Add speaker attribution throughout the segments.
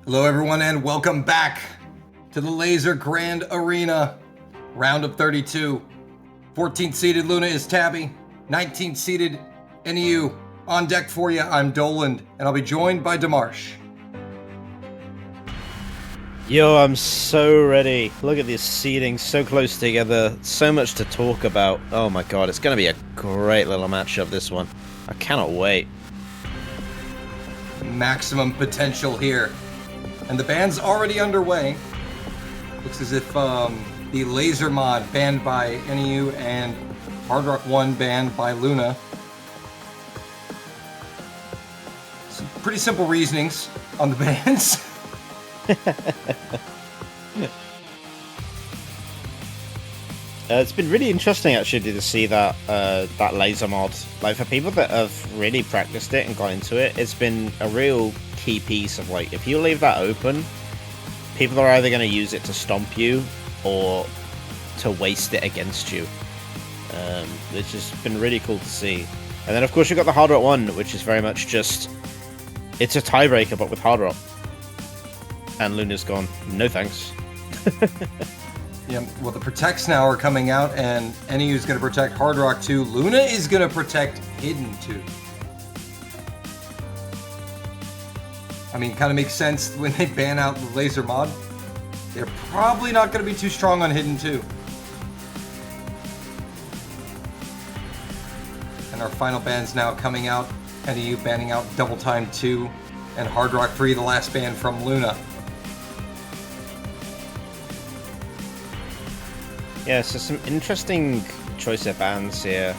Speaker 1: Hello everyone and welcome back to the Lazer Grand Arena, round of 32. 14th seeded Luna is Tabby, 19th seeded NEU. On deck for you, I'm Doland, and I'll be joined by Demarsh.
Speaker 2: Yo, I'm so ready. Look at this seeding, so close together, so much to talk about. Oh my god, it's going to be a great little matchup, this one. I cannot wait.
Speaker 1: Maximum potential here. And the ban's already underway. Looks as if the Lazer mod banned by NEU and Hard Rock 1 banned by Luna. Some pretty simple reasonings on the bans.
Speaker 2: It's been really interesting actually to see that that Lazer mod. Like, for people that have really practiced it and got into it, it's been a real key piece of, like, if you leave that open, people are either going to use it to stomp you or to waste it against you. It's just been really cool to see. And then of course you've got the Hard Rock 1, which is very much just, it's a tiebreaker but with Hard Rock. And Luna's gone, no thanks.
Speaker 1: Yeah, well, the protects now are coming out, and NEU is going to protect Hard Rock 2. Luna is going to protect Hidden 2. I mean, kind of makes sense when they ban out the Lazer mod. They're probably not going to be too strong on Hidden 2. And our final bans now coming out. NEU banning out Double Time 2, and Hard Rock 3, the last ban from Luna.
Speaker 2: Yeah, so some interesting choice of bans here.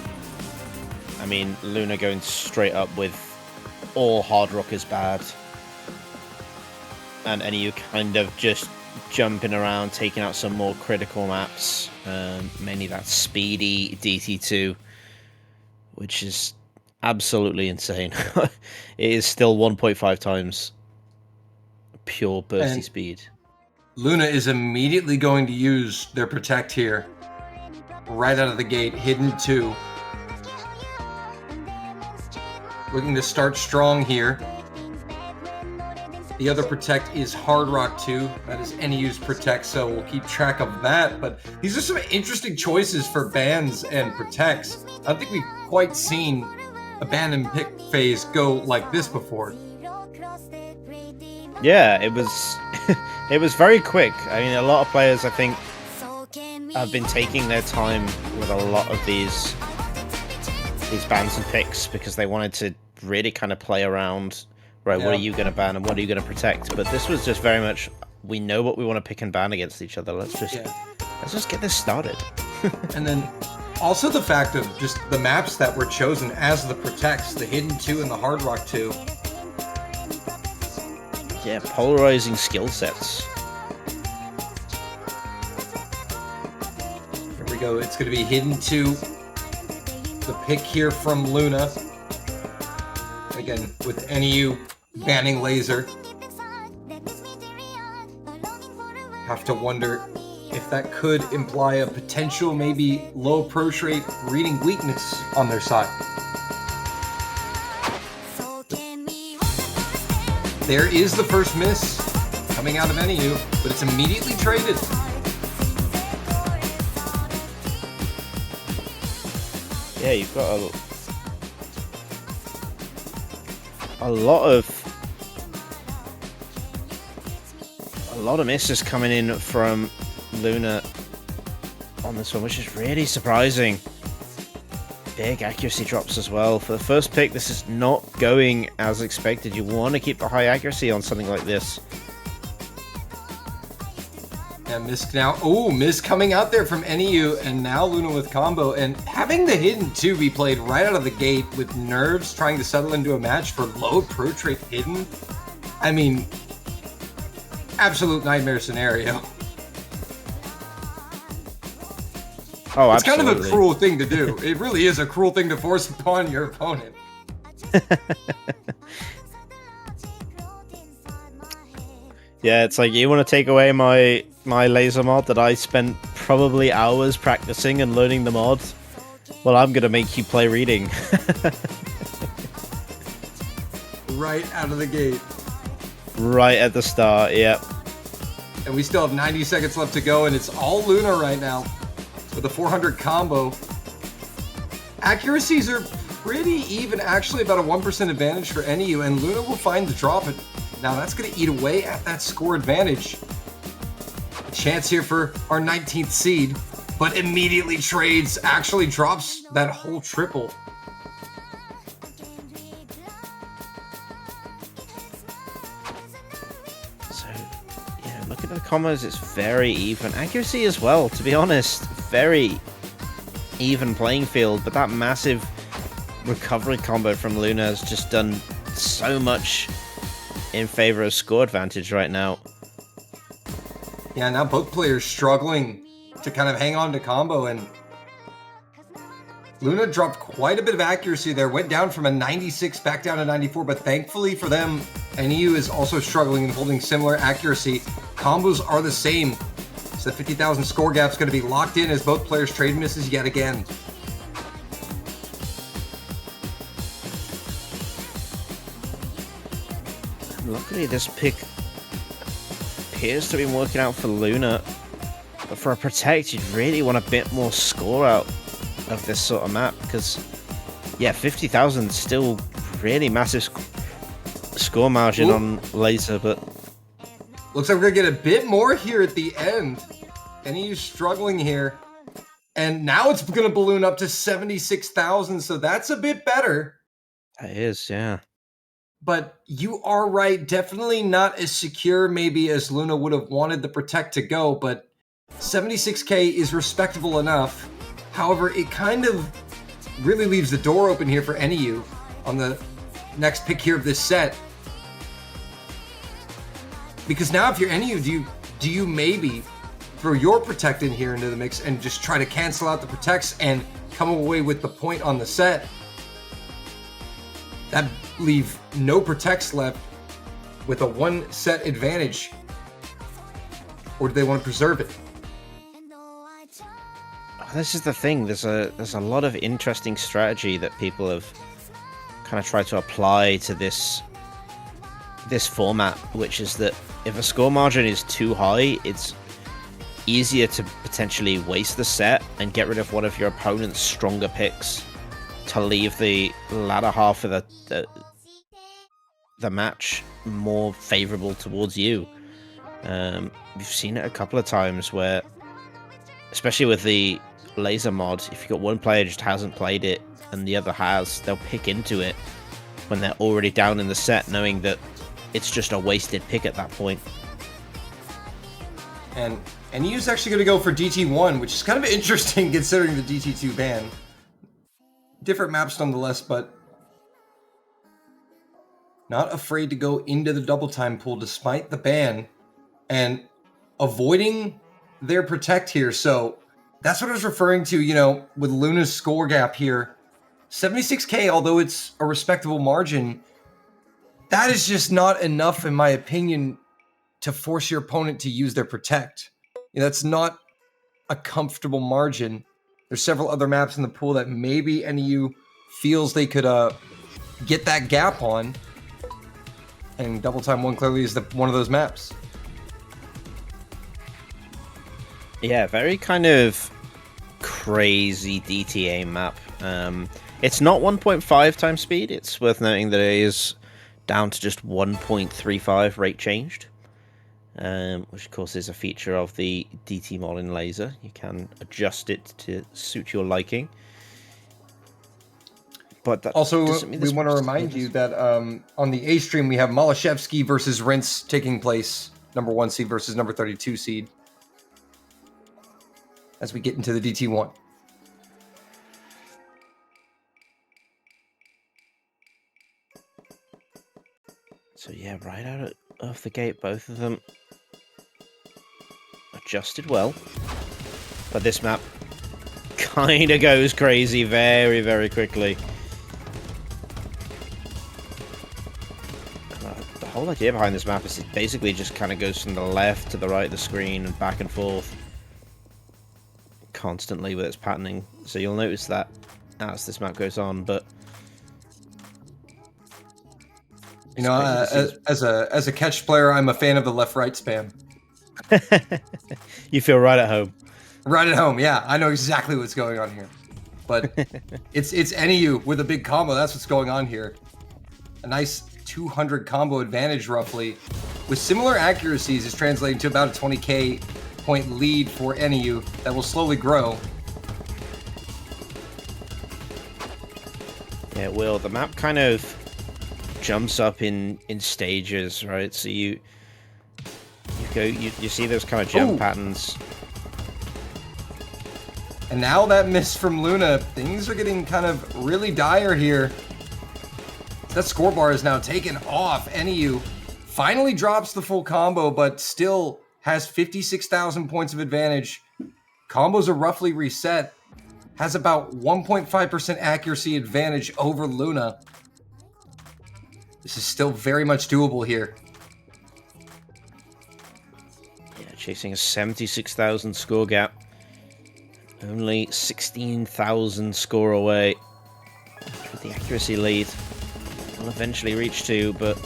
Speaker 2: I mean, Luna going straight up with all Hard Rock is bad. And NEU kind of just jumping around, taking out some more critical maps. Mainly that speedy DT2, which is absolutely insane. It is still 1.5 times pure bursty speed.
Speaker 1: Luna is immediately going to use their protect here. Right out of the gate, Hidden 2. Looking to start strong here. The other protect is Hard Rock 2. That is NEU's protect, so we'll keep track of that. But these are some interesting choices for bans and protects. I don't think we've quite seen a ban and pick phase go like this before.
Speaker 2: Yeah, it was it was very quick. I mean, a lot of players, I think, have been taking their time with a lot of these bans and picks because they wanted to really kind of play around. Right, yeah. What are you going to ban and what are you going to protect? But this was just very much, we know what we want to pick and ban against each other. Let's just get this started.
Speaker 1: And then also the fact of just the maps that were chosen as the protects, the Hidden 2 and the Hard Rock 2.
Speaker 2: Yeah, polarizing skill sets.
Speaker 1: Here we go. It's going to be Hidden 2. The pick here from Luna. Again, with NEU banning Lazer. Have to wonder if that could imply a potential, maybe low approach rate reading weakness on their side. There is the first miss coming out of NEU, but it's immediately traded.
Speaker 2: Yeah, you've got a lot of misses coming in from Luna on this one, which is really surprising. Big accuracy drops as well. For the first pick, this is not going as expected. You want to keep the high accuracy on something like this.
Speaker 1: Yeah, Misk now. Oh, Misk coming out there from NEU, and now Luna with combo. And having the Hidden 2 be played right out of the gate with Nerves trying to settle into a match for low approach rate Hidden. I mean, absolute nightmare scenario.
Speaker 2: Oh,
Speaker 1: it's
Speaker 2: absolutely.
Speaker 1: kind of a cruel thing to do. It really is a cruel thing to force upon your opponent.
Speaker 2: Yeah, it's like, you want to take away my Lazer mod that I spent probably hours practicing and learning the mod? Well, I'm going to make you play reading.
Speaker 1: Right out of the gate.
Speaker 2: Right at the start, yep.
Speaker 1: And we still have 90 seconds left to go, and it's all Luna right now with a 400 combo. Accuracies are pretty even, actually about a 1% advantage for NEU, and Luna will find the drop. Now that's going to eat away at that score advantage. A chance here for our 19th seed, but immediately trades, actually drops that whole triple.
Speaker 2: So, yeah, look at the combos, it's very even. Accuracy as well, to be honest, very even playing field, but that massive recovery combo from Luna has just done so much in favor of score advantage right now.
Speaker 1: Yeah, now both players struggling to kind of hang on to combo, and Luna dropped quite a bit of accuracy there, went down from a 96 back down to 94, but thankfully for them, NEU is also struggling and holding similar accuracy. Combos are the same, so the 50,000 score gap is going to be locked in as both players trade misses yet again.
Speaker 2: Luckily, this pick appears to be working out for Luna, but for a Protect, you'd really want a bit more score out of this sort of map, because, yeah, 50,000 is still really massive score margin on Lazer, but...
Speaker 1: Looks like we're going to get a bit more here at the end. NEU's struggling here, and now it's going to balloon up to 76,000, so that's a bit better.
Speaker 2: That is, yeah.
Speaker 1: But you are right, definitely not as secure maybe as Luna would have wanted the Protect to go, but 76k is respectable enough. However, it kind of really leaves the door open here for NEU on the next pick here of this set. Because now if you're NEU, do you maybe throw your Protect in here into the mix and just try to cancel out the Protects and come away with the point on the set? That leave no Protects left with a one set advantage. Or do they want to preserve it?
Speaker 2: This is the thing, there's a lot of interesting strategy that people have kind of tried to apply to this format, which is that if a score margin is too high, it's easier to potentially waste the set and get rid of one of your opponent's stronger picks to leave the latter half of the match more favorable towards you. We've seen it a couple of times where, especially with the Lazer mod, if you've got one player just hasn't played it and the other has, they'll pick into it when they're already down in the set, knowing that it's just a wasted pick at that point.
Speaker 1: And NEU's actually going to go for DT1, which is kind of interesting considering the DT2 ban. Different maps nonetheless, but not afraid to go into the double time pool despite the ban and avoiding their Protect here. So that's what I was referring to, you know, with Luna's score gap here. 76k, although it's a respectable margin, that is just not enough, in my opinion, to force your opponent to use their Protect. You know, that's not a comfortable margin. There's several other maps in the pool that maybe NEU feels they could get that gap on. And Double Time 1 clearly is one of those maps.
Speaker 2: Yeah, very kind of crazy DTA map. It's not 1.5 times speed. It's worth noting that it is down to just 1.35 rate changed, which of course is a feature of the DT mod in Lazer. You can adjust it to suit your liking. But that
Speaker 1: also, we want to remind you that on the A stream we have Malashevsky versus Rince taking place, number 1 seed versus number 32 seed, as we get into the DT1.
Speaker 2: So yeah, right out of the gate, both of them adjusted well. But this map kind of goes crazy very, very quickly. The whole idea behind this map is it basically just kind of goes from the left to the right of the screen and back and forth constantly with its patterning. So you'll notice that as this map goes on, but
Speaker 1: You know, as a catch player, I'm a fan of the left-right spam.
Speaker 2: You feel right at home.
Speaker 1: Right at home, yeah. I know exactly what's going on here. But it's NEU with a big combo. That's what's going on here. A nice 200 combo advantage, roughly. With similar accuracies, is translating to about a 20k point lead for NEU that will slowly grow.
Speaker 2: Yeah, it will. The map kind of jumps up in stages, right? So you see those kind of jump patterns.
Speaker 1: And now that miss from Luna, things are getting kind of really dire here. That score bar is now taken off. NEU finally drops the full combo, but still has 56,000 points of advantage. Combos are roughly reset. Has about 1.5% accuracy advantage over Luna. This is still very much doable here.
Speaker 2: Yeah, chasing a 76,000 score gap. Only 16,000 score away. With the accuracy lead. Will eventually reach 2, but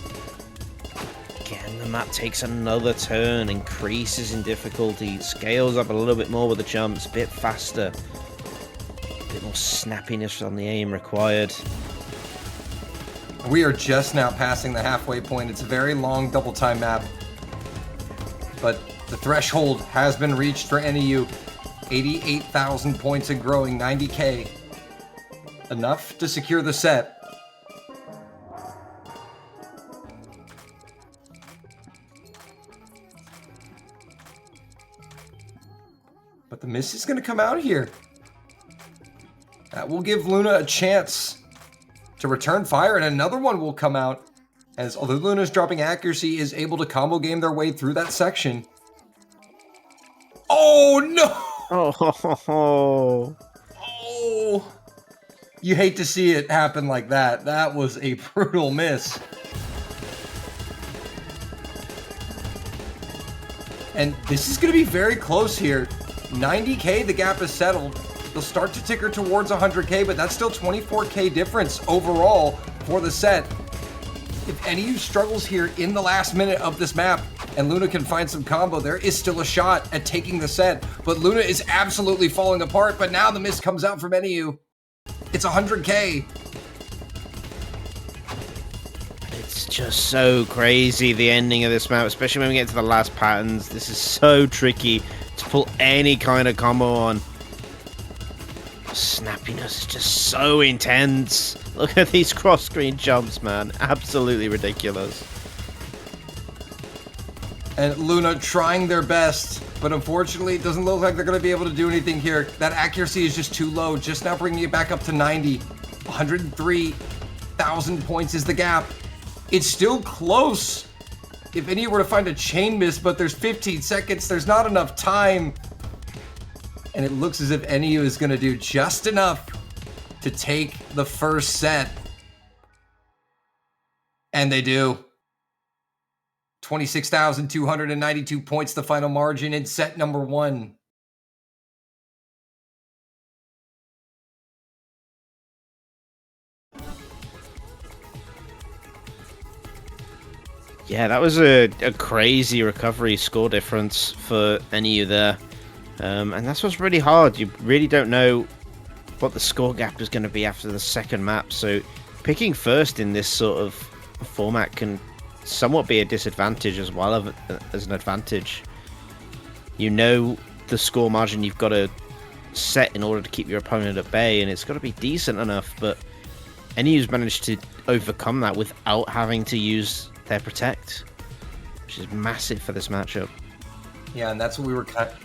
Speaker 2: again, the map takes another turn, increases in difficulty, scales up a little bit more with the jumps, a bit faster. A bit more snappiness on the aim required.
Speaker 1: We are just now passing the halfway point. It's a very long double time map. But the threshold has been reached for NEU. 88,000 points and growing, 90k. Enough to secure the set. But the miss is going to come out here. That will give Luna a chance to return fire, and another one will come out, as although Luna's dropping accuracy, is able to combo game their way through that section. Oh no! Oh! You hate to see it happen like that. That was a brutal miss. And this is going to be very close here. 90k, the gap is settled. They'll start to ticker towards 100k, but that's still 24k difference overall for the set. If NEU struggles here in the last minute of this map and Luna can find some combo, there is still a shot at taking the set. But Luna is absolutely falling apart, but now the miss comes out from NEU. It's 100k.
Speaker 2: It's just so crazy, the ending of this map, especially when we get to the last patterns. This is so tricky to pull any kind of combo on. Snappiness is just so intense. Look at these cross-screen jumps, man. Absolutely ridiculous.
Speaker 1: And Luna trying their best, but unfortunately it doesn't look like they're going to be able to do anything here. That accuracy is just too low. Just now bringing it back up to 90. 103,000 points is the gap. It's still close. If any were to find a chain miss, but there's 15 seconds, there's not enough time. And it looks as if NEU is going to do just enough to take the first set. And they do. 26,292 points, the final margin in set number 1.
Speaker 2: Yeah, that was a crazy recovery score difference for NEU there. And that's what's really hard. You really don't know what the score gap is going to be after the second map. So picking first in this sort of format can somewhat be a disadvantage as well as an advantage. You know the score margin you've got to set in order to keep your opponent at bay, and it's got to be decent enough. But NEU's managed to overcome that without having to use their protect, which is massive for this matchup.
Speaker 1: Yeah, and that's what we were kind of...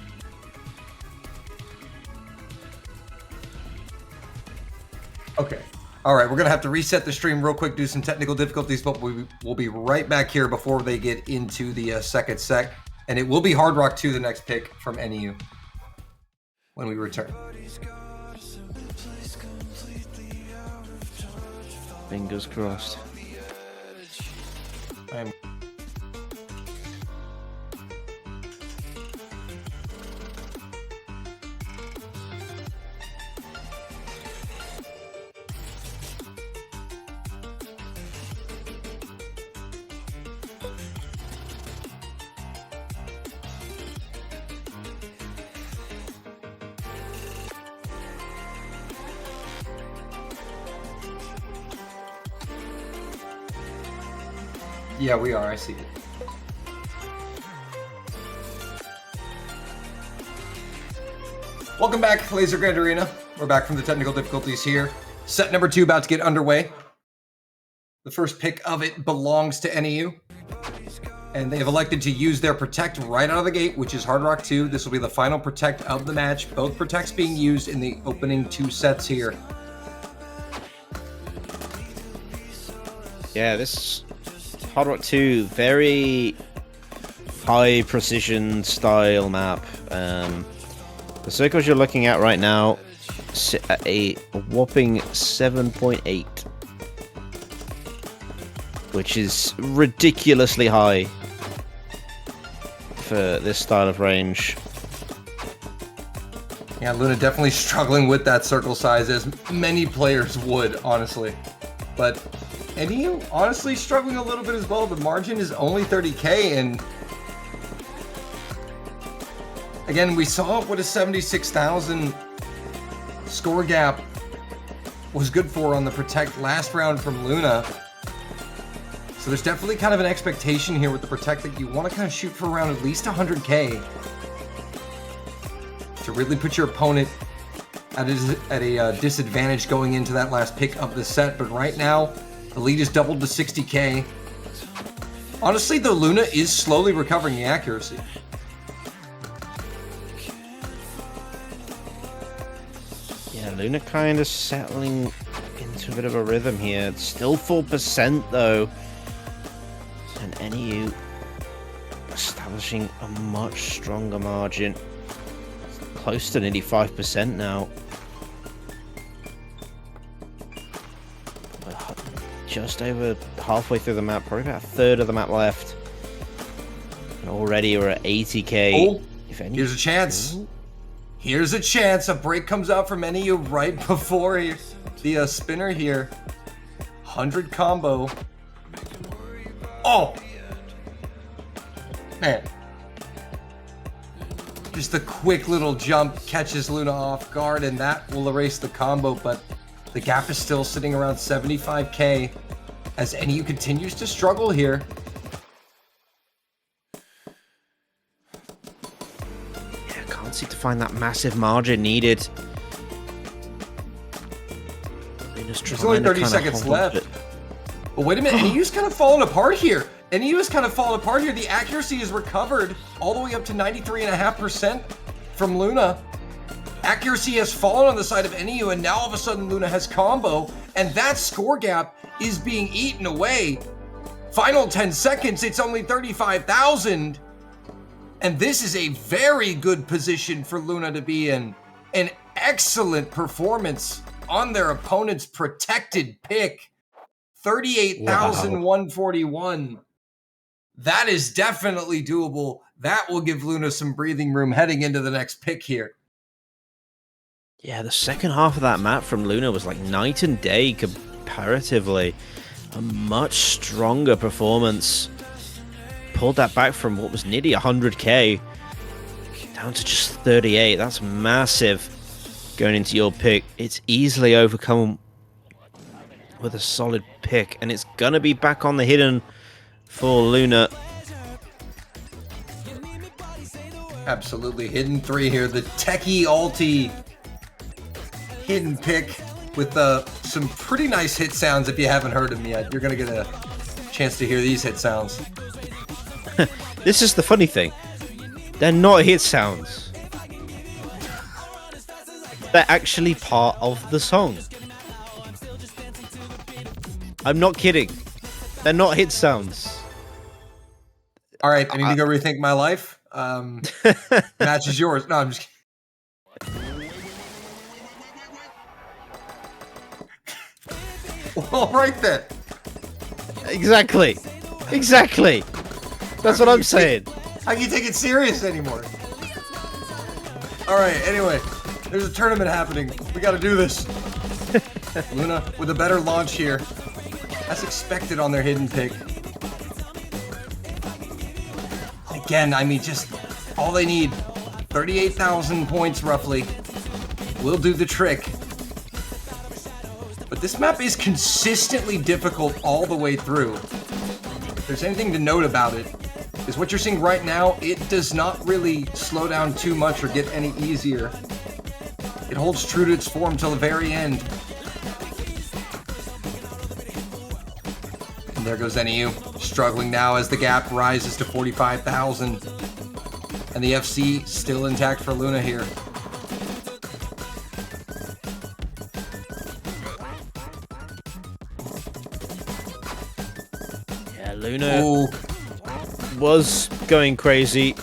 Speaker 1: Okay. All right, we're going to have to reset the stream real quick, do some technical difficulties, but we'll be right back here before they get into the second set. And it will be Hard Rock 2, the next pick from NEU, when we return.
Speaker 2: Fingers crossed.
Speaker 1: I'm... Yeah, we are. I see it. Welcome back, Laser Grand Arena. We're back from the technical difficulties here. Set number 2 about to get underway. The first pick of it belongs to NEU. And they have elected to use their Protect right out of the gate, which is Hard Rock 2. This will be the final Protect of the match. Both Protects being used in the opening 2 sets here.
Speaker 2: Yeah, this Hard Rock 2, very high precision style map. The circles you're looking at right now sit at a whopping 7.8, which is ridiculously high for this style of range.
Speaker 1: Yeah, Luna definitely struggling with that circle size, as many players would, honestly. But NEU honestly struggling a little bit as well. The margin is only 30k, and again, we saw what a 76,000 score gap was good for on the Protect last round from Luna. So there's definitely kind of an expectation here with the Protect that you want to kind of shoot for around at least 100k to really put your opponent at a disadvantage going into that last pick of the set. But right now, the lead is doubled to 60k. Honestly, the Luna is slowly recovering the accuracy.
Speaker 2: Luna kind of settling into a bit of a rhythm here. It's still 4% though. And NEU establishing a much stronger margin. Close to nearly 5% now. Just over halfway through the map, probably about a third of the map left. And already we're at 80k.
Speaker 1: Oh, here's a chance. Here's a chance. A break comes out from NEU right before the spinner here. 100 combo. Oh! Man. Just a quick little jump catches Luna off guard, and that will erase the combo, but the gap is still sitting around 75k as NEU continues to struggle here.
Speaker 2: To find that massive margin needed.
Speaker 1: There's only 30 seconds left. But wait a minute, NEU's kind of falling apart here. NEU is kind of falling apart here. The accuracy is recovered all the way up to 93.5% from Luna. Accuracy has fallen on the side of NEU, and now all of a sudden Luna has combo, and that score gap is being eaten away. Final 10 seconds, it's only 35,000. And this is a very good position for Luna to be in. An excellent performance on their opponent's protected pick. 38,141. That is definitely doable. That will give Luna some breathing room heading into the next pick here.
Speaker 2: Yeah, the second half of that map from Luna was like night and day comparatively. A much stronger performance. Pulled that back from what was nearly 100k down to just 38. That's massive going into your pick. It's easily overcome with a solid pick, and it's gonna be back on the hidden for Luna.
Speaker 1: Absolutely. Hidden 3 here. The techie ulti hidden pick with some pretty nice hit sounds. If you haven't heard them yet, you're gonna get a chance to hear these hit sounds.
Speaker 2: This is the funny thing. They're not hit sounds. They're actually part of the song. I'm not kidding. They're not hit sounds.
Speaker 1: All right, I need to go rethink my life. Match is yours. No, I'm just kidding. All right then.
Speaker 2: Exactly. Exactly. That's what I'm saying.
Speaker 1: How can you take it serious anymore? All right, anyway, there's a tournament happening. We got to do this. Luna with a better launch here. As expected on their hidden pick. Again, I mean, just all they need, 38,000 points roughly, will do the trick. But this map is consistently difficult all the way through. if there's anything to note about it, is what you're seeing right now, it does not really slow down too much or get any easier. It holds true to its form till the very end. And there goes NEU, struggling now as the gap rises to 45,000. And the FC still intact for Luna here.
Speaker 2: Yeah, Luna was going crazy.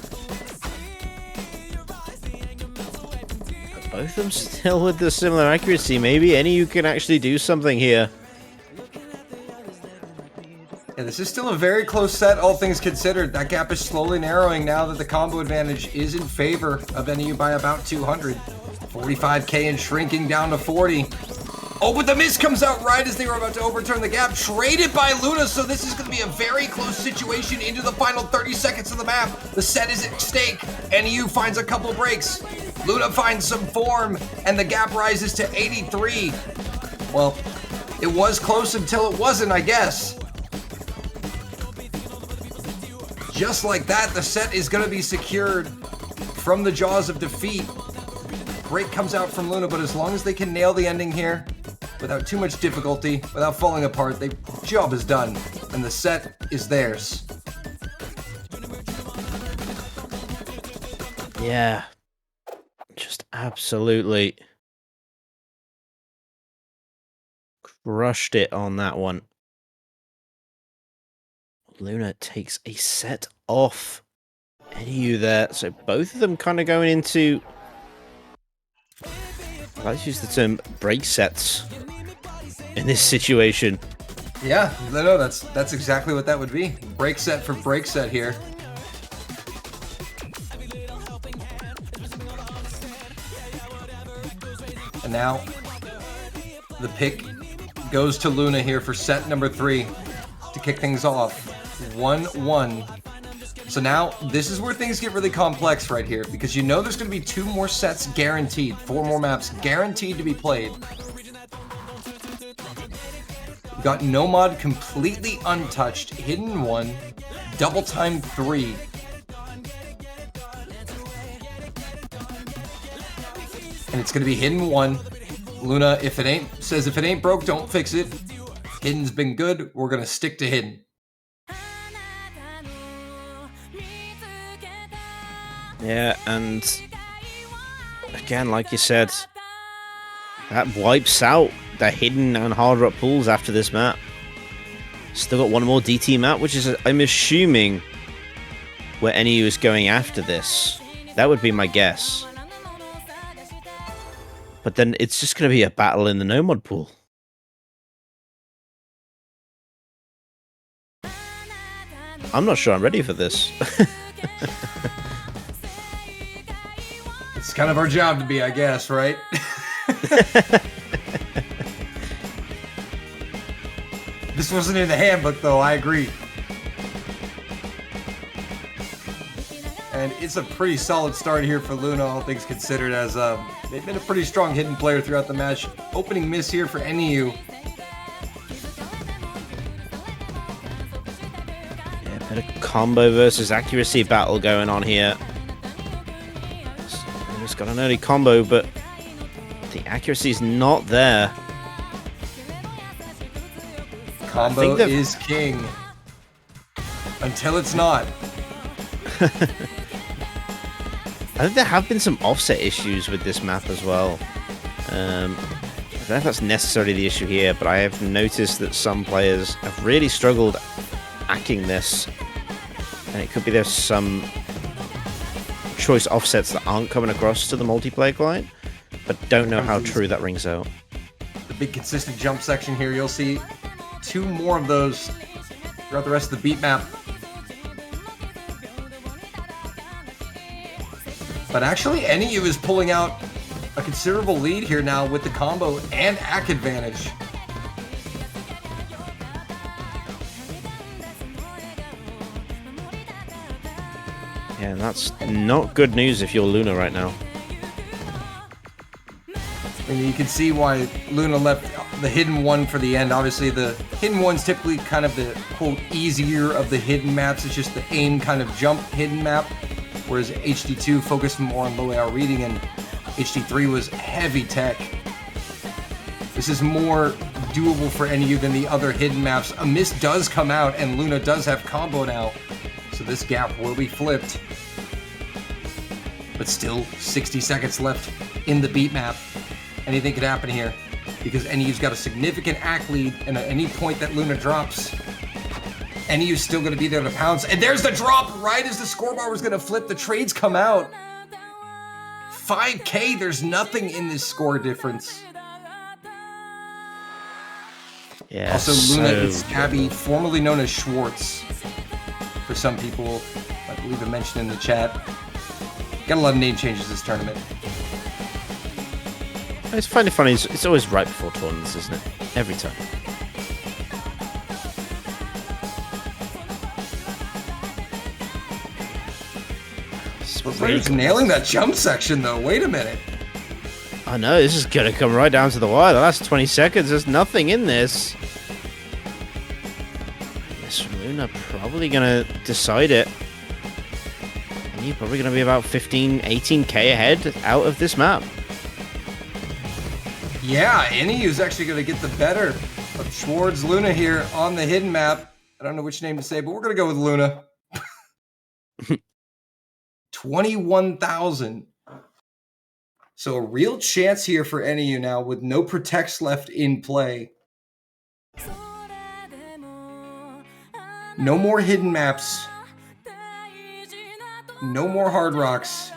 Speaker 2: Both of them still with the similar accuracy. Maybe NEU can actually do something here.
Speaker 1: Yeah, this is still a very close set, all things considered. That gap is slowly narrowing now that the combo advantage is in favor of NEU by about 200. 45k and shrinking down to 40. Oh, but the miss comes out right as they were about to overturn the gap. Traded by Luna, so this is going to be a very close situation into the final 30 seconds of the map. The set is at stake. NEU finds a couple breaks. Luna finds some form, and the gap rises to 83. Well, it was close until it wasn't, I guess. Just like that, the set is going to be secured from the jaws of defeat. Break comes out from Luna, but as long as they can nail the ending here, without too much difficulty, without falling apart, the job is done, and the set is theirs.
Speaker 2: Yeah. Just absolutely crushed it on that one. Luna takes a set off NEU there, so both of them kind of going into, let's use the term, break sets in this situation.
Speaker 1: Yeah, no, that's exactly what that would be. Break set for break set here. And now the pick goes to Luna here for set number 3 to kick things off. 1-1. So now this is where things get really complex right here, because you know there's going to be 2 more sets guaranteed, 4 more maps guaranteed to be played. We've got Nomad completely untouched, Hidden 1, Double Time 3. And it's going to be Hidden 1. Luna, if it ain't broke, don't fix it. Hidden's been good. We're going to stick to Hidden.
Speaker 2: Yeah, and again, like you said, that wipes out the Hidden and hard rock pools after this map. Still got one more DT map, which is, I'm assuming, where NEU is going after this. That would be my guess. But then it's just going to be a battle in the Nomad pool. I'm not sure I'm ready for this.
Speaker 1: It's kind of our job to be, I guess, right? This wasn't in the handbook, though, I agree. And it's a pretty solid start here for Luna, all things considered, as they've been a pretty strong Hidden player throughout the match. Opening miss here for NEU.
Speaker 2: Yeah, a bit of combo versus accuracy battle going on here. It's got an early combo, but the accuracy's not there.
Speaker 1: Combo is king. Until it's not.
Speaker 2: I think there have been some offset issues with this map as well. I don't know if that's necessarily the issue here, but I have noticed that some players have really struggled hacking this. And it could be there's some choice offsets that aren't coming across to the multiplayer client, but don't know how true that rings out.
Speaker 1: The big consistent jump section here, you'll see 2 more of those throughout the rest of the beat map. But actually, NEU is pulling out a considerable lead here now with the combo and ACK advantage.
Speaker 2: Yeah, and that's not good news if you're Luna right now.
Speaker 1: And you can see why Luna left the hidden one for the end. Obviously, the hidden one's typically kind of the, quote, easier of the hidden maps. It's just the aim kind of jump hidden map, whereas HD2 focused more on low AR reading, and HD3 was heavy tech. This is more doable for NU than the other hidden maps. A miss does come out, and Luna does have combo now, so this gap will be flipped. But still, 60 seconds left in the beat map. Anything could happen here, because NU's got a significant ACK lead, and at any point that Luna drops, NU's still going to be there to pounce. And there's the drop right as the scorebar was going to flip. The trades come out. 5K, there's nothing in this score difference.
Speaker 2: Yeah.
Speaker 1: Also, Luna is Abby, formerly known as Schwartz. For some people, I believe I mentioned in the chat. Got a lot of name changes this tournament.
Speaker 2: It's funny. It's always right before tournaments, isn't it? Every time.
Speaker 1: Laser's nailing that jump section, though. Wait a minute.
Speaker 2: I know, this is going to come right down to the wire. The last 20 seconds, there's nothing in this. Yes, Luna probably going to decide it. And you're probably going to be about 15, 18k ahead out of this map.
Speaker 1: Yeah, NEU's actually going to get the better of Schwartz Luna here on the hidden map. I don't know which name to say, but we're going to go with Luna. 21,000. So a real chance here for NEU now with no protects left in play. No more hidden maps. No more hard rocks.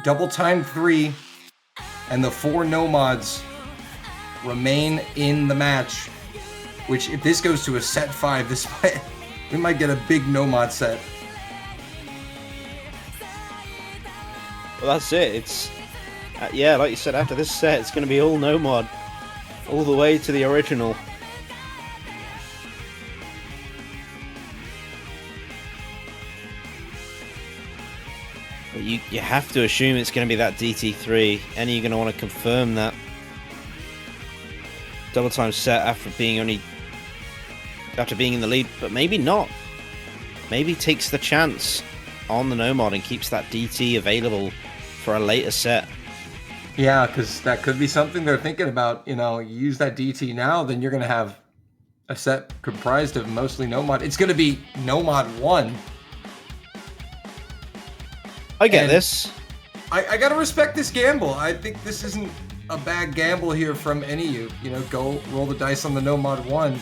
Speaker 1: Double time 3. And the 4 nomads remain in the match. Which, if this goes to a set 5, we might get a big nomad set.
Speaker 2: Well, that's it. It's yeah, like you said, after this set, it's going to be all nomad, all the way to the original. But you have to assume it's going to be that DT3, and you're going to want to confirm that double time set after being in the lead, but maybe not. Maybe takes the chance on the nomad and keeps that DT available for a later set.
Speaker 1: Yeah, because that could be something they're thinking about. You know, you use that DT now, then you're going to have a set comprised of mostly nomad. It's going to be nomad 1.
Speaker 2: I get this.
Speaker 1: I got to respect this gamble. I think this isn't a bad gamble here from NEU. You know, go roll the dice on the nomad 1.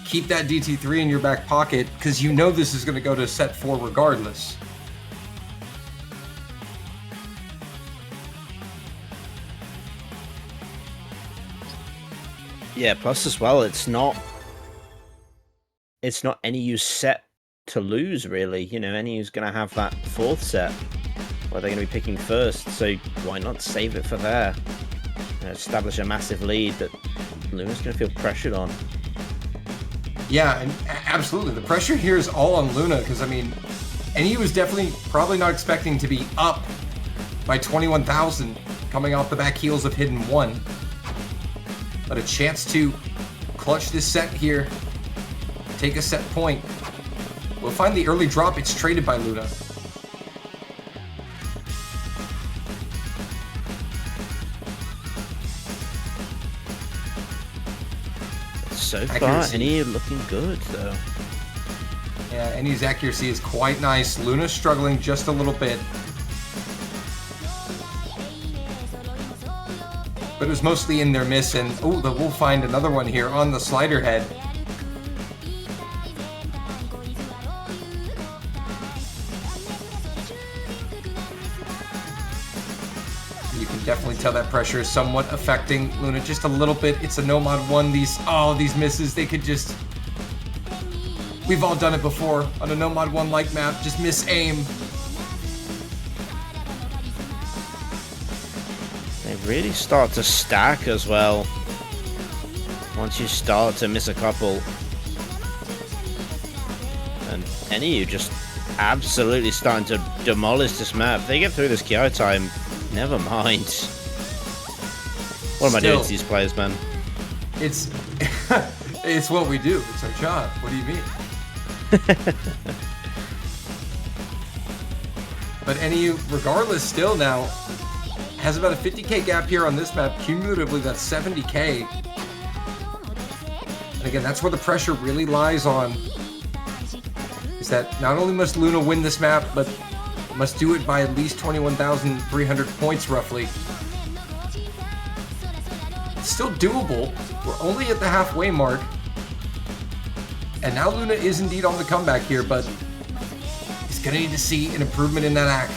Speaker 1: Keep that DT3 in your back pocket, because you know this is going to go to set 4 regardless.
Speaker 2: Yeah, plus as well, it's not NEU set to lose, really. You know, NEU's going to have that 4th set where they're going to be picking first, so why not save it for there? Establish a massive lead that Luna's going to feel pressured on.
Speaker 1: Yeah, and absolutely. The pressure here is all on Luna, because, I mean, NEU was definitely probably not expecting to be up by 21,000 coming off the back heels of Hidden 1. But a chance to clutch this set here, take a set point. We'll find the early drop. It's traded by Luna.
Speaker 2: So far, NEU looking good, though.
Speaker 1: Yeah, NEU's accuracy is quite nice. Luna's struggling just a little bit. But it was mostly in their miss, and we'll find another one here on the slider head. You can definitely tell that pressure is somewhat affecting Luna just a little bit. It's a nomad 1. These misses, they could just... We've all done it before on a nomad 1 like map, just miss aim.
Speaker 2: They really start to stack as well. Once you start to miss a couple. And NEU just absolutely starting to demolish this map. If they get through this KO time, never mind. What am I doing to these players, man?
Speaker 1: It's it's what we do. It's our job. What do you mean? But NEU, regardless, still now has about a 50k gap here on this map. Cumulatively, that's 70k. And again, that's where the pressure really lies on. Is that not only must Luna win this map, but must do it by at least 21,300 points, roughly. It's still doable. We're only at the halfway mark. And now Luna is indeed on the comeback here, but he's going to need to see an improvement in that act.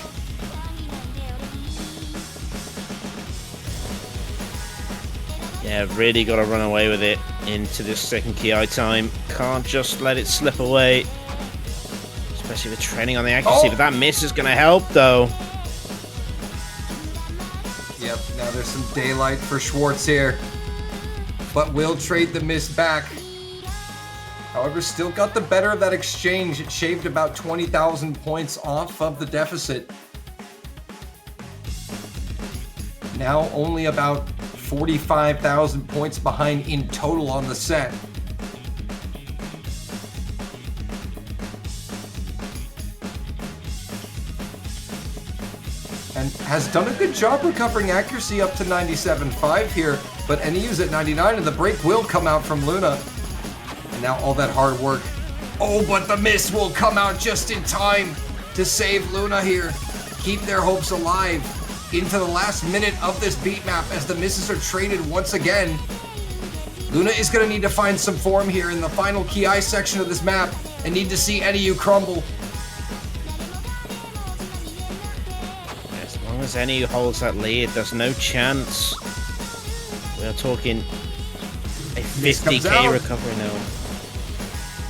Speaker 2: Yeah, really got to run away with it into this second KI time. Can't just let it slip away. Especially with training on the accuracy, but that miss is going to help, though.
Speaker 1: Yep, now there's some daylight for Schwartz here. But will trade the miss back. However, still got the better of that exchange. It shaved about 20,000 points off of the deficit. Now only about 45,000 points behind in total on the set. And has done a good job recovering accuracy up to 97.5 here, but NEU's at 99, and the break will come out from Luna. And now all that hard work. Oh, but the miss will come out just in time to save Luna here. Keep their hopes alive into the last minute of this beat map as the misses are traded once again. Luna is going to need to find some form here in the final Ki section of this map and need to see NEU crumble.
Speaker 2: As long as NEU holds that lead, there's no chance. We're talking a 50k recovery now.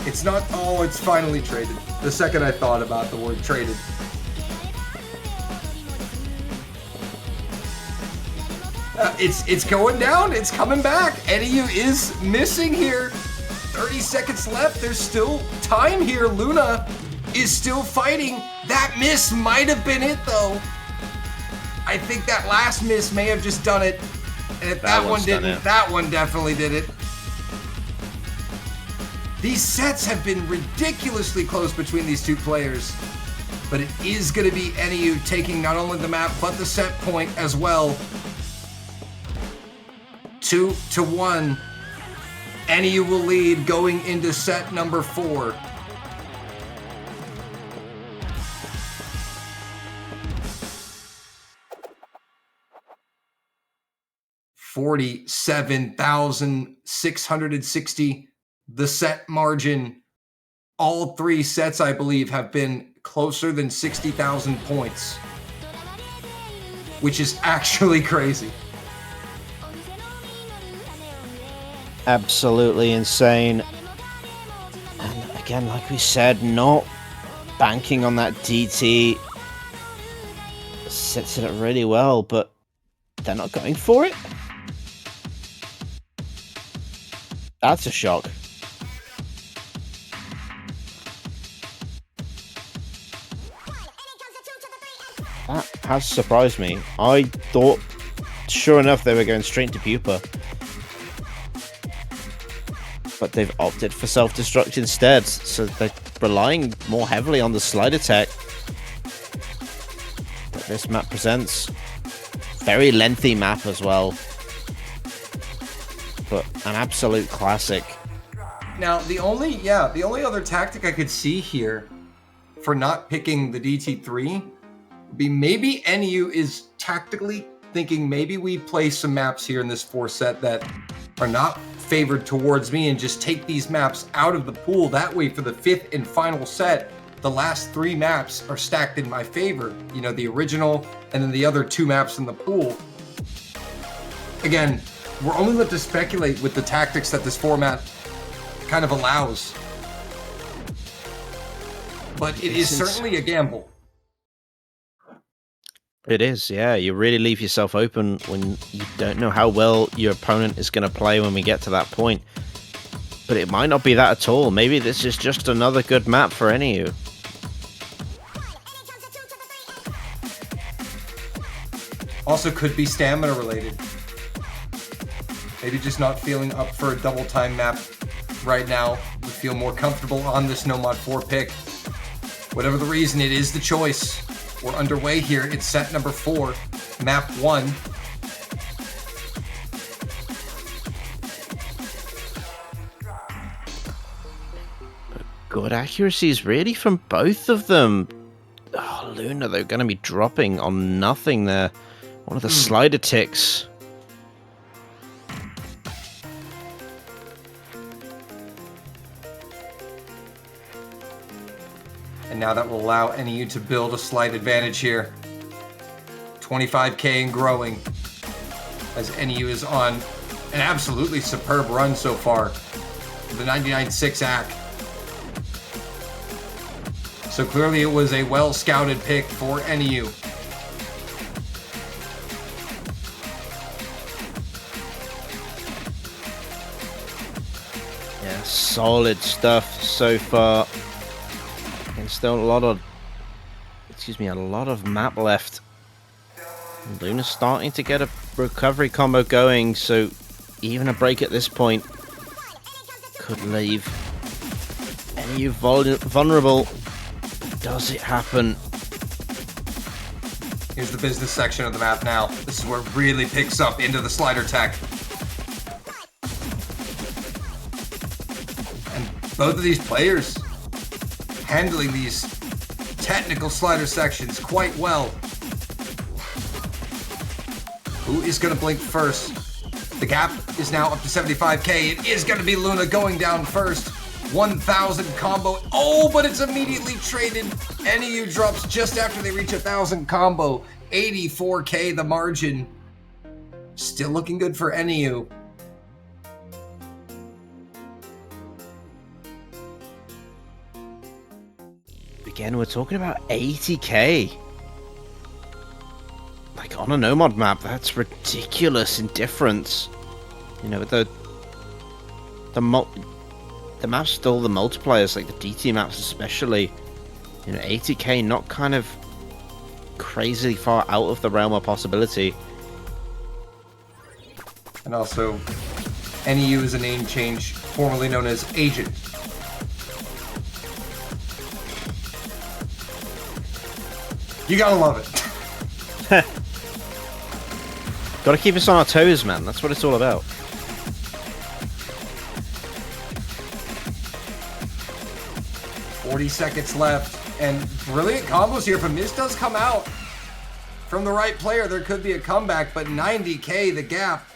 Speaker 1: It's not, oh, it's finally traded. The second I thought about the word traded. It's going down, it's coming back. NEU is missing here. 30 seconds left, there's still time here. Luna is still fighting. That miss might have been it though. I think that last miss may have just done it. And if that one didn't, that one definitely did it. These sets have been ridiculously close between these two players, but it is going to be NEU taking not only the map, but the set point as well. 2-1. NEU will lead going into set number 4. $47,660. The set margin. All 3 sets, I believe, have been closer than 60,000 points, which is actually crazy.
Speaker 2: Absolutely insane. And again, like we said, not banking on that DT sets it up really well, but they're not going for it. That's a shock. That has surprised me. I thought, sure enough, they were going straight to Pupa. But they've opted for self-destruct instead, so they're relying more heavily on the slide attack that this map presents. Very lengthy map as well, but an absolute classic.
Speaker 1: Now, the only other tactic I could see here for not picking the DT3 would be maybe NEU is tactically thinking maybe we play some maps here in this 4 set that are not favored towards me and just take these maps out of the pool. That way, for the 5th and final set, the last 3 maps are stacked in my favor. You know, the original and then the other 2 maps in the pool. Again, we're only left to speculate with the tactics that this format kind of allows. But it is certainly a gamble.
Speaker 2: It is, yeah. You really leave yourself open when you don't know how well your opponent is going to play when we get to that point. But it might not be that at all. Maybe this is just another good map for NEU. Also could be stamina related.
Speaker 1: Maybe just not feeling up for a double time map right now. We feel more comfortable on this Nomad 4 pick. Whatever the reason, it is the choice. We're underway here. It's set number 4, map 1.
Speaker 2: Good accuracies really from both of them. Oh, Luna, they're going to be dropping on nothing there. One of the slider ticks.
Speaker 1: And now that will allow NEU to build a slight advantage here. 25k and growing, as NEU is on an absolutely superb run so far. The 99.6 AC. So clearly it was a well-scouted pick for NEU.
Speaker 2: Yeah, solid stuff so far. And still a lot of map left. And Luna's starting to get a recovery combo going, so even a break at this point could leave NEU vulnerable. Does it happen?
Speaker 1: Here's the business section of the map now. This is where it really picks up into the slider tech. And both of these players handling these technical slider sections quite well. Who is going to blink first? The gap is now up to 75k. It is going to be Luna going down first. 1,000 combo. Oh, but it's immediately traded. NEU drops just after they reach 1,000 combo. 84k the margin. Still looking good for NEU.
Speaker 2: Again, we're talking about 80k. Like, on a Nomad map, that's ridiculous in difference. You know, the map's still the multipliers, like the DT maps especially. You know, 80k not kind of crazily far out of the realm of possibility.
Speaker 1: And also, NEU is a name change, formerly known as Agent. You gotta love it.
Speaker 2: Gotta keep us on our toes, man. That's what it's all about.
Speaker 1: $40 left, and brilliant combos here from Miz does come out. From the right player, there could be a comeback, but 90k the gap.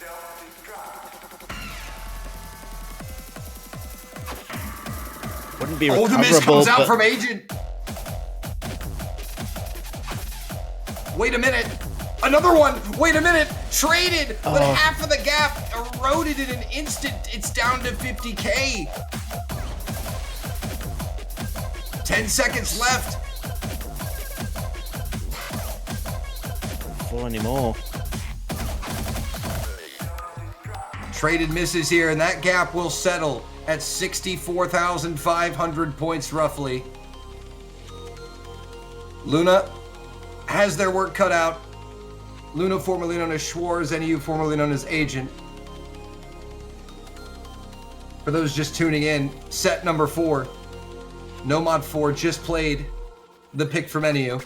Speaker 2: Wouldn't be
Speaker 1: recoverable. Oh, the Miz comes out from Agent. Wait a minute. Another one. Wait a minute. Traded, but half of the gap eroded in an instant. It's down to 50k. 10 seconds left.
Speaker 2: Don't fall anymore.
Speaker 1: Traded misses here, and that gap will settle at 64,500 points roughly. Luna has their work cut out. Luna, formerly known as Schwarz, NEU, formerly known as Agent. For those just tuning in, set number 4. Nomad 4 just played the pick from NEU.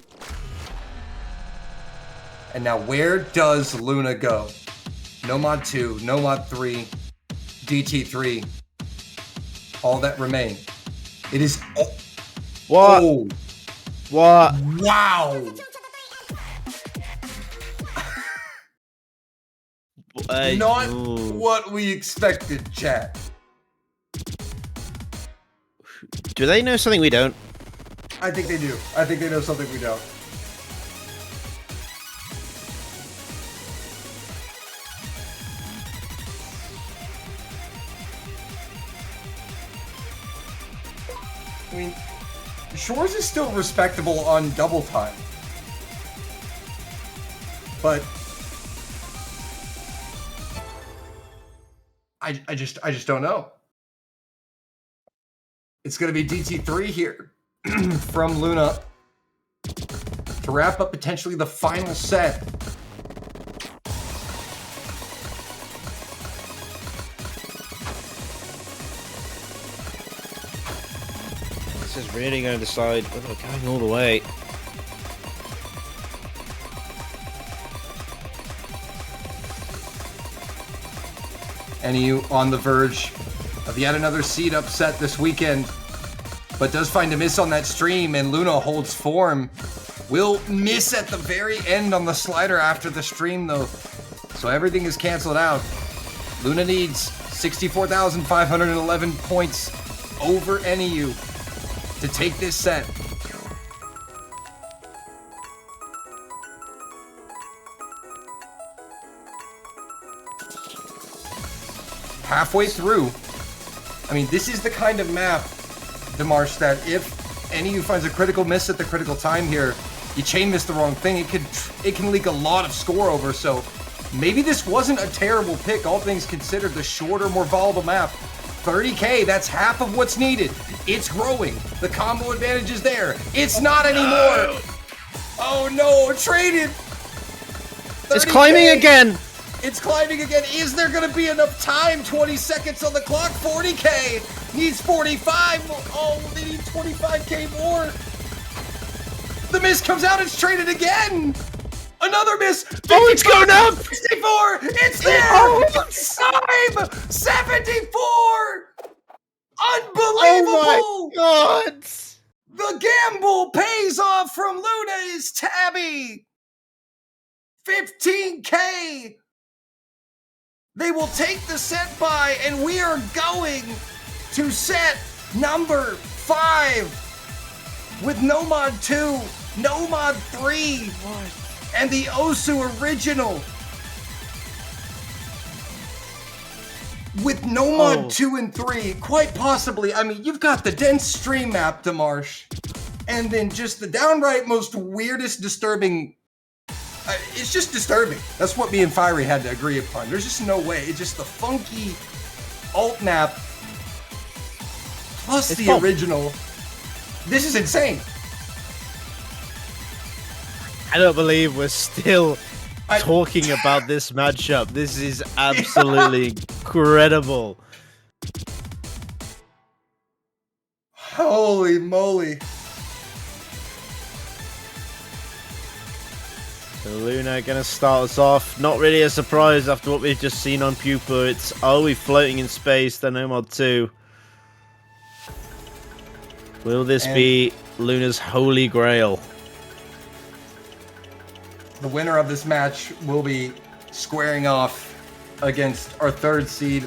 Speaker 1: And now where does Luna go? Nomad 2, Nomad 3, DT3. All that remain. It is... Oh,
Speaker 2: what?
Speaker 1: Oh.
Speaker 2: What?
Speaker 1: Wow! Not what we expected, chat.
Speaker 2: Do they know something we don't?
Speaker 1: I think they do. I think they know something we don't. I mean, Schwarz is still respectable on double time. But I just don't know. It's going to be DT3 here from Luna to wrap up potentially the final set.
Speaker 2: This is really going to decide whether we're going all the way.
Speaker 1: NEU on the verge of yet another seed upset this weekend, but does find a miss on that stream, and Luna holds form. Will miss at the very end on the slider after the stream, though, so everything is canceled out. Luna needs 64,511 points over NEU to take this set. Halfway through, I mean, this is the kind of map, Demarche, that if NEU finds a critical miss at the critical time here, you chain miss the wrong thing, it can leak a lot of score over. So maybe this wasn't a terrible pick, all things considered. The shorter, more volatile map, 30k, that's half of what's needed. It's growing. The combo advantage is there. It's not anymore. Oh no, traded. 30K.
Speaker 2: It's climbing again.
Speaker 1: It's climbing again. Is there going to be enough time? 20 seconds on the clock. 40k. Needs 45. Oh, they need 25k more. The miss comes out. It's traded again. Another miss. 55,
Speaker 2: oh, it's going up.
Speaker 1: 64. It's there.
Speaker 2: Oh,
Speaker 1: time. 74. Unbelievable.
Speaker 2: Oh my God.
Speaker 1: The gamble pays off from Luna's Tabby. 15k. They will take the set by, and we are going to set number 5 with No Mod 2, No Mod 3, and the Osu original. With No Mod 2 and 3, quite possibly, I mean, you've got the dense stream map, Demarche, and then just the downright most weirdest, disturbing. It's just disturbing. That's what me and Fiery had to agree upon. There's just no way. It's just the funky alt map plus the original. This is insane.
Speaker 2: I don't believe we're still talking about this matchup. This is absolutely incredible.
Speaker 1: Holy moly.
Speaker 2: So Luna gonna start us off. Not really a surprise after what we've just seen on Pupa. It's are we floating in space? The No Mod 2. Will this be Luna's holy grail?
Speaker 1: The winner of this match will be squaring off against our third seed,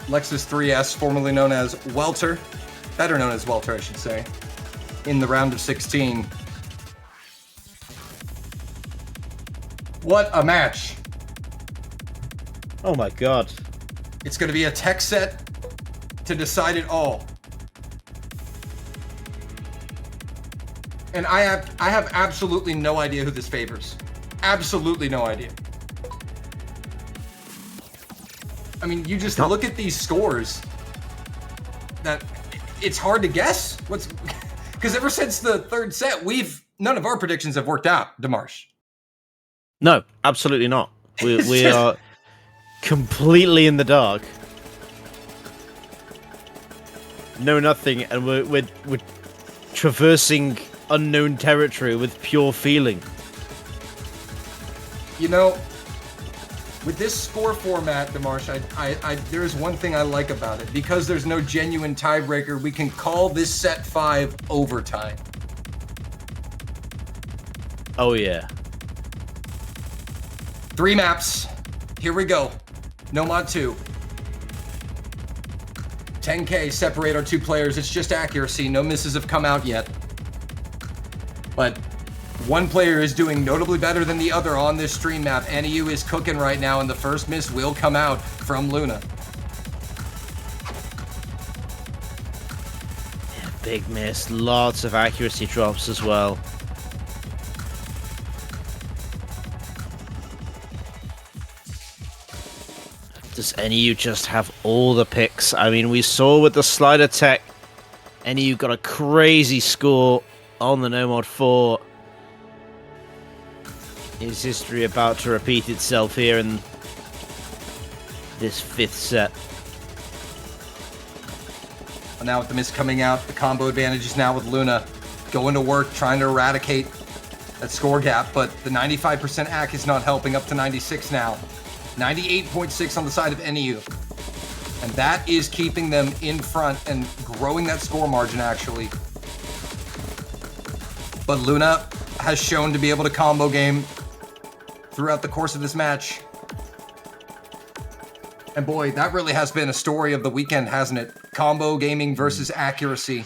Speaker 1: Lexus 3S, formerly known as Welter. Better known as Welter, I should say, in the round of 16. What a match.
Speaker 2: Oh my God.
Speaker 1: It's going to be a tech set to decide it all. And I have absolutely no idea who this favors. Absolutely no idea. I mean, you just look at these scores. That it's hard to guess what's because ever since the third set, none of our predictions have worked out, Demarche.
Speaker 2: No, absolutely not. We are completely in the dark. Know nothing, and we're traversing unknown territory with pure feeling.
Speaker 1: You know, with this score format, Demarche, there is one thing I like about it. Because there's no genuine tiebreaker, we can call this set 5 overtime.
Speaker 2: Oh yeah.
Speaker 1: 3 maps. Here we go. No Mod 2. 10k separate our 2 players. It's just accuracy. No misses have come out yet. But one player is doing notably better than the other on this stream map. NEU is cooking right now, and the first miss will come out from Luna.
Speaker 2: Yeah, big miss. Lots of accuracy drops as well. Does NEU just have all the picks? I mean, we saw with the slider tech, NEU got a crazy score on the No Mod 4. Is history about to repeat itself here in this 5th set?
Speaker 1: Now with the miss coming out, the combo advantage is now with Luna. Going to work, trying to eradicate that score gap, but the 95% AC is not helping, up to 96 now. 98.6 on the side of NEU. And that is keeping them in front and growing that score margin, actually. But Luna has shown to be able to combo game throughout the course of this match. And boy, that really has been a story of the weekend, hasn't it? Combo gaming versus accuracy.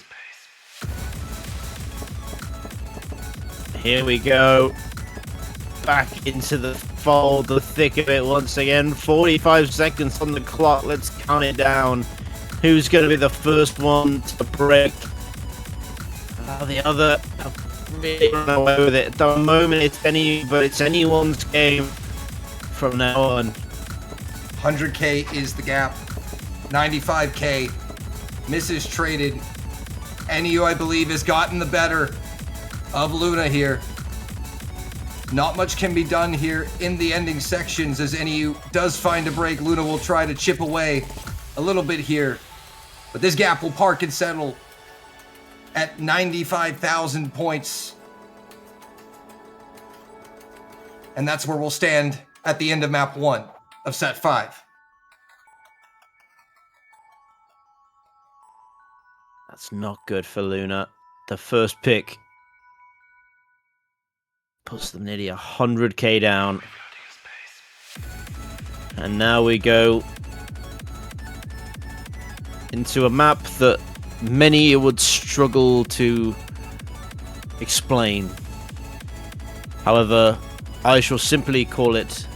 Speaker 2: Here we go. Back into the fold, the thick of it once again. 45 seconds on the clock. Let's count it down. Who's going to be the first one to break? The other have really run away with it. At the moment, it's anyone's game from now on.
Speaker 1: 100K is the gap. 95K. Misses traded. NEU, I believe, has gotten the better of Luna here. Not much can be done here in the ending sections as NEU does find a break. Luna will try to chip away a little bit here, but this gap will park and settle at 95,000 points. And that's where we'll stand at the end of map 1 of set 5.
Speaker 2: That's not good for Luna. The first pick puts them nearly 100k down. And now we go into a map that many would struggle to explain. However, I shall simply call it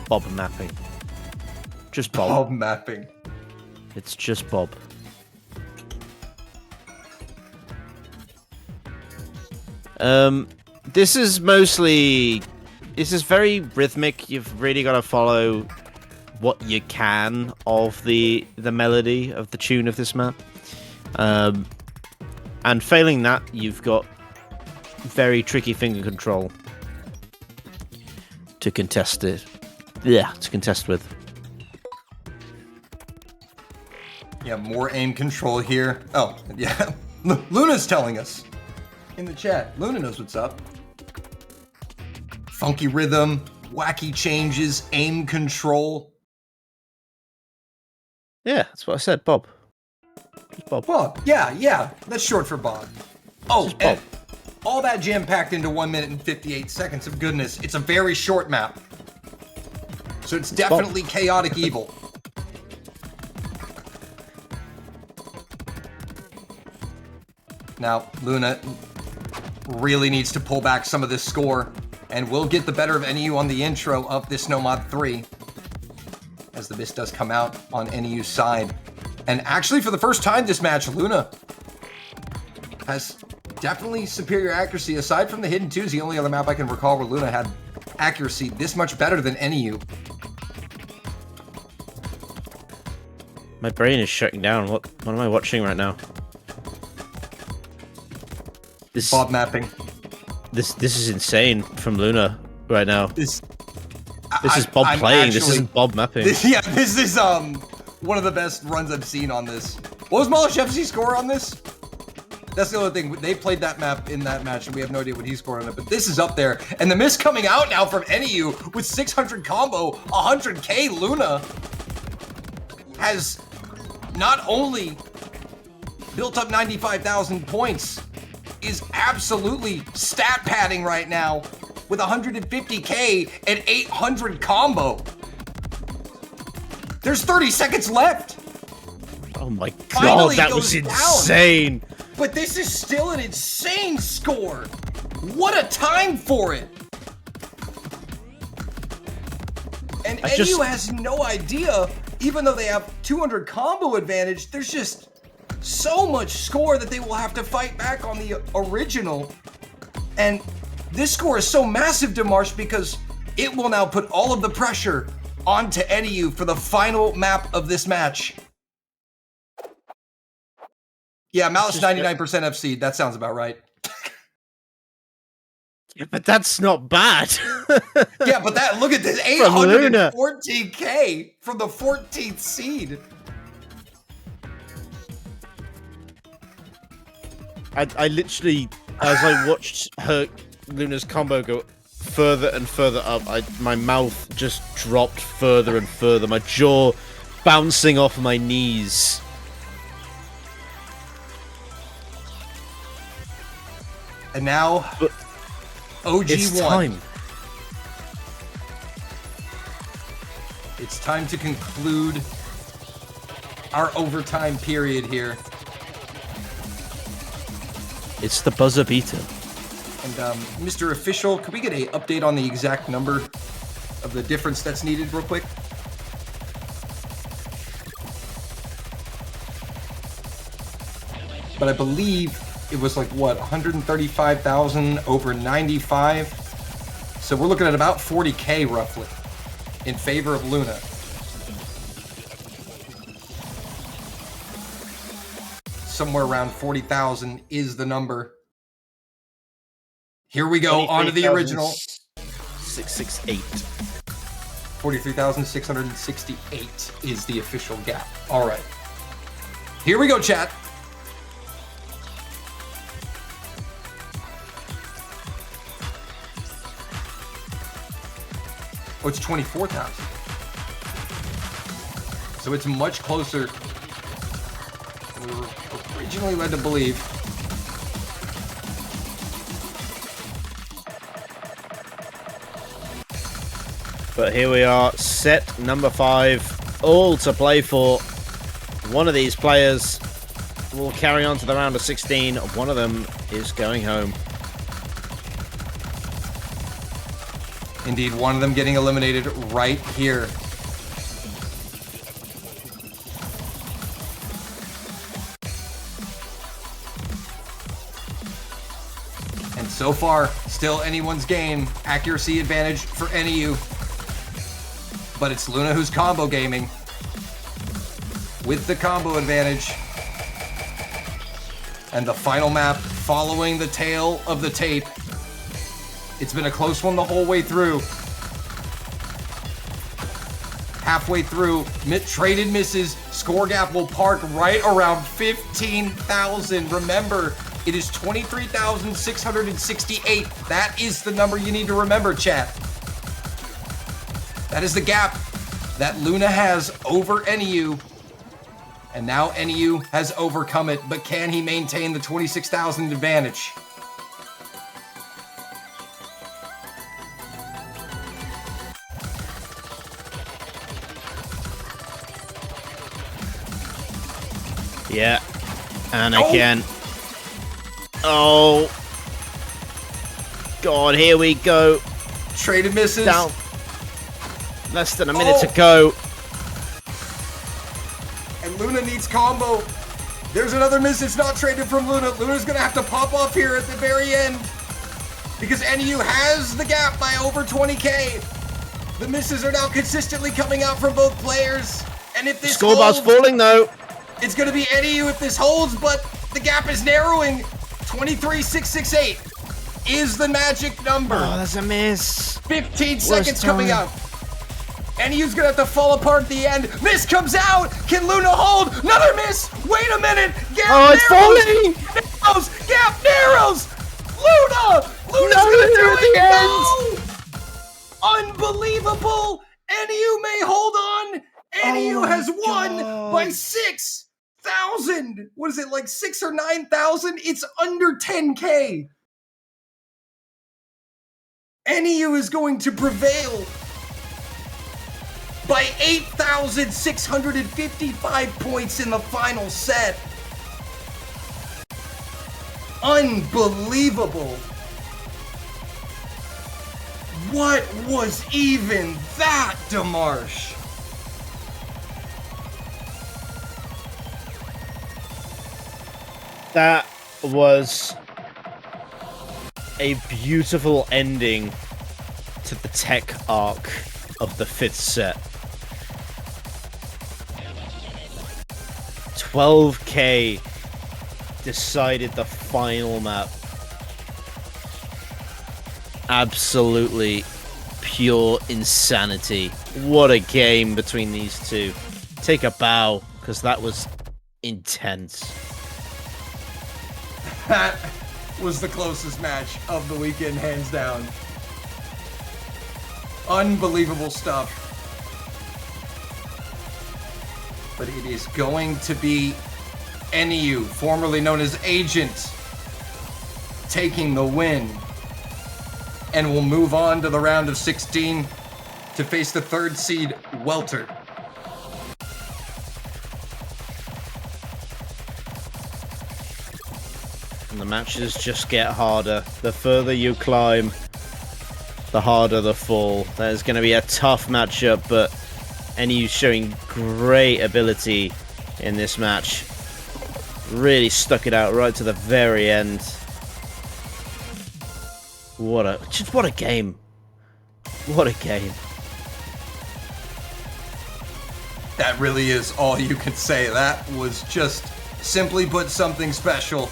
Speaker 2: Bob mapping. Just Bob.
Speaker 1: Bob mapping.
Speaker 2: It's just Bob. This is very rhythmic. You've really got to follow what you can of the melody of the tune of this map. And failing that, you've got very tricky finger control to contest it. Yeah, to contest with.
Speaker 1: Yeah, more aim control here. Oh, yeah. Luna's telling us in the chat. Luna knows what's up. Funky rhythm, wacky changes, aim control.
Speaker 2: Yeah, that's what I said, Bob. Just Bob.
Speaker 1: Bob, yeah. That's short for Bob. Oh,
Speaker 2: Just Bob.
Speaker 1: And all that jam-packed into 1 minute and 58 seconds of goodness. It's a very short map. So it's definitely chaotic evil. Now, Luna really needs to pull back some of this score, and will get the better of NEU on the intro of this Nomad 3, as the miss does come out on NEU's side. And actually, for the first time this match, Luna has definitely superior accuracy. Aside from the Hidden 2 is the only other map I can recall where Luna had accuracy this much better than NEU.
Speaker 2: My brain is shutting down. What am I watching right now? This
Speaker 1: Bob mapping.
Speaker 2: This is insane from Luna right now.
Speaker 1: This
Speaker 2: is Bob playing. This isn't Bob mapping.
Speaker 1: This is one of the best runs I've seen on this. What was Malashevsky's score on this? That's the other thing. They played that map in that match, and we have no idea what he scored on it. But this is up there, and the miss coming out now from NEU with 600 combo, 100k. Luna has not only built up 95,000 points, is absolutely stat padding right now with 150k and 800 combo. There's 30 seconds left.
Speaker 2: Oh my god,
Speaker 1: Finally
Speaker 2: that
Speaker 1: goes
Speaker 2: was
Speaker 1: down.
Speaker 2: insane.
Speaker 1: But this is still an insane score. What a time for it. And NEU has no idea, even though they have 200 combo advantage, there's just so much score that they will have to fight back on the original. And this score is so massive, Demarche, because it will now put all of the pressure onto NEU for the final map of this match. Yeah, Malice 99% FC. That sounds about right.
Speaker 2: Yeah, but that's not bad.
Speaker 1: Yeah, but that, look at this, 814k from the 14th seed.
Speaker 2: I literally, as I watched Luna's combo go further and further up, my mouth just dropped further and further, my jaw bouncing off my knees.
Speaker 1: And now, OG1.
Speaker 2: It's time.
Speaker 1: It's time to conclude our overtime period here.
Speaker 2: It's the buzzer beater.
Speaker 1: And Mr. Official, could we get an update on the exact number of the difference that's needed real quick? But I believe it was like, what, 135,000 over 95? So we're looking at about 40K roughly in favor of Luna. Somewhere around 40,000 is the number. Here we go, on to the original.
Speaker 2: 668.
Speaker 1: 43,668 is the official gap. All right. Here we go, chat. Oh, it's 24,000. So it's much closer than we were originally led to believe.
Speaker 2: But here we are, set number 5, all to play for. One of these players will carry on to the round of 16. One of them is going home.
Speaker 1: Indeed, one of them getting eliminated right here. And so far, still anyone's game. Accuracy advantage for NEU. But it's Luna who's combo gaming. With the combo advantage. And the final map following the tail of the tape. It's been a close one the whole way through. Halfway through, traded misses. Score gap will park right around 15,000. Remember, it is 23,668. That is the number you need to remember, chat. That is the gap that Luna has over NEU. And now NEU has overcome it, but can he maintain the 26,000 advantage?
Speaker 2: Yeah, and again. Oh, God, here we go.
Speaker 1: Traded misses.
Speaker 2: Down. Less than a minute to go.
Speaker 1: And Luna needs combo. There's another miss. It's not traded from Luna. Luna's going to have to pop off here at the very end. Because NEU has the gap by over 20K. The misses are now consistently coming out from both players. And if this
Speaker 2: scorebar's falling, though.
Speaker 1: It's going to be NEU if this holds, but the gap is narrowing. 23,668 is the magic number.
Speaker 2: Oh, that's a miss.
Speaker 1: 15 seconds coming up. NEU's going to have to fall apart at the end. Miss comes out. Can Luna hold? Another miss. Wait a minute. Gap
Speaker 2: it's
Speaker 1: narrows.
Speaker 2: falling.
Speaker 1: Narrows. Gap narrows. Luna's going to do it. No. Unbelievable. NEU may hold on. NEU has won by 6,000. What is it, like 6 or 9,000? It's under 10K. NEU is going to prevail by 8,655 points in the final set. Unbelievable. What was even that, Demarche?
Speaker 2: That was a beautiful ending to the tech arc of the 5th set. 12K decided the final map. Absolutely pure insanity. What a game between these two. Take a bow, because that was intense.
Speaker 1: That was the closest match of the weekend, hands down. Unbelievable stuff. But it is going to be NEU, formerly known as Agent, taking the win. And will move on to the round of 16 to face the 3rd seed, Welter.
Speaker 2: And the matches just get harder. The further you climb, the harder the fall. That is going to be a tough matchup, but NEU showing great ability in this match. Really stuck it out right to the very end. What a game. What a game.
Speaker 1: That really is all you can say. That was just, simply put, something special.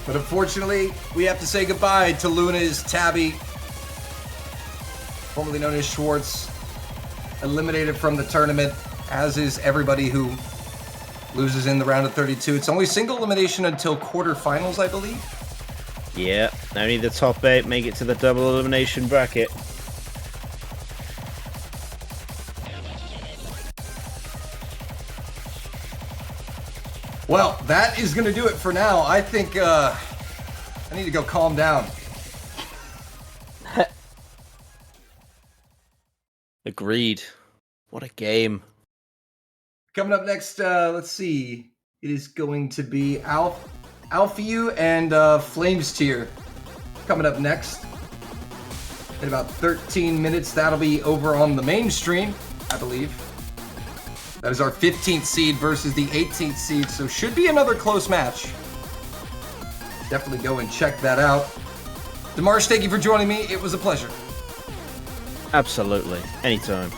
Speaker 1: But unfortunately, we have to say goodbye to Luna's Tabby, formerly known as Schwartz, eliminated from the tournament, as is everybody who loses in the round of 32. It's only single elimination until quarterfinals, I believe.
Speaker 2: Yeah, only the top 8 make it to the double elimination bracket.
Speaker 1: Well, that is going to do it for now. I think I need to go calm down.
Speaker 2: Agreed. What a game.
Speaker 1: Coming up next, let's see. It is going to be Alpheu and Flames Tier. Coming up next. In about 13 minutes, that'll be over on the main stream, I believe. That is our 15th seed versus the 18th seed, so should be another close match. Definitely go and check that out. Demarsh, thank you for joining me. It was a pleasure.
Speaker 2: Absolutely. Anytime.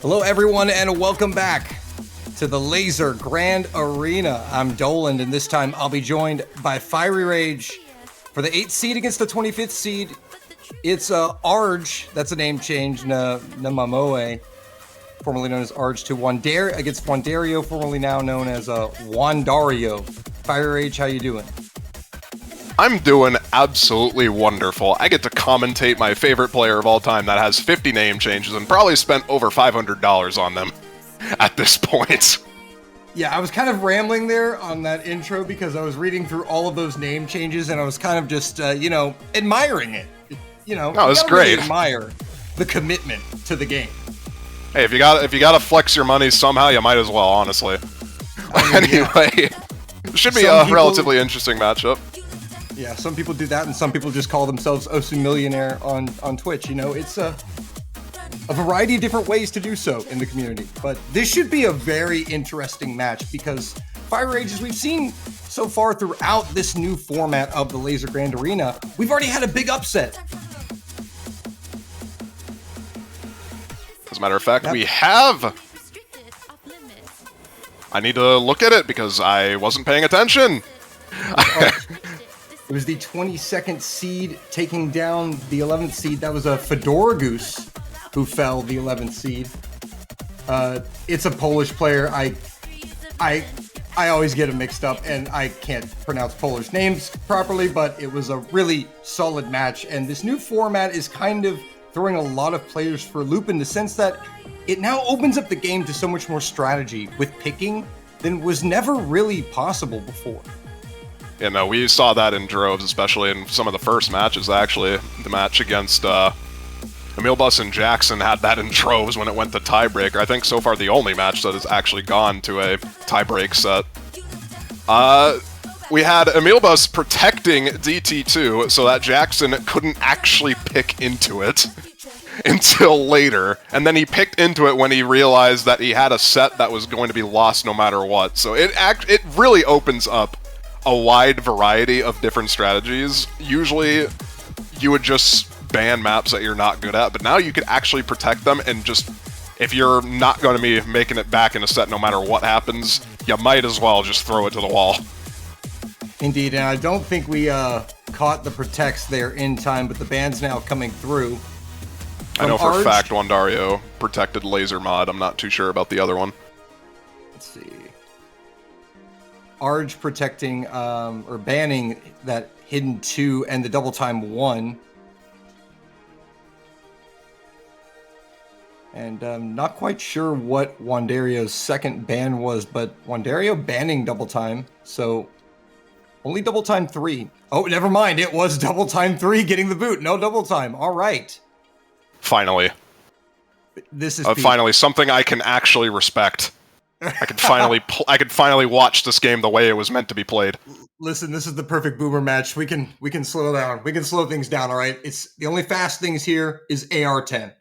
Speaker 1: Hello, everyone, and welcome back to the Lazer Grand Arena. I'm Dolan, and this time I'll be joined by Fiery Rage for the 8th seed against the 25th seed. It's Arj, that's a name change, Namamoe, formerly known as Arj, to against Wandario, formerly now known as Wandario. Fiery Rage, how you doing?
Speaker 3: I'm doing absolutely wonderful. I get to commentate my favorite player of all time that has 50 name changes and probably spent over $500 on them at this point.
Speaker 1: Yeah, I was kind of rambling there on that intro because I was reading through all of those name changes and I was kind of just, admiring it.
Speaker 3: No, it's great.
Speaker 1: Really admire the commitment to the game.
Speaker 3: Hey, if you gotta flex your money somehow, you might as well, honestly. Anyway, it should be a relatively interesting matchup.
Speaker 1: Yeah, some people do that, and some people just call themselves Osu Millionaire on Twitch. It's a variety of different ways to do so in the community. But this should be a very interesting match because Fire Rage, as we've seen so far throughout this new format of the Lazer Grand Arena, we've already had a big upset.
Speaker 3: As a matter of fact, we have. I need to look at it because I wasn't paying attention.
Speaker 1: It was the 22nd seed taking down the 11th seed. That was a Fedora Goose who fell the 11th seed. It's a Polish player. I always get them mixed up, and I can't pronounce Polish names properly, but it was a really solid match. And this new format is kind of throwing a lot of players for a loop in the sense that it now opens up the game to so much more strategy with picking than was never really possible before.
Speaker 3: Yeah, no, we saw that in droves, especially in some of the first matches, actually. The match against Emil Bus and Jackson had that in droves when it went to tiebreaker. I think so far the only match that has actually gone to a tiebreak set. We had Emil Bus protecting DT2 so that Jackson couldn't actually pick into it until later, and then he picked into it when he realized that he had a set that was going to be lost no matter what. So it really opens up a wide variety of different strategies. Usually, you would just ban maps that you're not good at, but now you could actually protect them and just, if you're not going to be making it back in a set no matter what happens, you might as well just throw it to the wall.
Speaker 1: Indeed, and I don't think we caught the protects there in time, but the ban's now coming through.
Speaker 3: I know for a fact Wandario protected Laser Mod. I'm not too sure about the other one.
Speaker 1: Let's see. Arj protecting or banning that hidden 2 and the double time 1. And I'm not quite sure what Wandario's second ban was, but Wandario banning double time, so only double time 3. Oh, never mind, it was double time 3 getting the boot, no double time, all right.
Speaker 3: Finally.
Speaker 1: This is
Speaker 3: finally something I can actually respect. I could finally watch this game the way it was meant to be played.
Speaker 1: Listen, this is the perfect boomer match. We can slow down. We can slow things down, all right? It's the only fast things here is AR-10.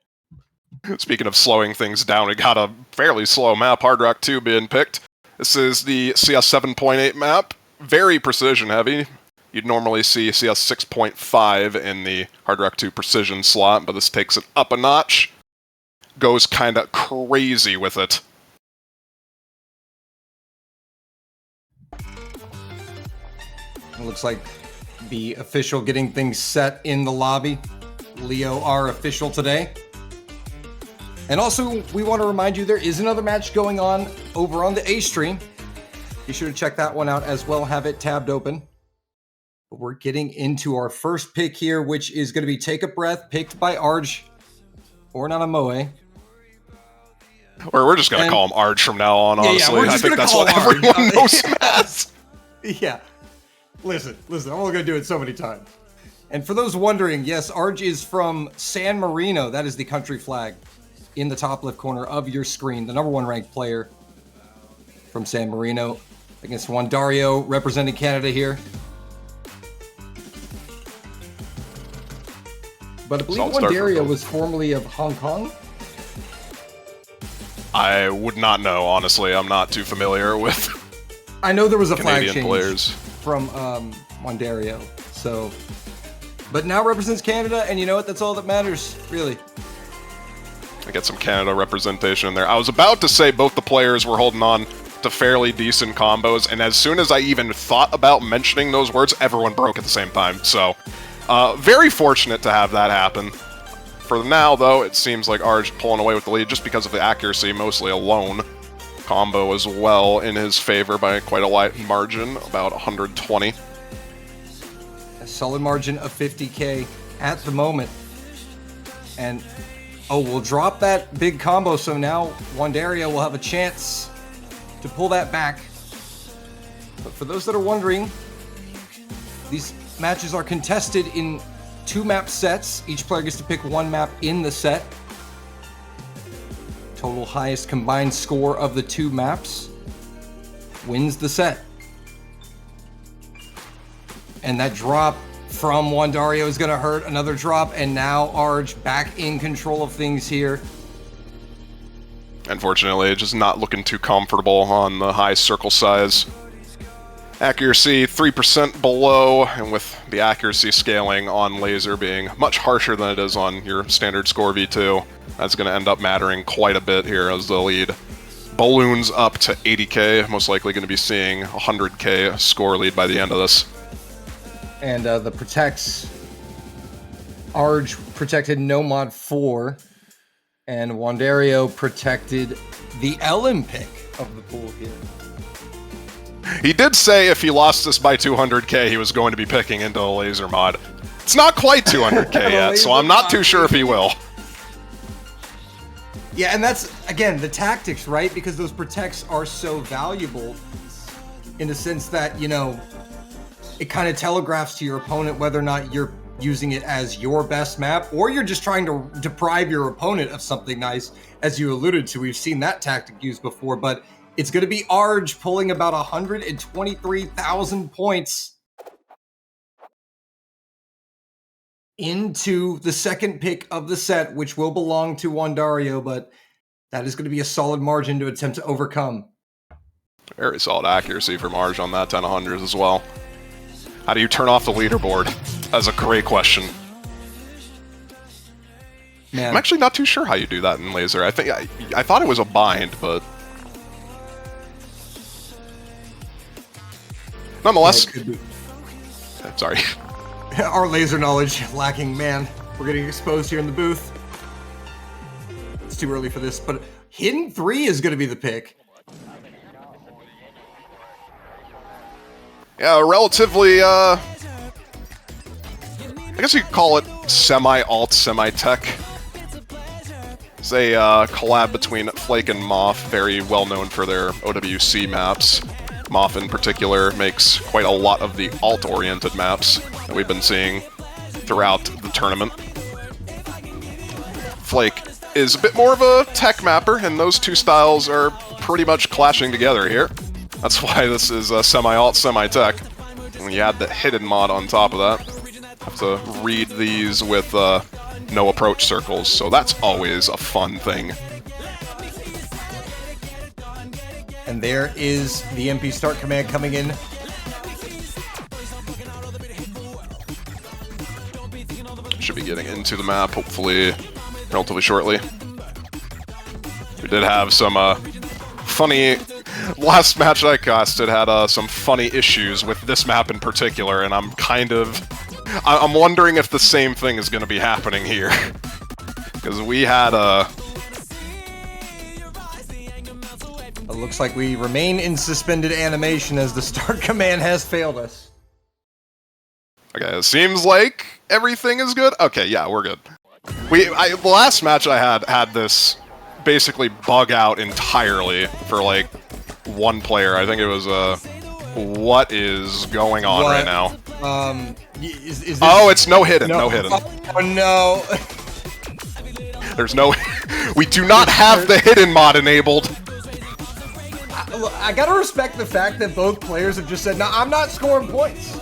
Speaker 3: Speaking of slowing things down, we got a fairly slow map, Hard Rock 2 being picked. This is the CS 7.8 map. Very precision heavy. You'd normally see CS 6.5 in the Hard Rock 2 precision slot, but this takes it up a notch. Goes kinda crazy with it.
Speaker 1: It looks like the official getting things set in the lobby. Leo, our official today. And also, we want to remind you there is another match going on over on the A stream. Be sure to check that one out as well. Have it tabbed open. But we're getting into our first pick here, which is going to be Take a Breath, picked by Arj or Nanamoe.
Speaker 3: Or we're just going to call him Arj from now on, honestly.
Speaker 1: Yeah,
Speaker 3: I think that's what everyone knows him as.
Speaker 1: Yeah. Listen, I'm only going to do it so many times. And for those wondering, yes, Arj is from San Marino. That is the country flag in the top left corner of your screen. The number 1 ranked player from San Marino against Wandario representing Canada here. But I believe Wandario was formerly of Hong Kong.
Speaker 3: I would not know, honestly. I'm not too familiar with
Speaker 1: I know there was a
Speaker 3: Canadian
Speaker 1: flag change
Speaker 3: players
Speaker 1: from Wandario, so... But now represents Canada, and you know what? That's all that matters, really.
Speaker 3: I get some Canada representation in there. I was about to say both the players were holding on to fairly decent combos, and as soon as I even thought about mentioning those words, everyone broke at the same time. So, very fortunate to have that happen. For now, though, it seems like Arj pulling away with the lead just because of the accuracy, mostly alone. Combo as well in his favor by quite a light margin, about 120.
Speaker 1: A solid margin of 50k at the moment. And, oh, we'll drop that big combo, so now Wandario will have a chance to pull that back. But for those that are wondering, these matches are contested in 2-map sets. Each player gets to pick 1 map in the set. Total highest combined score of the 2 maps wins the set. And that drop from Wandario is going to hurt. Another drop, and now Arj back in control of things here.
Speaker 3: Unfortunately, just not looking too comfortable on the high circle size. Accuracy 3% below, and with the accuracy scaling on Lazer being much harsher than it is on your standard score V2, that's going to end up mattering quite a bit here as the lead balloons up to 80k, most likely going to be seeing 100k score lead by the end of this.
Speaker 1: And the protects, Arj protected no mod 4, and Wandario protected the Ellen pick of the pool here.
Speaker 3: He did say if he lost this by 200k, he was going to be picking into a Lazer mod. It's not quite 200k yet, so I'm not too sure if he will.
Speaker 1: Yeah, and that's, again, the tactics, right? Because those protects are so valuable in the sense that, you know, it kind of telegraphs to your opponent whether or not you're using it as your best map, or you're just trying to deprive your opponent of something nice. As you alluded to, we've seen that tactic used before, but it's going to be Arj pulling about 123,000 points into the second pick of the set, which will belong to Wandario, but that is going to be a solid margin to attempt to overcome.
Speaker 3: Very solid accuracy from Arj on that 10-100 as well. How do you turn off the leaderboard? That's a great question.
Speaker 1: Man.
Speaker 3: I'm actually not too sure how you do that in Lazer. I thought it was a bind, but nonetheless. Sorry.
Speaker 1: Our Lazer knowledge lacking, man. We're getting exposed here in the booth. It's too early for this, but Hidden 3 is going to be the pick.
Speaker 3: Yeah, relatively, I guess you could call it semi-alt, semi-tech. It's a collab between Flake and Moth, very well known for their OWC maps. Moth in particular makes quite a lot of the alt-oriented maps that we've been seeing throughout the tournament. Flake is a bit more of a tech mapper, and those two styles are pretty much clashing together here. That's why this is semi-alt, semi-tech. When you add the hidden mod on top of that, have to read these with no approach circles, so that's always a fun thing.
Speaker 1: And there is the MP start command coming in.
Speaker 3: Should be getting into the map, hopefully, relatively shortly. We did have some funny... Last match I casted had some funny issues with this map in particular, and I'm wondering if the same thing is going to be happening here. Because we had
Speaker 1: It looks like we remain in suspended animation as the start command has failed us.
Speaker 3: Okay, it seems like everything is good. Okay, yeah, we're good. The last match I had this basically bug out entirely for like one player. I think it was what is going on right now?
Speaker 1: Is this...
Speaker 3: Oh, it's no hidden, no hidden.
Speaker 1: Oh no.
Speaker 3: There's no... We do not have the hidden mod enabled.
Speaker 1: I gotta respect the fact that both players have just said, no, I'm not scoring points.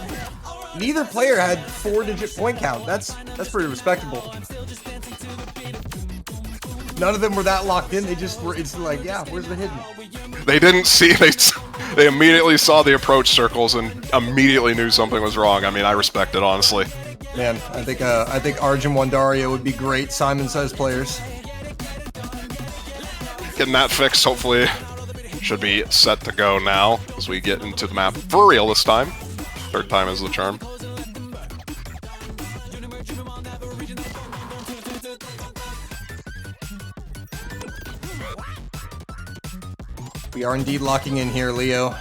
Speaker 1: Neither player had 4-digit point count. That's pretty respectable. None of them were that locked in. They just were instantly like, yeah, where's the hidden?
Speaker 3: They didn't see... They immediately saw the approach circles and immediately knew something was wrong. I mean, I respect it, honestly.
Speaker 1: Man, I think Arj and Wandario would be great Simon-sized players.
Speaker 3: getting that fixed, hopefully. Should be set to go now as we get into the map for real this time. Third time is the charm.
Speaker 1: We are indeed locking in here, Leo.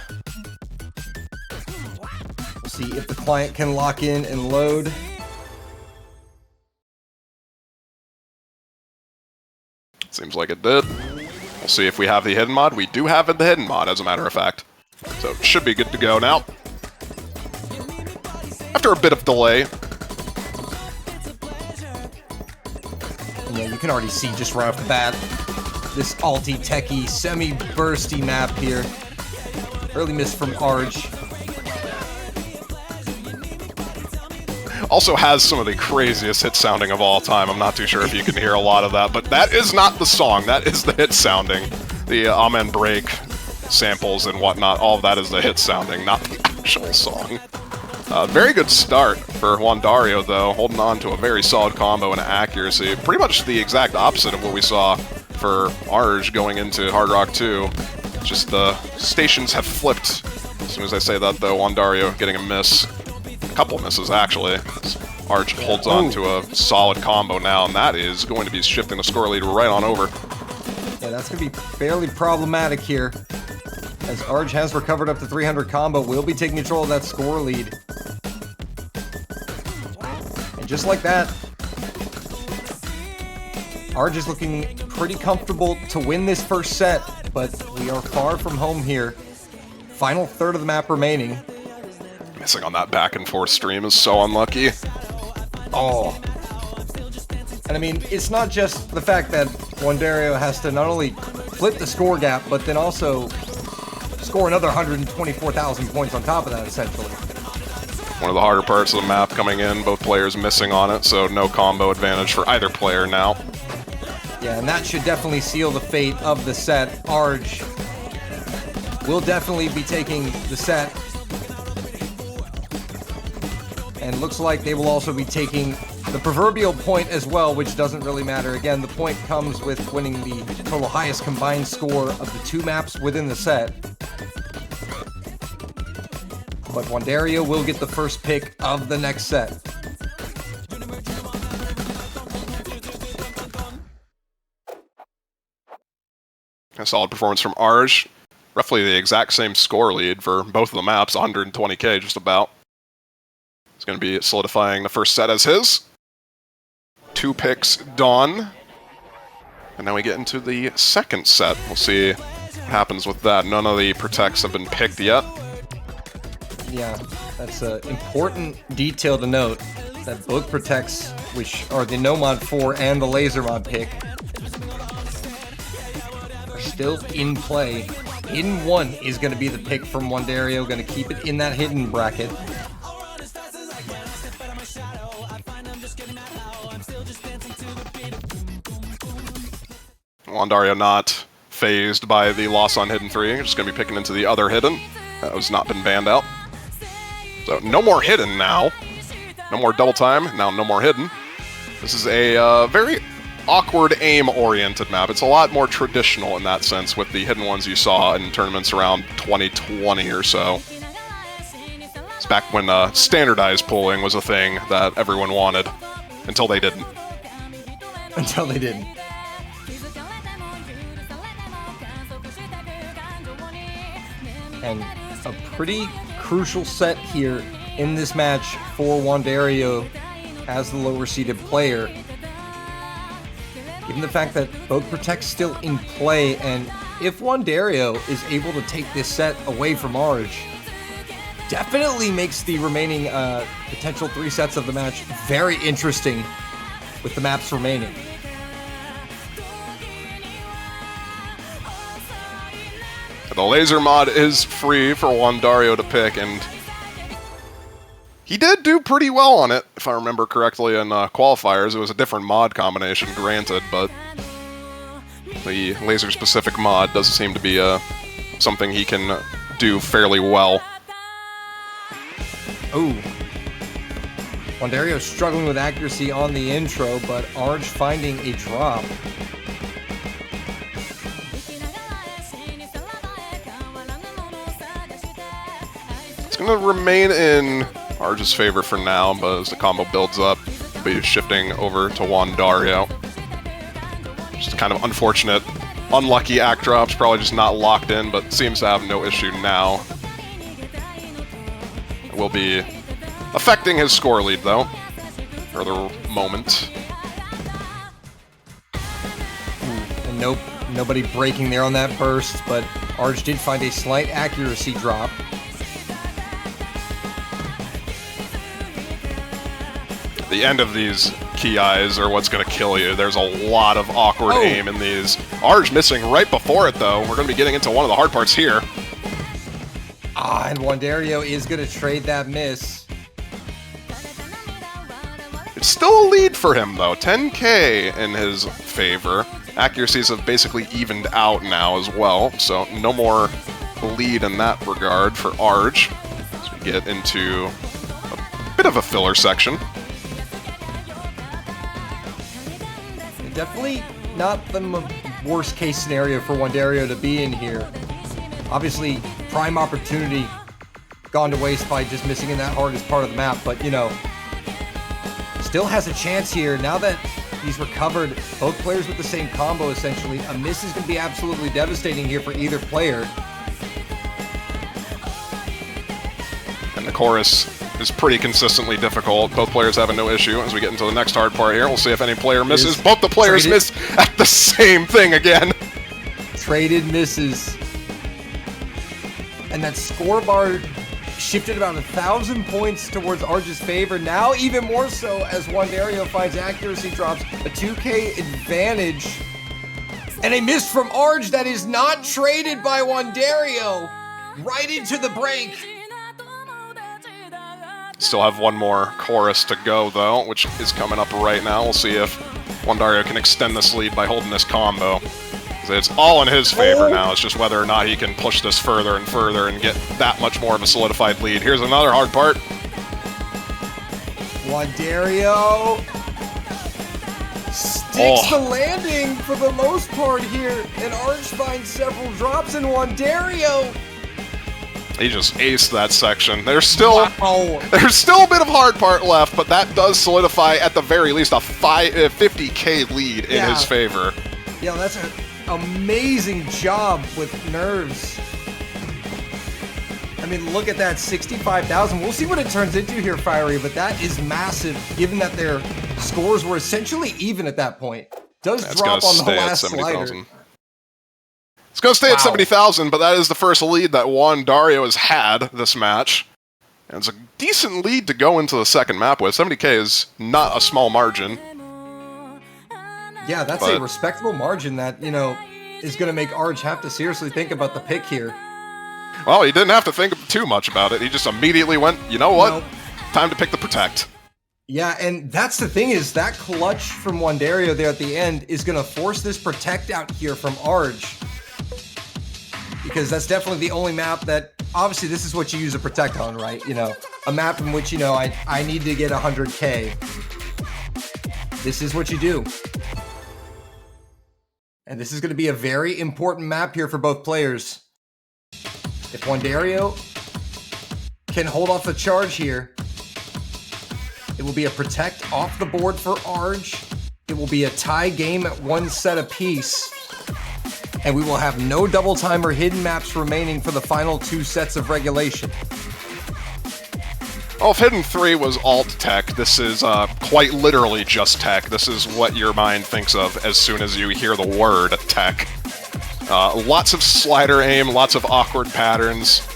Speaker 1: We'll see if the client can lock in and load.
Speaker 3: Seems like it did. We'll see if we have the hidden mod. We do have the hidden mod, as a matter of fact. So it should be good to go now. After a bit of delay.
Speaker 1: Yeah, you can already see just right off the bat this alty techie semi-bursty map here. Early miss from Arj.
Speaker 3: Also has some of the craziest hit sounding of all time. I'm not too sure if you can hear a lot of that, but that is not the song. That is the hit sounding. The Amen Break samples and whatnot, all of that is the hit sounding, not the actual song. Very good start for Wandario, though, holding on to a very solid combo and accuracy. Pretty much the exact opposite of what we saw for Arj going into Hard Rock 2. Just the stations have flipped. As soon as I say that, though, Wandario getting a miss. A couple misses, actually. Arj holds on to a solid combo now, and that is going to be shifting the score lead right on over.
Speaker 1: Yeah, that's going to be fairly problematic here, as Arj has recovered up to 300 combo, will be taking control of that score lead. And just like that, Arj is looking pretty comfortable to win this first set, but we are far from home here. Final third of the map remaining.
Speaker 3: Missing on that back and forth stream is so unlucky.
Speaker 1: Oh. And I mean, it's not just the fact that Wandario has to not only flip the score gap, but then also score another 124,000 points on top of that, essentially.
Speaker 3: One of the harder parts of the map coming in, both players missing on it, so no combo advantage for either player now.
Speaker 1: Yeah, and that should definitely seal the fate of the set. Arj will definitely be taking the set. And looks like they will also be taking the proverbial point as well, which doesn't really matter. Again, the point comes with winning the total highest combined score of the two maps within the set. But Wandario will get the first pick of the next set.
Speaker 3: A solid performance from Arj. Roughly the exact same score lead for both of the maps, 120k just about. He's going to be solidifying the first set as his. 2 picks done. And now we get into the second set. We'll see what happens with that. None of the protects have been picked yet.
Speaker 1: Yeah, that's an important detail to note, that both protects, which are the No Mod 4 and the Lazer Mod pick, are still in play. Hidden 1 is going to be the pick from Wandario, going to keep it in that hidden bracket.
Speaker 3: Wandario not phased by the loss on Hidden 3. Just going to be picking into the other Hidden. That has not been banned out. So no more Hidden now. No more double time. Now no more Hidden. This is a very awkward aim-oriented map. It's a lot more traditional in that sense with the Hidden ones you saw in tournaments around 2020 or so. It's back when standardized pulling was a thing that everyone wanted. Until they didn't.
Speaker 1: Until they didn't. And a pretty crucial set here in this match for Wandario as the lower-seeded player. Given the fact that both protects still in play, and if Wandario is able to take this set away from Arj, definitely makes the remaining potential 3 sets of the match very interesting with the maps remaining.
Speaker 3: The Lazer mod is free for Wandario to pick, and he did do pretty well on it, if I remember correctly, in qualifiers. It was a different mod combination, granted, but the Lazer-specific mod does seem to be something he can do fairly well.
Speaker 1: Oh. Wandario struggling with accuracy on the intro, but Arj finding a drop.
Speaker 3: gonna remain in Arj's favor for now, but as the combo builds up, he'll be shifting over to Wandario. Just kind of unfortunate, unlucky act drops, probably just not locked in, but seems to have no issue now. It will be affecting his score lead, though, for the moment.
Speaker 1: And nope, nobody breaking there on that burst, but Arj did find a slight accuracy drop.
Speaker 3: The end of these key eyes are what's going to kill you. There's a lot of awkward aim in these. Arj missing right before it, though. We're going to be getting into one of the hard parts here.
Speaker 1: And Wandario is going to trade that miss.
Speaker 3: It's still a lead for him, though. 10k in his favor. Accuracies have basically evened out now as well, so no more lead in that regard for Arj. As we get into a bit of a filler section.
Speaker 1: Definitely not the worst case scenario for Wandario to be in here. Obviously, prime opportunity gone to waste by just missing in that hardest part of the map, but you know, still has a chance here. Now that he's recovered both players with the same combo, essentially, a miss is going to be absolutely devastating here for either player.
Speaker 3: And the chorus is pretty consistently difficult. Both players having no issue. As we get into the next hard part here, we'll see if any player misses. Both the players miss at the same thing again.
Speaker 1: Traded misses. And that score bar shifted about 1,000 points towards Arj's favor. Now even more so as Wandario finds accuracy drops. A 2k advantage. And a miss from Arj that is not traded by Wandario. Right into the break.
Speaker 3: Still have one more chorus to go, though, which is coming up right now. We'll see if Wandario can extend this lead by holding this combo. It's all in his favor now. It's just whether or not he can push this further and further and get that much more of a solidified lead. Here's another hard part.
Speaker 1: Wandario sticks the landing for the most part here, and Arj finds several drops in Wandario.
Speaker 3: He just aced that section. There's still there's still a bit of hard part left, but that does solidify at the very least a 50k lead in his favor.
Speaker 1: Yeah, that's an amazing job with nerves. I mean, look at that, 65,000. We'll see what it turns into here, Fiery, but that is massive, given that their scores were essentially even at that point. Does drop on the last slider.
Speaker 3: It's going to stay at 70,000, but that is the first lead that Wandario has had this match. And it's a decent lead to go into the second map with. 70k is not a small margin.
Speaker 1: Yeah, that's a respectable margin that, you know, is going to make Arj have to seriously think about the pick here.
Speaker 3: Well, he didn't have to think too much about it. He just immediately went, you know what? Time to pick the Protect.
Speaker 1: Yeah, and that's the thing is that clutch from Wandario there at the end is going to force this Protect out here from Arj. Because that's definitely the only map that, obviously this is what you use a Protect on, right? You know, a map in which, you know, I need to get 100k. This is what you do. And this is going to be a very important map here for both players. If Wandario can hold off the charge here, it will be a Protect off the board for Arj. It will be a tie game at one set apiece. And we will have no double time or hidden maps remaining for the final two sets of regulation.
Speaker 3: Well, if Hidden 3 was alt tech, this is quite literally just tech. This is what your mind thinks of as soon as you hear the word tech. Lots of slider aim, lots of awkward patterns.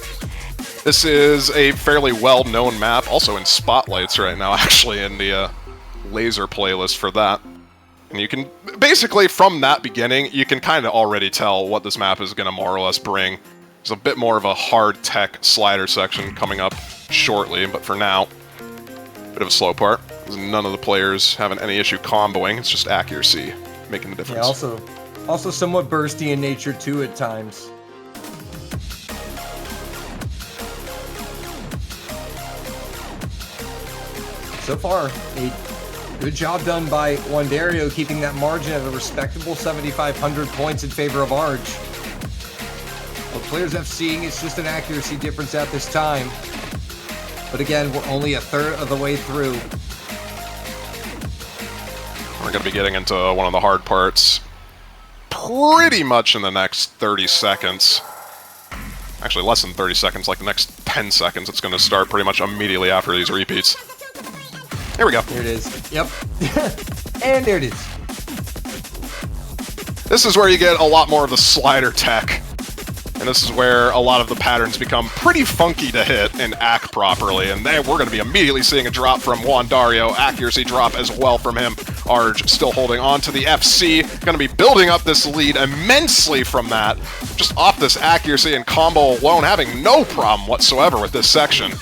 Speaker 3: This is a fairly well-known map, also in Spotlights right now, actually, in the Lazer playlist for that. And you can, basically, from that beginning, you can kind of already tell what this map is going to more or less bring. There's a bit more of a hard tech slider section coming up shortly, but for now, bit of a slow part. None of the players having any issue comboing, it's just accuracy making the difference.
Speaker 1: Yeah, also somewhat bursty in nature too at times. So far, a good job done by Wandario, keeping that margin at a respectable 7,500 points in favor of Arj. What players have seeing, it's just an accuracy difference at this time. But again, we're only a third of the way through.
Speaker 3: We're going to be getting into one of the hard parts pretty much in the next 30 seconds. Actually, less than 30 seconds, like the next 10 seconds. It's going to start pretty much immediately after these repeats. Here we go.
Speaker 1: Here it is. Yep. And there it is.
Speaker 3: This is where you get a lot more of the slider tech. And this is where a lot of the patterns become pretty funky to hit and act properly. And then we're going to be immediately seeing a drop from Wandario. Accuracy drop as well from him. Arj still holding on to the FC. Going to be building up this lead immensely from that. Just off this accuracy and combo alone, having no problem whatsoever with this section.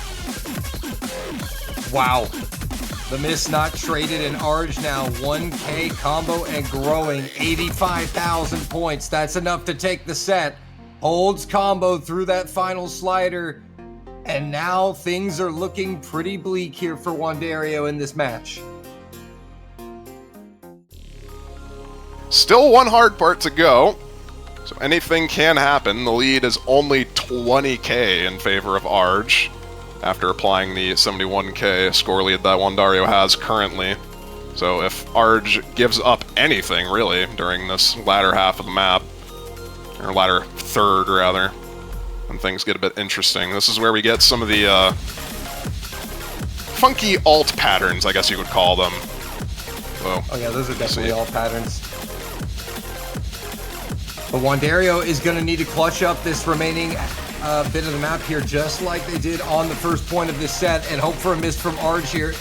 Speaker 1: Wow. The miss not traded, and Arj now 1K combo and growing, 85,000 points. That's enough to take the set. Holds combo through that final slider, and now things are looking pretty bleak here for Wandario in this match.
Speaker 3: Still one hard part to go, so anything can happen. The lead is only 20k in favor of Arj, after applying the 71k score lead that Wandario has currently. So if Arj gives up anything, really, during this latter half of the map, or latter third, rather, and things get a bit interesting, this is where we get some of the funky alt patterns, I guess you would call them. So,
Speaker 1: oh yeah, those are definitely alt patterns. But Wandario is going to need to clutch up this remaining bit of the map here, just like they did on the first point of this set, and hope for a miss from Arj here.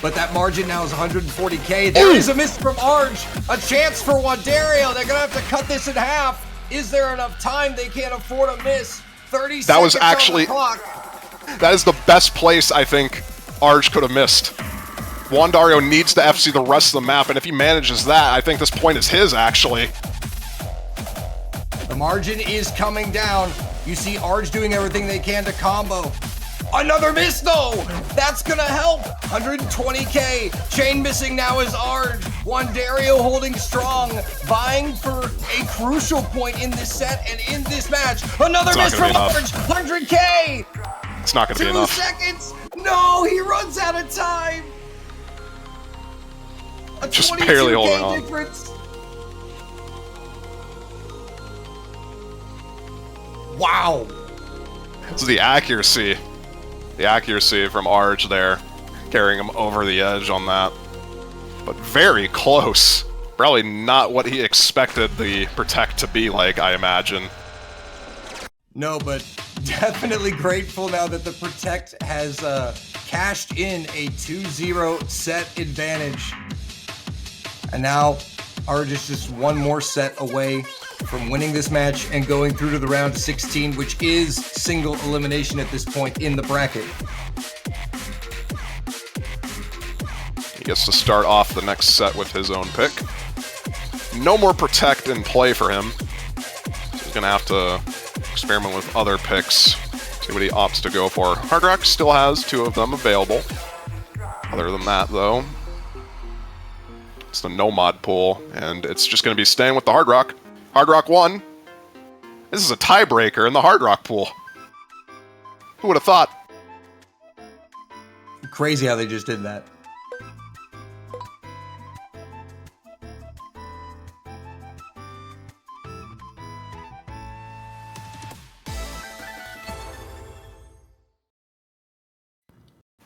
Speaker 1: But that margin now is 140k. There is a miss from Arj. A chance for Wandario. They're going to have to cut this in half. Is there enough time? They can't afford a miss. 30 seconds
Speaker 3: that was actually,
Speaker 1: on the clock.
Speaker 3: That is the best place I think Arj could have missed. Wandario needs to FC the rest of the map, and if he manages that, I think this point is his, actually.
Speaker 1: The margin is coming down. You see Arj doing everything they can to combo. Another miss, though! That's gonna help! 120k. Chain missing now is Arj. Wandario holding strong, vying for a crucial point in this set and in this match. Another miss from Arj! 100k!
Speaker 3: It's not gonna be enough.
Speaker 1: 2 seconds! No, he runs out of time! A
Speaker 3: just barely holding on.
Speaker 1: Difference. Wow!
Speaker 3: This is the accuracy. The accuracy from Arj there, carrying him over the edge on that. But very close. Probably not what he expected the Protect to be like, I imagine.
Speaker 1: No, but definitely grateful now that the Protect has cashed in a 2-0 set advantage. And now Arj is just one more set away from winning this match and going through to the round of 16, which is single elimination at this point in the bracket.
Speaker 3: He gets to start off the next set with his own pick. No more Protect in play for him. So he's going to have to experiment with other picks, see what he opts to go for. Hard Rock still has 2 of them available. Other than that, though, it's the no mod pool, and it's just going to be staying with the Hard Rock. Hard Rock 1. This is a tiebreaker in the Hard Rock pool. Who would have thought?
Speaker 1: Crazy how they just did that.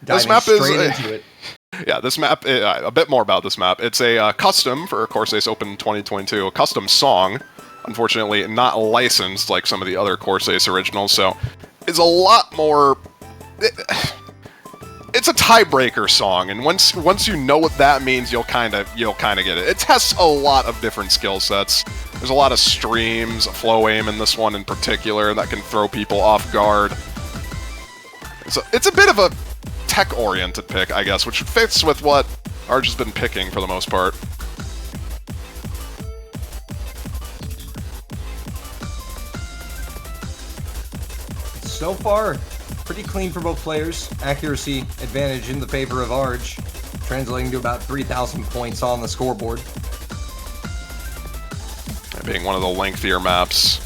Speaker 3: This map is
Speaker 1: into it.
Speaker 3: Yeah, this map, a bit more about this map. It's a custom for Course Ace Open 2022, a custom song. Unfortunately, not licensed like some of the other Course Ace originals, so it's a lot more... It's a tiebreaker song, and once you know what that means, you'll kind of get it. It tests a lot of different skill sets. There's a lot of streams, flow aim in this one in particular, that can throw people off guard. It's a bit of a tech-oriented pick, I guess, which fits with what Arj has been picking for the most part.
Speaker 1: So far, pretty clean for both players. Accuracy advantage in the favor of Arj, translating to about 3,000 points on the scoreboard.
Speaker 3: Being one of the lengthier maps,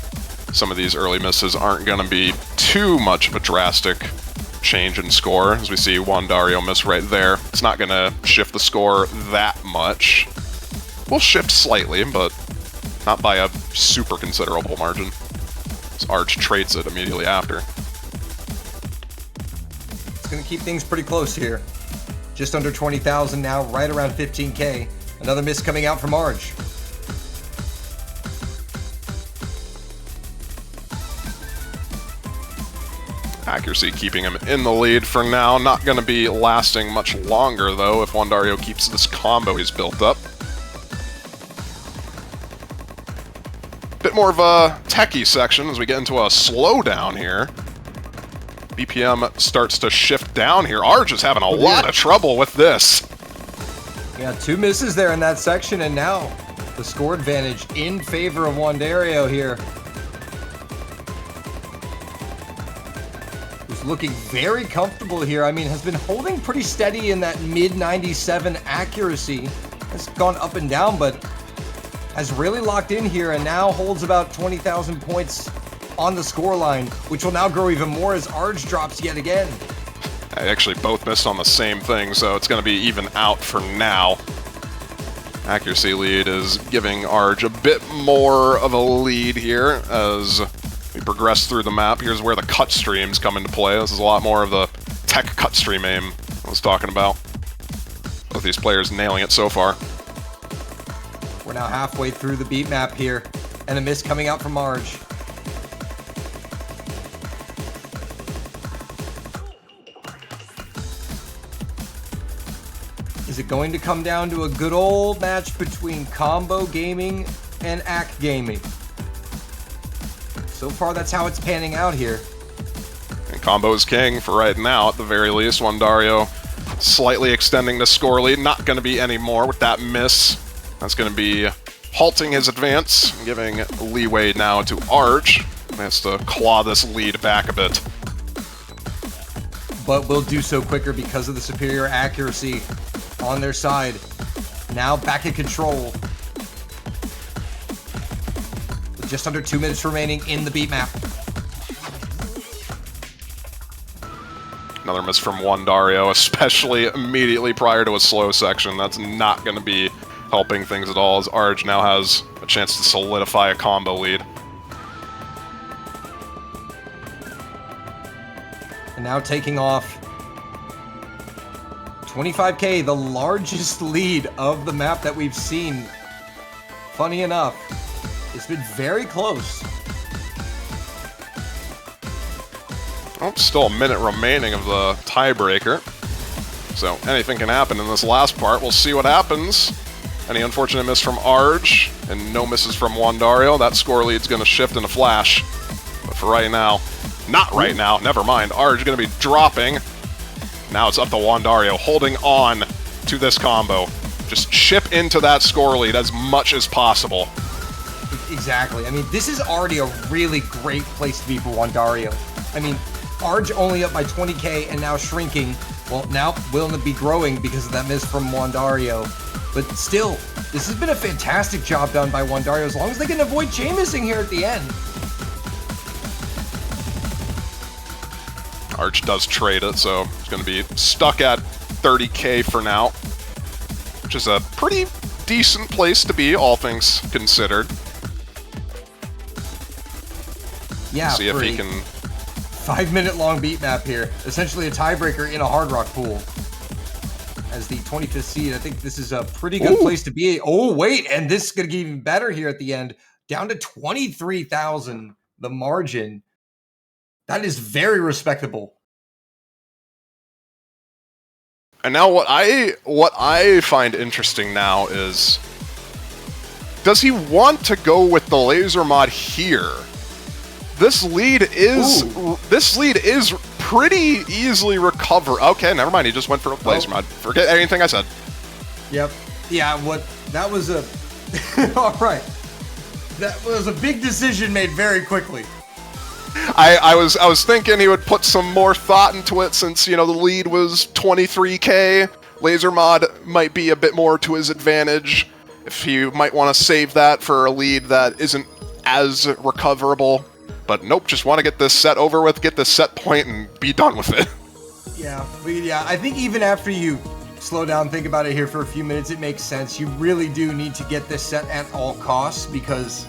Speaker 3: some of these early misses aren't going to be too much of a drastic change in score, as we see Wandario miss right there. It's not going to shift the score that much. We'll shift slightly, but not by a super considerable margin. As Arch trades it immediately after.
Speaker 1: It's going to keep things pretty close here. Just under 20,000 now, right around 15K. Another miss coming out from Arj.
Speaker 3: Accuracy keeping him in the lead for now. Not going to be lasting much longer, though, if Wandario keeps this combo he's built up. Bit more of a techie section as we get into a slowdown here. BPM starts to shift down here. Arj is having a lot of trouble with this.
Speaker 1: Yeah, 2 misses there in that section, and now the score advantage in favor of Wandario here. Who's looking very comfortable here. I mean, has been holding pretty steady in that mid-97 accuracy. Has gone up and down, but has really locked in here and now holds about 20,000 points on the scoreline, which will now grow even more as Arj drops yet again.
Speaker 3: They actually both missed on the same thing, so it's going to be even out for now. Accuracy lead is giving Arj a bit more of a lead here as we progress through the map. Here's where the cut streams come into play. This is a lot more of the tech cut stream aim I was talking about. Both these players nailing it so far.
Speaker 1: We're now halfway through the beat map here, and a miss coming out from Arj. Is it going to come down to a good old match between Combo Gaming and Ack Gaming? So far, that's how it's panning out here.
Speaker 3: And Combo is king for right now, at the very least. Wandario slightly extending the score lead. Not going to be any more with that miss. That's going to be halting his advance, giving leeway now to Arj. He has to claw this lead back a bit.
Speaker 1: But will do so quicker because of the superior accuracy on their side. Now back in control. With just under 2 minutes remaining in the beat map.
Speaker 3: Another miss from Wandario, especially immediately prior to a slow section. That's not going to be helping things at all, as Arj now has a chance to solidify a combo lead.
Speaker 1: And now taking off 25K, the largest lead of the map that we've seen. Funny enough, it's been very close.
Speaker 3: Oh, still a minute remaining of the tiebreaker. So anything can happen in this last part. We'll see what happens. Any unfortunate miss from Arj, and no misses from Wandario. That score lead's going to shift in a flash. But for right now, not right now, never mind. Arj going to be dropping. Now it's up to Wandario, holding on to this combo. Just chip into that score lead as much as possible.
Speaker 1: Exactly. I mean, this is already a really great place to be for Wandario. I mean, Arj only up by 20K and now shrinking. Well, now will be growing because of that miss from Wandario. But still, this has been a fantastic job done by Wandario as long as they can avoid chain missing here at the end.
Speaker 3: Arch does trade it, so it's going to be stuck at 30K for now, which is a pretty decent place to be, all things considered.
Speaker 1: Yeah,
Speaker 3: see if he can
Speaker 1: 5-minute long beat map here. Essentially a tiebreaker in a Hard Rock pool. As the 25th seed, I think this is a pretty good place to be. Oh, wait, and this is going to get even better here at the end. Down to 23,000, the margin. That is very respectable.
Speaker 3: And now what I find interesting now is, does he want to go with the laser mod here? This lead is pretty easily recover. Okay, never mind. He just went for a laser mod. Forget anything I said.
Speaker 1: Yep. Yeah. That was a. All right. That was a big decision made very quickly.
Speaker 3: I was thinking he would put some more thought into it since, you know, the lead was 23K. Laser mod might be a bit more to his advantage. If he might want to save that for a lead that isn't as recoverable. But nope, just want to get this set over with, get this set point, and be done with it.
Speaker 1: Yeah, I think even after you slow down, think about it here for a few minutes, it makes sense. You really do need to get this set at all costs because,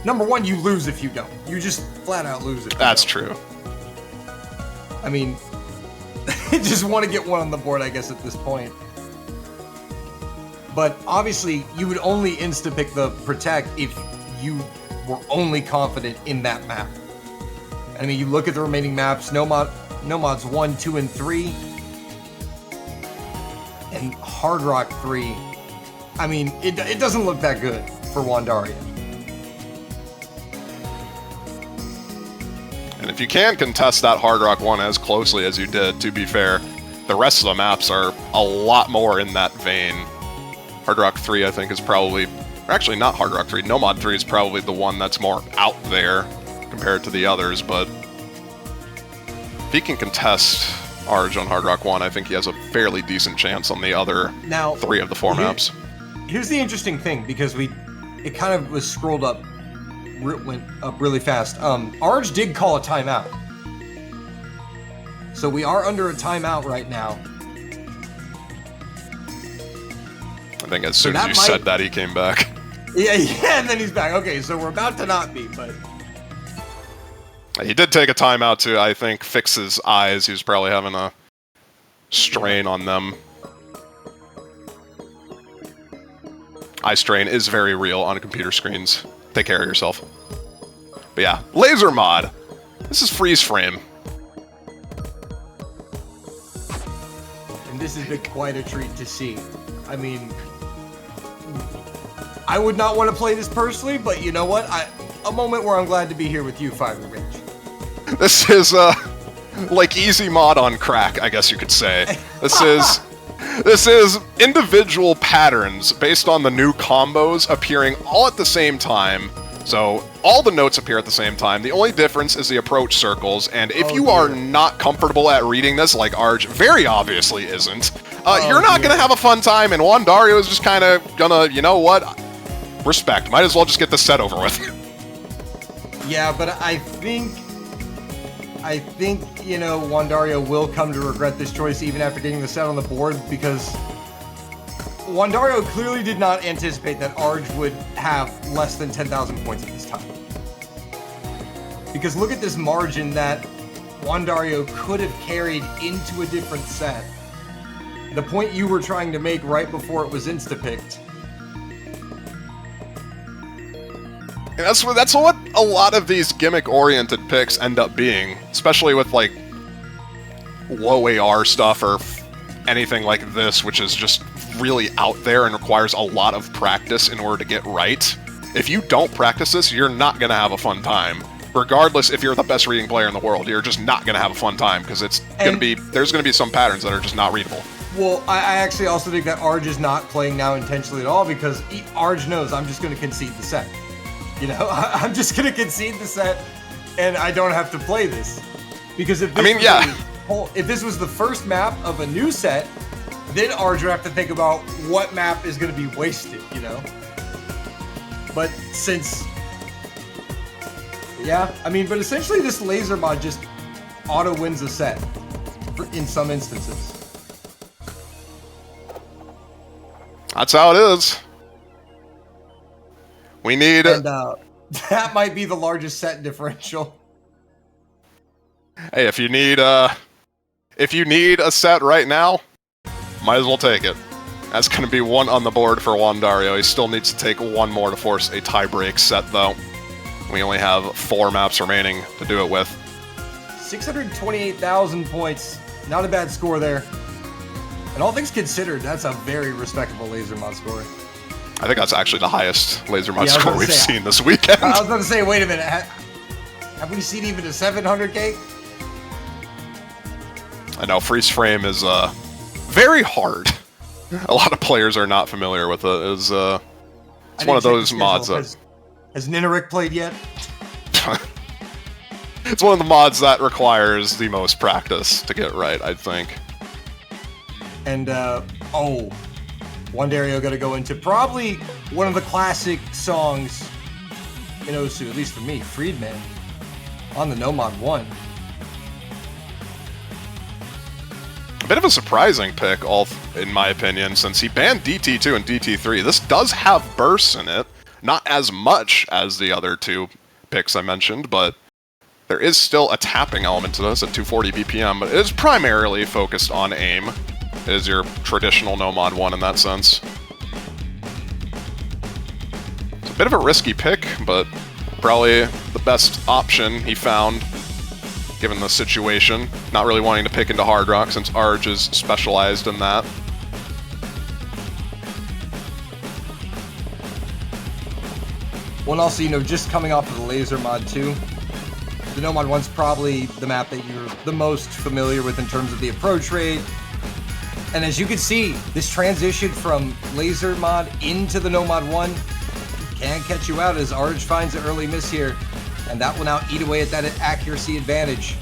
Speaker 1: number one, you lose if you don't. You just flat out lose if you
Speaker 3: That's
Speaker 1: don't.
Speaker 3: true.
Speaker 1: I mean, just want to get one on the board, I guess, at this point. But obviously, you would only insta-pick the Protect if you were only confident in that map. I mean, you look at the remaining maps, Nomads 1, 2, and 3, and Hard Rock 3. I mean, it doesn't look that good for Wandaria.
Speaker 3: And if you can contest that Hard Rock 1 as closely as you did, to be fair, the rest of the maps are a lot more in that vein. Hard Rock 3, I think, is probably... Actually, not Hard Rock 3. Nomad 3 is probably the one that's more out there compared to the others, but... if he can contest Arj on Hard Rock 1, I think he has a fairly decent chance on the other 3 of the 4 maps.
Speaker 1: Here's the interesting thing, because it kind of was scrolled up, went up really fast. Arj did call a timeout. So we are under a timeout right now.
Speaker 3: I think as soon as you said that, he came back.
Speaker 1: Yeah, and then he's back. Okay, so we're about to not be, but...
Speaker 3: He did take a timeout to, I think, fix his eyes. He was probably having a strain on them. Eye strain is very real on computer screens. Take care of yourself. But yeah, Laser mod. This is freeze frame.
Speaker 1: And this has been quite a treat to see. I mean, I would not want to play this personally, but you know what? A moment where I'm glad to be here with you, Fire Rage.
Speaker 3: This is, like easy mod on crack, I guess you could say. This is individual patterns based on the new combos appearing all at the same time. So all the notes appear at the same time. The only difference is the approach circles, and if you are not comfortable at reading this, like Arj very obviously isn't, you're not gonna have a fun time, and Wandario is just kind of gonna, you know what? Respect. Might as well just get this set over with.
Speaker 1: Yeah, but I think, you know, Wandario will come to regret this choice even after getting the set on the board, because Wandario clearly did not anticipate that Arj would have less than 10,000 points at this time. Because look at this margin that Wandario could have carried into a different set. The point you were trying to make right before it was insta-picked.
Speaker 3: That's what a lot of these gimmick-oriented picks end up being, especially with, like, low AR stuff or anything like this, which is just really out there and requires a lot of practice in order to get right. If you don't practice this, you're not going to have a fun time. Regardless if you're the best reading player in the world, you're just not going to have a fun time, because there's going to be some patterns that are just not readable.
Speaker 1: Well, I actually also think that Arj is not playing now intentionally at all, because Arj knows I'm just going to concede the set. You know, I'm just going to concede the set, and I don't have to play this. Because if this was the first map of a new set, then Arj would have to think about what map is going to be wasted, you know? But since... yeah, I mean, but essentially this laser mod just auto-wins a set in some instances.
Speaker 3: That's how it is. We need...
Speaker 1: And that might be the largest set differential.
Speaker 3: Hey, if you need a set right now, might as well take it. That's going to be one on the board for Wandario. He still needs to take one more to force a tie-break set, though. We only have 4 maps remaining to do it with.
Speaker 1: 628,000 points. Not a bad score there. And all things considered, that's a very respectable laser mod score.
Speaker 3: I think that's actually the highest laser mod score we've seen this weekend.
Speaker 1: I was about to say, wait a minute. Have we seen even a 700k?
Speaker 3: I know freeze frame is very hard. A lot of players are not familiar with it. It's one of those mods that...
Speaker 1: Has Nineric played yet?
Speaker 3: It's one of the mods that requires the most practice to get right, I think.
Speaker 1: And, Wandario got to go into probably one of the classic songs in Osu, at least for me, Freedman, on the Nomad 1.
Speaker 3: bit of a surprising pick, in my opinion, since he banned DT2 and DT3. This does have bursts in it, not as much as the other two picks I mentioned, but there is still a tapping element to this at 240 BPM, but it is primarily focused on aim. It is your traditional No Mod 1 in that sense. It's a bit of a risky pick, but probably the best option he found given the situation. Not really wanting to pick into Hard Rock since Arj is specialized in that.
Speaker 1: Well, and also, just coming off of the Lazer mod 2, the No Mod 1's probably the map that you're the most familiar with in terms of the approach rate. And as you can see, this transition from Lazer mod into the No Mod 1 can catch you out as Arj finds an early miss here. And that will now eat away at that accuracy advantage.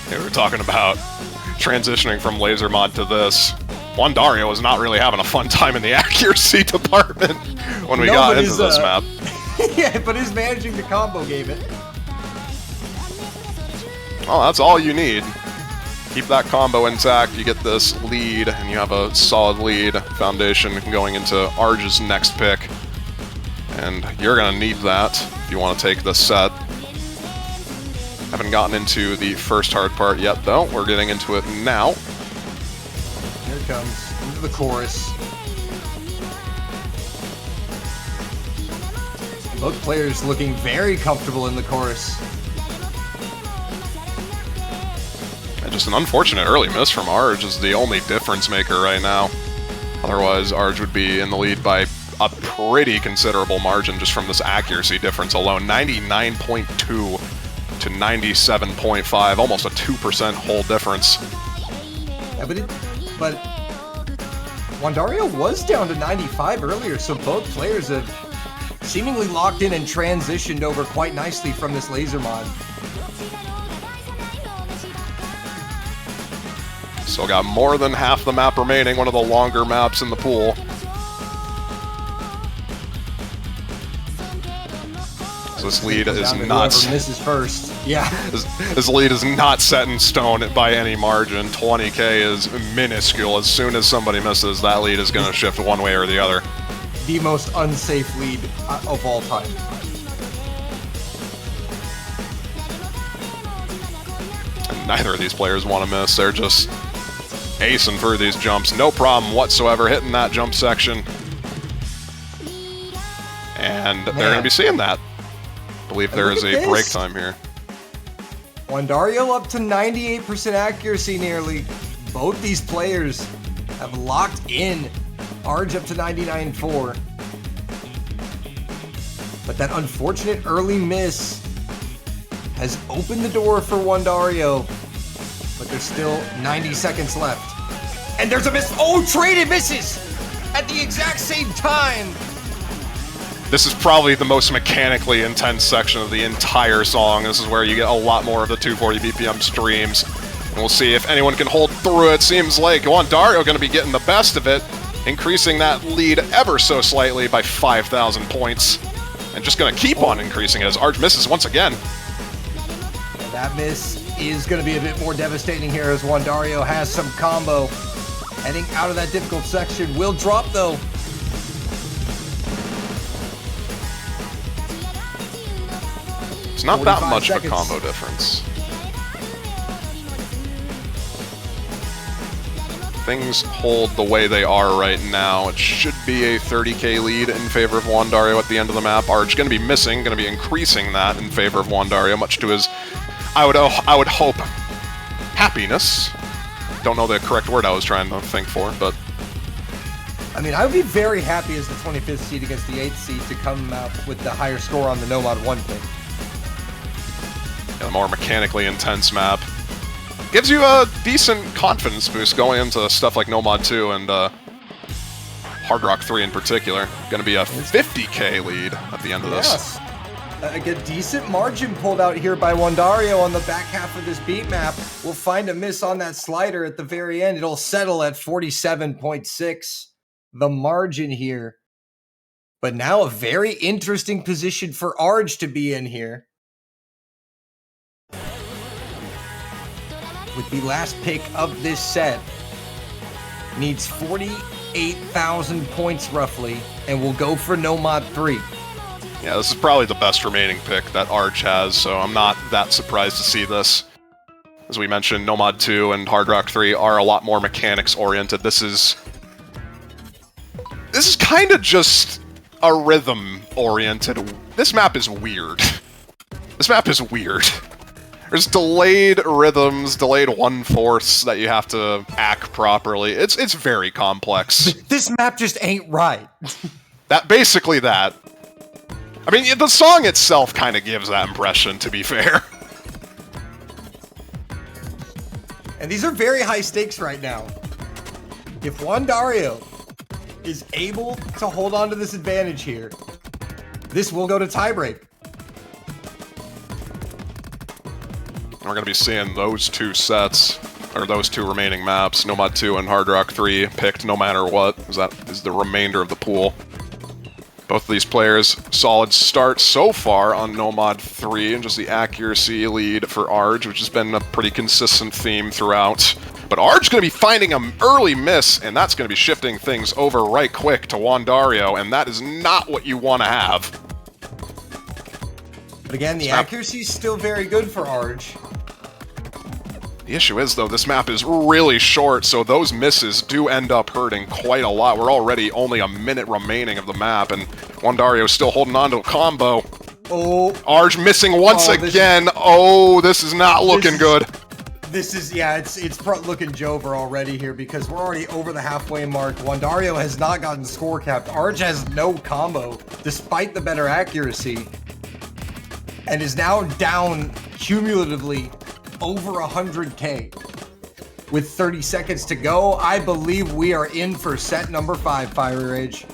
Speaker 3: Yeah, we were talking about transitioning from Lazer mod to this. Wandario was not really having a fun time in the accuracy department when we got into this map.
Speaker 1: Yeah, but his managing the combo gave it.
Speaker 3: Well, that's all you need. Keep that combo intact, you get this lead, and you have a solid lead foundation going into Arj's next pick. And you're going to need that if you want to take this set. Haven't gotten into the first hard part yet, though. We're getting into it now.
Speaker 1: Here it comes, into the chorus. Both players looking very comfortable in the chorus.
Speaker 3: And just an unfortunate early miss from Arj is the only difference maker right now. Otherwise, Arj would be in the lead by a pretty considerable margin just from this accuracy difference alone. 99.2 to 97.5, almost a 2% whole difference.
Speaker 1: Yeah, but Wandario was down to 95 earlier, so both players have seemingly locked in and transitioned over quite nicely from this Lazer mod.
Speaker 3: Still got more than half the map remaining, one of the longer maps in the pool. So this lead is not...
Speaker 1: misses first. Yeah.
Speaker 3: His lead is not set in stone by any margin. 20k is minuscule. As soon as somebody misses, that lead is going to shift one way or the other.
Speaker 1: The most unsafe lead of all time.
Speaker 3: And neither of these players want to miss. They're just acing through these jumps. No problem whatsoever hitting that jump section. And they're going to be seeing that. I believe there is a break time here.
Speaker 1: Wandario up to 98% accuracy nearly. Both these players have locked in. Arj up to 99.4. But that unfortunate early miss has opened the door for Wandario. But there's still 90 seconds left. And there's a miss. Oh, traded misses at the exact same time.
Speaker 3: This is probably the most mechanically intense section of the entire song. This is where you get a lot more of the 240 BPM streams. And we'll see if anyone can hold through it. Seems like Wandario going to be getting the best of it, increasing that lead ever so slightly by 5,000 points. And just going to keep on increasing it as Arj misses once again.
Speaker 1: And that miss is going to be a bit more devastating here as Wandario has some combo. Heading out of that difficult section. Will drop though.
Speaker 3: It's not that much of a combo difference. Things hold the way they are right now. It should be a 30k lead in favor of Wandario at the end of the map. Arj going to be missing, going to be increasing that in favor of Wandario, much to his, I would hope, happiness. Don't know the correct word I was trying to think for, but...
Speaker 1: I mean, I would be very happy as the 25th seed against the 8th seed to come out with the higher score on the No Mod 1 pick.
Speaker 3: A more mechanically intense map. Gives you a decent confidence boost going into stuff like No Mod 2 and Hard Rock 3 in particular. Going to be a 50k lead at the end of this.
Speaker 1: A decent margin pulled out here by Wandario on the back half of this beat map. We'll find a miss on that slider at the very end. It'll settle at 47.6, the margin here. But now a very interesting position for Arj to be in here. with the last pick of this set, needs 48,000 points roughly, and will go for Nomad 3.
Speaker 3: Yeah, this is probably the best remaining pick that Arch has, so I'm not that surprised to see this. As we mentioned, Nomad 2 and Hard Rock 3 are a lot more mechanics-oriented. This is kind of just a rhythm-oriented. This map is weird. This map is weird. There's delayed rhythms, delayed 1/4 that you have to act properly. It's very complex.
Speaker 1: This map just ain't right.
Speaker 3: Basically that. I mean, the song itself kind of gives that impression, to be fair.
Speaker 1: And these are very high stakes right now. If Wandario is able to hold on to this advantage here, this will go to tiebreak.
Speaker 3: We're going to be seeing those two sets, or those two remaining maps, Nomad 2 and Hard Rock 3, picked no matter what, as that is the remainder of the pool. Both of these players, solid start so far on Nomad 3, and just the accuracy lead for Arj, which has been a pretty consistent theme throughout. But Arj going to be finding an early miss, and that's going to be shifting things over right quick to Wandario, and that is not what you want to have.
Speaker 1: But again, the accuracy is still very good for Arj.
Speaker 3: The issue is, though, this map is really short, so those misses do end up hurting quite a lot. We're already only a minute remaining of the map, and Wandario's still holding on to a combo.
Speaker 1: Oh.
Speaker 3: Arj missing once again. This is not looking good.
Speaker 1: This is, yeah, it's looking Jover already here because we're already over the halfway mark. Wandario has not gotten score capped. Arj has no combo, despite the better accuracy, and is now down cumulatively over 100k. With 30 seconds to go, I believe we are in for set number 5, Fiery Rage.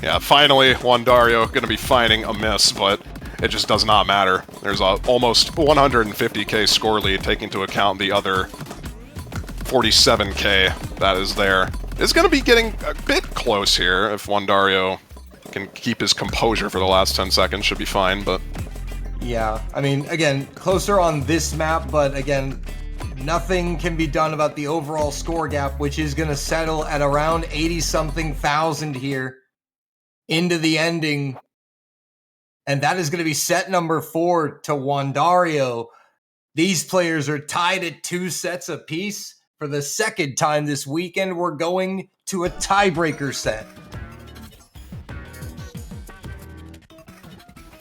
Speaker 3: Yeah, finally, Wandario going to be finding a miss, but it just does not matter. There's a almost 150k score lead, taking into account the other 47k that is there. It's going to be getting a bit close here. If Wandario can keep his composure for the last 10 seconds, should be fine, but...
Speaker 1: Yeah, I mean, again, closer on this map, but again, nothing can be done about the overall score gap, which is going to settle at around 80-something thousand here into the ending. And that is going to be set number 4 to Wandario. These players are tied at 2 sets apiece. For the second time this weekend, we're going to a tiebreaker set.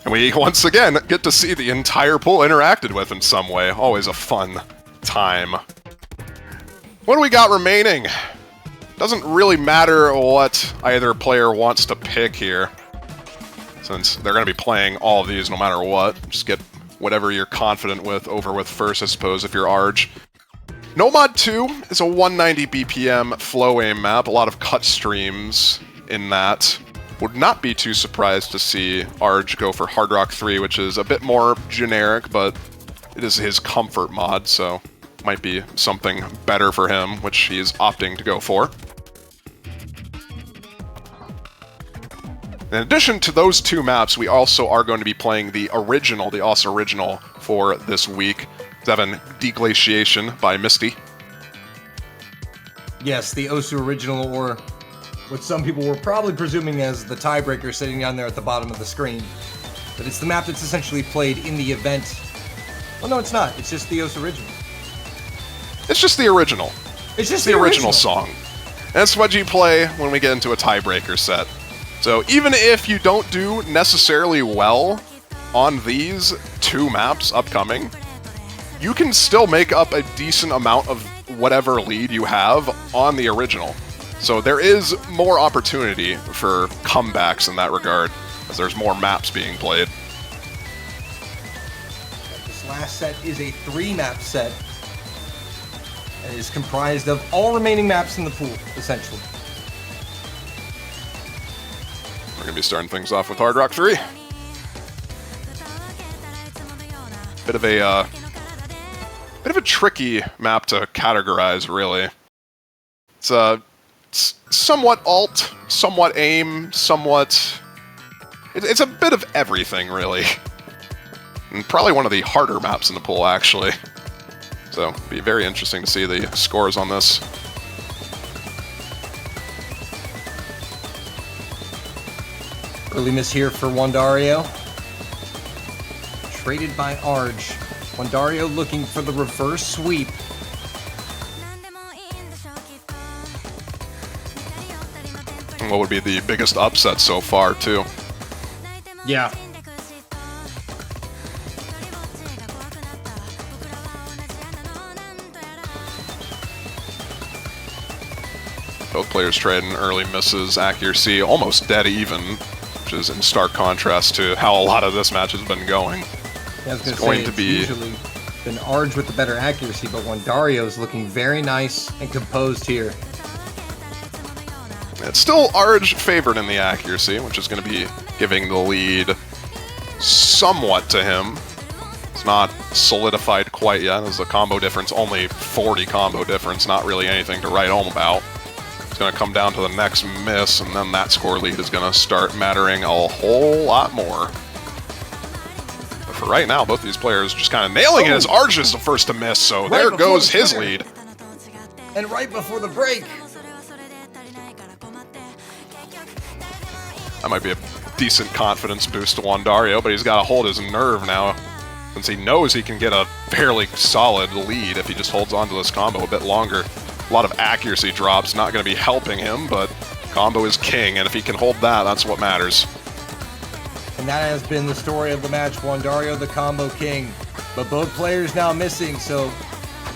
Speaker 3: And we once again get to see the entire pool interacted with in some way. Always a fun time. What do we got remaining? Doesn't really matter what either player wants to pick here, since they're going to be playing all of these no matter what. Just get whatever you're confident with over with first, I suppose, if you're Arj. Nomad 2 is a 190 BPM flow aim map, a lot of cut streams in that. Would not be too surprised to see Arj go for Hard Rock 3, which is a bit more generic, but it is his comfort mod, so might be something better for him, which he is opting to go for. In addition to those 2 maps, we also are going to be playing the original, the OS original, for this week. 7 Deglaciation by Misty.
Speaker 1: Yes, the Osu original, or what some people were probably presuming as the tiebreaker sitting down there at the bottom of the screen. But it's the map that's essentially played in the event. Well, no, it's not. It's just the Osu original.
Speaker 3: It's just the original.
Speaker 1: It's just
Speaker 3: the original song. That's what you play when we get into a tiebreaker set. So even if you don't do necessarily well on these 2 maps upcoming, you can still make up a decent amount of whatever lead you have on the original. So there is more opportunity for comebacks in that regard, as there's more maps being played.
Speaker 1: This last set is a 3-map set. It is comprised of all remaining maps in the pool, essentially.
Speaker 3: We're going to be starting things off with Hard Rock 3. Bit of a tricky map to categorize, really. It's somewhat alt, somewhat aim, somewhat... It's a bit of everything, really. And probably one of the harder maps in the pool, actually. So, be very interesting to see the scores on this.
Speaker 1: Early miss here for Wandario. Traded by Arj. Wandario looking for the reverse sweep.
Speaker 3: And what would be the biggest upset so far, too?
Speaker 1: Yeah.
Speaker 3: Both players trading early misses, accuracy almost dead even, which is in stark contrast to how a lot of this match has been going.
Speaker 1: Yeah, I was
Speaker 3: It's
Speaker 1: going
Speaker 3: going
Speaker 1: to
Speaker 3: to
Speaker 1: say,
Speaker 3: be-
Speaker 1: it's usually been Arj with the better accuracy, but Wandario's looking very nice and composed here.
Speaker 3: It's still Arj favored in the accuracy, which is going to be giving the lead somewhat to him. It's not solidified quite yet, as the combo difference, only 40 combo difference, not really anything to write home about. It's going to come down to the next miss, and then that score lead is going to start mattering a whole lot more. But for right now, both these players just kind of nailing it, as Arj is the first to miss, so
Speaker 1: Right
Speaker 3: there
Speaker 1: before
Speaker 3: goes
Speaker 1: the
Speaker 3: his
Speaker 1: trigger.
Speaker 3: lead.
Speaker 1: And right before the break.
Speaker 3: That might be a decent confidence boost to Wandario, but he's got to hold his nerve now, since he knows he can get a fairly solid lead if he just holds on to this combo a bit longer. A lot of accuracy drops, not going to be helping him, but combo is king, and if he can hold that, that's what matters.
Speaker 1: And that has been the story of the match. Wandario, the combo king. But both players now missing, so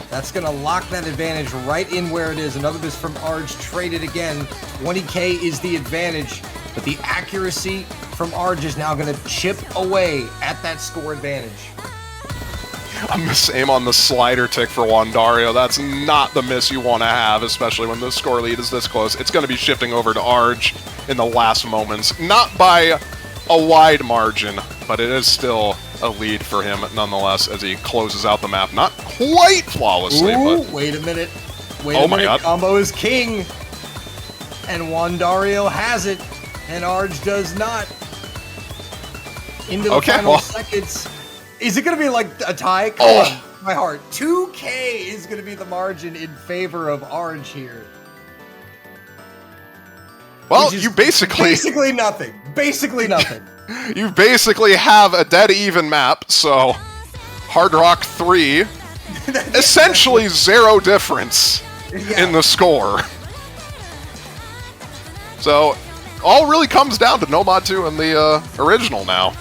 Speaker 1: that's going to lock that advantage right in where it is. Another miss from Arj, traded again. 20k is the advantage, but the accuracy from Arj is now going to chip away at that score advantage.
Speaker 3: A miss aim on the slider tick for Wandario. That's not the miss you want to have, especially when the score lead is this close. It's going to be shifting over to Arj in the last moments. Not by a wide margin, but it is still a lead for him nonetheless as he closes out the map. Not quite flawlessly,
Speaker 1: Ooh,
Speaker 3: but
Speaker 1: wait a minute. Wait
Speaker 3: Oh
Speaker 1: a
Speaker 3: my
Speaker 1: minute.
Speaker 3: God.
Speaker 1: Combo is king. And Wandario has it. And Arj does not. Into the
Speaker 3: Okay,
Speaker 1: final
Speaker 3: well.
Speaker 1: seconds. Is it going to be like a tie? Come
Speaker 3: Oh.
Speaker 1: on, my heart. 2k is going to be the margin in favor of Arj here.
Speaker 3: well,
Speaker 1: Which is
Speaker 3: you basically
Speaker 1: nothing. Basically nothing.
Speaker 3: you basically have a dead even map. So Hard Rock 3, essentially zero difference
Speaker 1: Yeah.
Speaker 3: in the score. So all really comes down to No Mod 2 and the original now.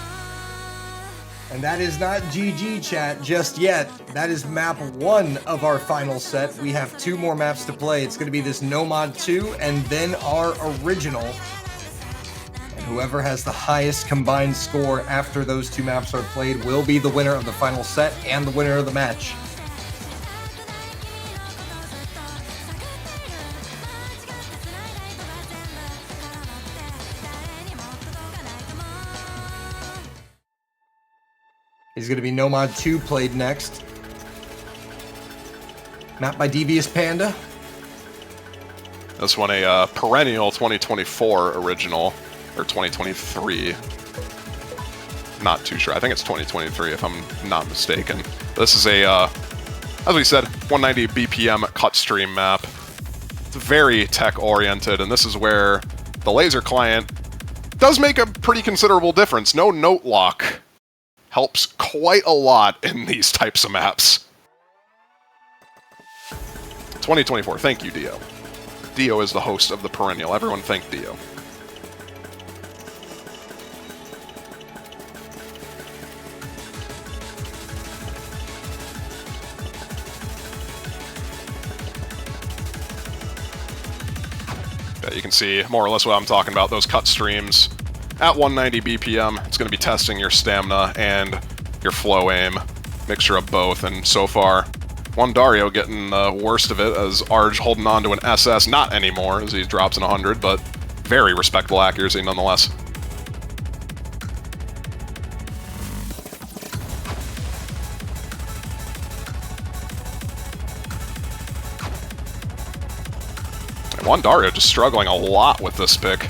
Speaker 1: And that is not GG chat just yet. That is map 1 of our final set. We have 2 more maps to play. It's going to be this No Mod 2 and then our original. And whoever has the highest combined score after those 2 maps are played will be the winner of the final set and the winner of the match. Is going to be No Mod 2 played next. Map by Devious Panda.
Speaker 3: This one a perennial 2024 original, or 2023. Not too sure. I think it's 2023 if I'm not mistaken. This is a, as we said, 190 BPM cut stream map. It's very tech-oriented, and this is where the Lazer client does make a pretty considerable difference. No note lock helps quite a lot in these types of maps. 2024, thank you, Dio. Dio is the host of the Perennial. Everyone thank Dio. Yeah, you can see more or less what I'm talking about, those cut streams. At 190 BPM, it's going to be testing your stamina and your flow aim. Mixture of both, and so far, Wandario getting the worst of it as Arj holding on to an SS. Not anymore, as he drops in 100, but very respectable accuracy nonetheless. And Wandario just struggling a lot with this pick.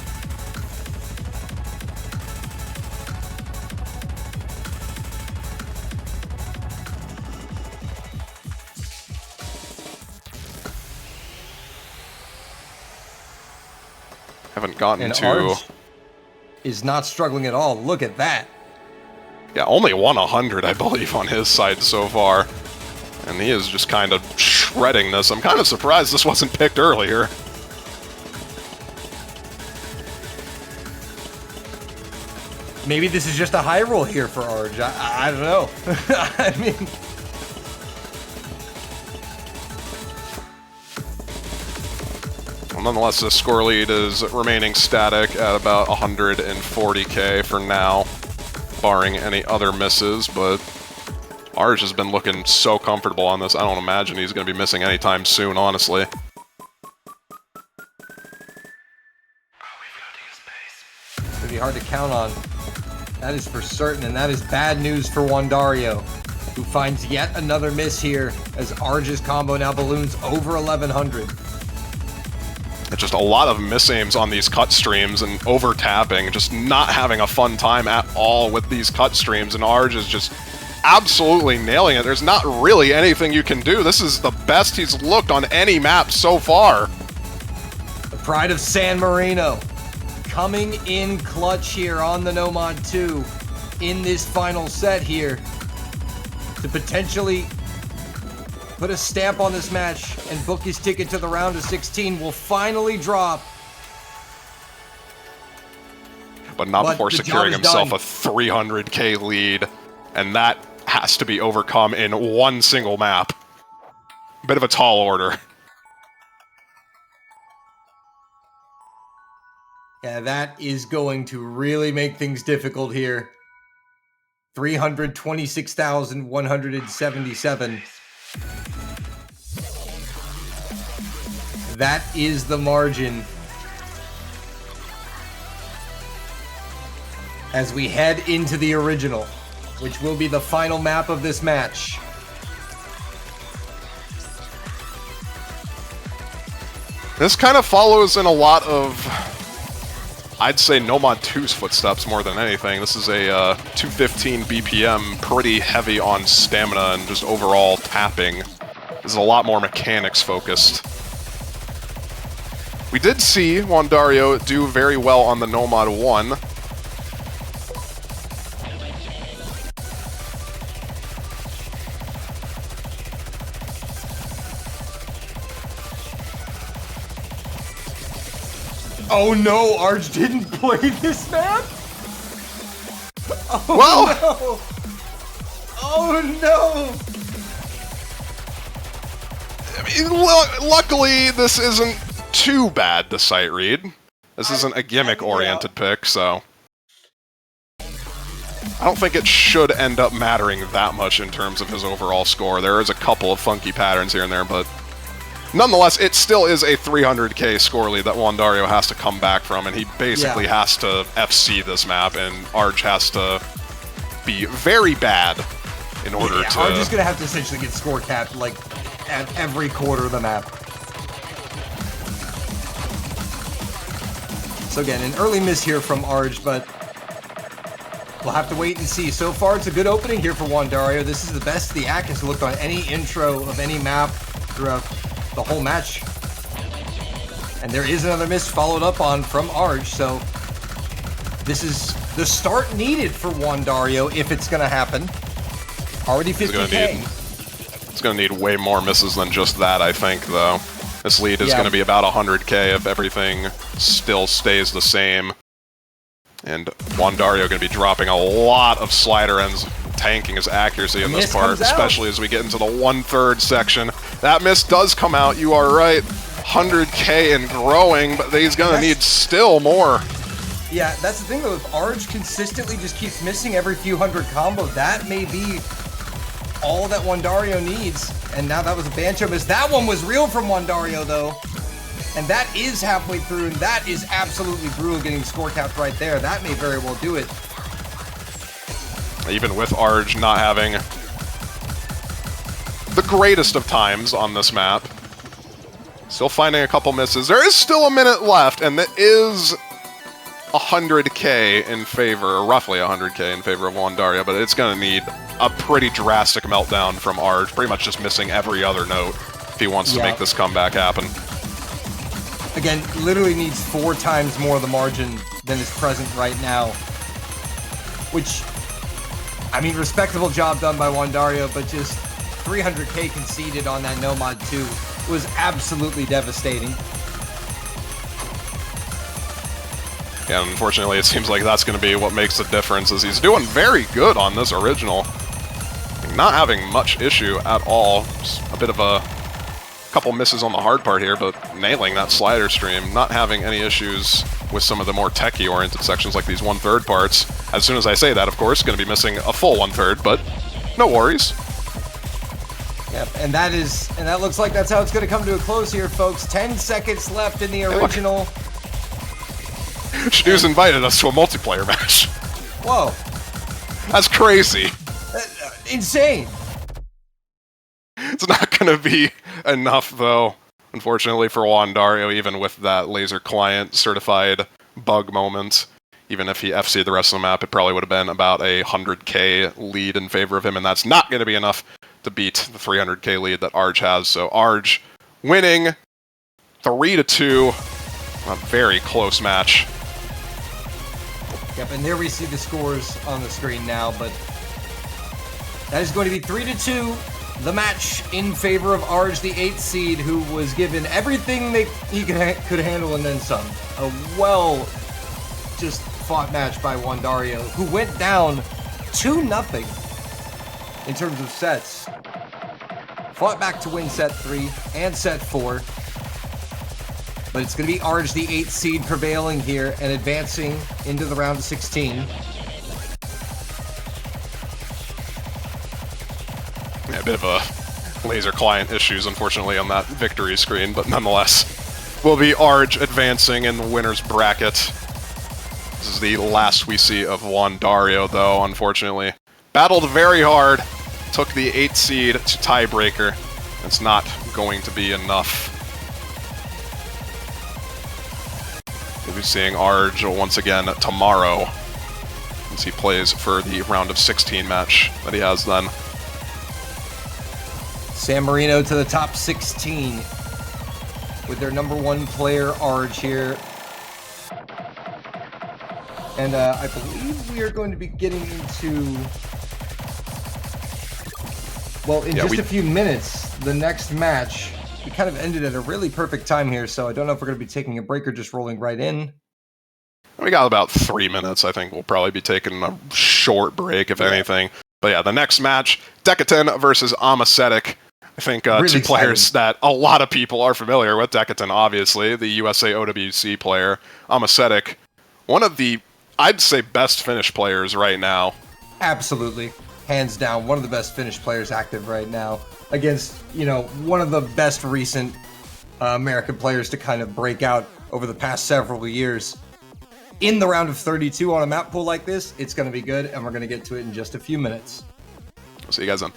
Speaker 3: Haven't gotten
Speaker 1: And
Speaker 3: to...
Speaker 1: Arj is not struggling at all. Look at that.
Speaker 3: Yeah, only won 100, I believe, on his side so far. And he is just kind of shredding this. I'm kind of surprised this wasn't picked earlier.
Speaker 1: Maybe this is just a high roll here for Arj. I don't know. I mean...
Speaker 3: Well, nonetheless, the score lead is remaining static at about 140k for now, barring any other misses, but Arj has been looking so comfortable on this, I don't imagine he's going to be missing anytime soon, honestly.
Speaker 1: It's going to be hard to count on. That is for certain, and that is bad news for Wandario, who finds yet another miss here as Arj's combo now balloons over 1100.
Speaker 3: It's just a lot of misaims on these cut streams and over-tapping, just not having a fun time at all with these cut streams, and Arj is just absolutely nailing it. There's not really anything you can do. This is the best he's looked on any map so far.
Speaker 1: The pride of San Marino coming in clutch here on the Nomad 2 in this final set here to potentially put a stamp on this match and book his ticket to the round of 16 will finally drop.
Speaker 3: But not before
Speaker 1: the
Speaker 3: securing
Speaker 1: job is
Speaker 3: himself
Speaker 1: done.
Speaker 3: a 300k lead, and that has to be overcome in one single map. Bit of a tall order.
Speaker 1: Yeah, that is going to really make things difficult here. 326,177. That is the margin. As we head into the original, which will be the final map of this match.
Speaker 3: This kind of follows in a lot of, I'd say, Nomad 2's footsteps more than anything. This is a 215 BPM, pretty heavy on stamina and just overall tapping. This is a lot more mechanics focused. We did see Wandario do very well on the Nomad 1.
Speaker 1: Oh no, Arj didn't play this map? Oh
Speaker 3: Well,
Speaker 1: no! Oh no!
Speaker 3: I mean, luckily, this isn't too bad to sight read. This isn't a gimmick-oriented pick, so I don't think it should end up mattering that much in terms of his overall score. There is a couple of funky patterns here and there, but nonetheless, it still is a 300k score lead that Wandario has to come back from, and he basically has to FC this map, and Arj has to be very bad in order to...
Speaker 1: Arj is going to have to essentially get score capped, like, at every quarter of the map. So again, an early miss here from Arj, but we'll have to wait and see. So far, it's a good opening here for Wandario. This is the best the act has looked on any intro of any map throughout the whole match. And there is another miss followed up on from Arj, so this is the start needed for Wandario if it's going to happen. Already 50k.
Speaker 3: It's going to need way more misses than just that, I think, though. This lead is going to be about 100k if everything still stays the same. And Wandario going to be dropping a lot of slider ends, tanking his accuracy in this part, especially as we get into the 1/3 section. That miss does come out, you are right. 100k and growing, but he's going to need still more.
Speaker 1: Yeah, that's the thing though, if Arj consistently just keeps missing every few hundred combo, that may be all that Wandario needs. And now that was a Bancho miss. That one was real from Wandario though. And that is halfway through, and that is absolutely brutal getting score capped right there. That may very well do it.
Speaker 3: Even with Arj not having the greatest of times on this map. Still finding a couple misses. There is still a minute left, and that is 100k in favor, or roughly 100k in favor of Wandario, but it's going to need a pretty drastic meltdown from Arj, pretty much just missing every other note if he wants to make this comeback happen.
Speaker 1: Again, literally needs 4 times more of the margin than is present right now. Which, I mean, respectable job done by Wandario, but just 300k conceded on that no mod 2 was absolutely devastating.
Speaker 3: Yeah, and unfortunately, it seems like that's going to be what makes the difference, as he's doing very good on this original. Not having much issue at all. Just a bit of a couple misses on the hard part here, but nailing that slider stream. Not having any issues with some of the more techie-oriented sections like these 1/3 parts. As soon as I say that, of course, going to be missing a full 1/3, but no worries.
Speaker 1: Yep, and that looks like that's how it's going to come to a close here, folks. 10 seconds left in the original.
Speaker 3: Shadoo's invited us to a multiplayer match.
Speaker 1: Whoa.
Speaker 3: That's crazy.
Speaker 1: Insane.
Speaker 3: It's not going to be enough, though, unfortunately, for Wandario, even with that Lazer client certified bug moment. Even if he FC'd the rest of the map, it probably would have been about a 100k lead in favor of him, and that's not going to be enough to beat the 300k lead that Arj has. So Arj winning 3-2. A very close match.
Speaker 1: Yep, and there we see the scores on the screen now, but that is going to be 3-2. The match in favor of Arj, the 8th seed, who was given everything he could handle and then some. A just fought match by Wandario, who went down 2-0 in terms of sets. Fought back to win set 3 and set 4. But it's going to be Arj, the 8th seed, prevailing here and advancing into the round of 16.
Speaker 3: Yeah, a bit of a Lazer client issues, unfortunately, on that victory screen, but nonetheless, will be Arj advancing in the winner's bracket. This is the last we see of Wandario, though, unfortunately. Battled very hard, took the 8th seed to tiebreaker. It's not going to be enough. We'll be seeing Arj once again tomorrow, as he plays for the round of 16 match that he has then.
Speaker 1: San Marino to the top 16 with their number 1 player, Arj, here. And I believe we are going to be getting into, well, in just a few minutes, the next match. We kind of ended at a really perfect time here, so I don't know if we're going to be taking a break or just rolling right in.
Speaker 3: We got about 3 minutes. I think we'll probably be taking a short break, if anything. But yeah, the next match, Decatan versus Amacetic. I think really 2 players that a lot of people are familiar with. Decatan, obviously, the USA OWC player. Amacetic, one of the, I'd say, best Finnish players right now.
Speaker 1: Absolutely. Hands down, one of the best Finnish players active right now. Against, one of the best recent American players to kind of break out over the past several years. In the round of 32 on a map pool like this, it's going to be good, and we're going to get to it in just a few minutes.
Speaker 3: I'll see you guys then.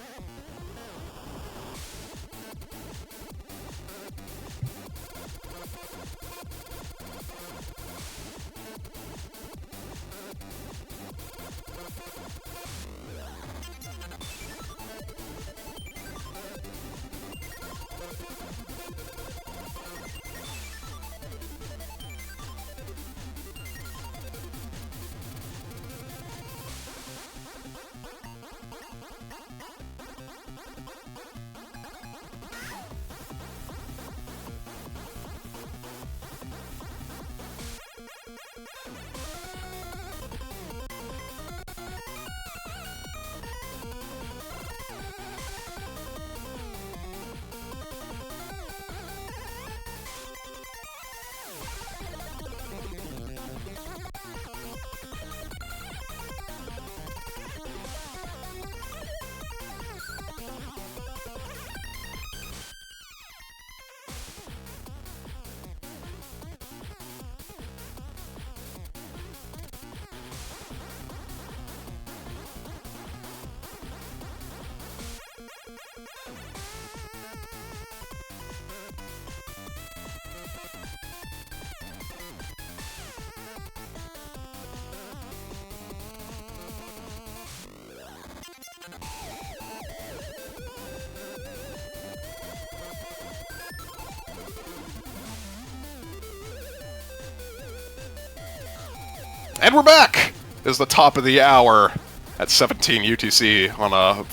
Speaker 3: And we're back! It's the top of the hour at 17 UTC on a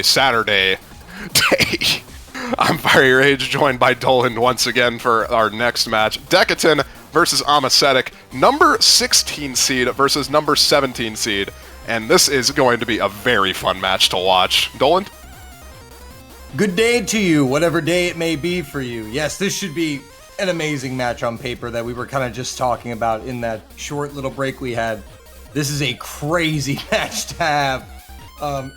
Speaker 3: Saturday day. I'm Fiery Rage, joined by Dolan once again for our next match. Decaton versus Amacetic, number 16 seed versus number 17 seed. And this is going to be a very fun match to watch. Dolan?
Speaker 1: Good day to you, whatever day it may be for you. Yes, this should be an amazing match on paper that we were kind of just talking about in that short little break we had. This is a crazy match to have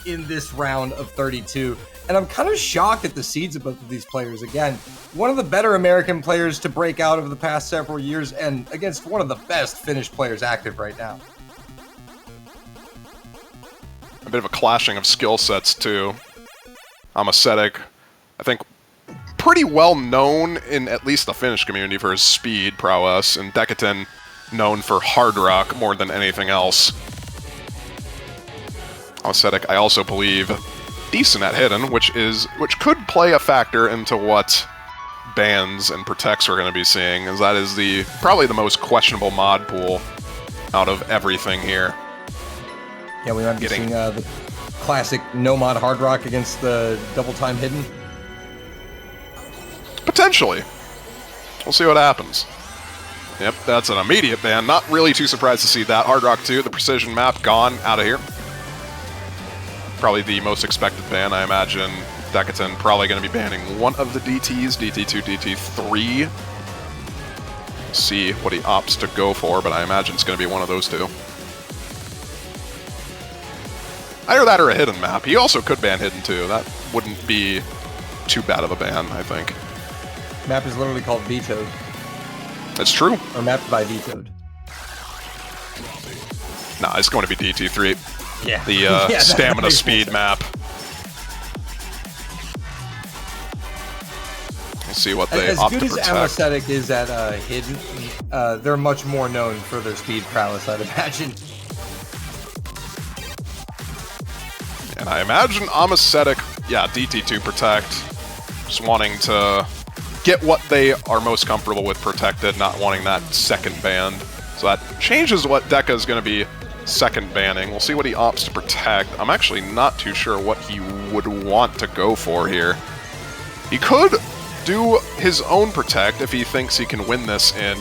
Speaker 1: in this round of 32. And I'm kind of shocked at the seeds of both of these players. Again, one of the better American players to break out over the past several years and against one of the best Finnish players active right now.
Speaker 3: A bit of a clashing of skill sets, too. Amacetic, I think, pretty well known in at least the Finnish community for his speed prowess, and Decaton known for hard rock more than anything else. Amacetic, I also believe, decent at hidden, which could play a factor into what bans and protects we're going to be seeing, as that is probably the most questionable mod pool out of everything here.
Speaker 1: Yeah, we might be seeing the classic no mod hard rock against the double time hidden.
Speaker 3: Potentially. We'll see what happens. Yep, that's an immediate ban. Not really too surprised to see that. Hard Rock 2, the precision map, gone out of here. Probably the most expected ban, I imagine. Decaton probably going to be banning one of the DTs, DT2, DT3. See what he opts to go for, but I imagine it's going to be one of those two. Either that or a hidden map. He also could ban hidden too. That wouldn't be too bad of a ban, I think.
Speaker 1: Map is literally called Vetoed.
Speaker 3: It's true.
Speaker 1: Or mapped by Vetoed.
Speaker 3: Nah, it's going to be DT3.
Speaker 1: Yeah.
Speaker 3: The
Speaker 1: Yeah,
Speaker 3: stamina speed map. Let's see what they opt to protect.
Speaker 1: As good as Amacetic is at hidden, they're much more known for their speed prowess, I'd imagine.
Speaker 3: And I imagine Amacetic, yeah, DT2 protect, just wanting to get what they are most comfortable with protected, not wanting that second banned. So that changes what Deca is going to be second banning. We'll see what he opts to protect. I'm actually not too sure what he would want to go for here. He could do his own protect if he thinks he can win this in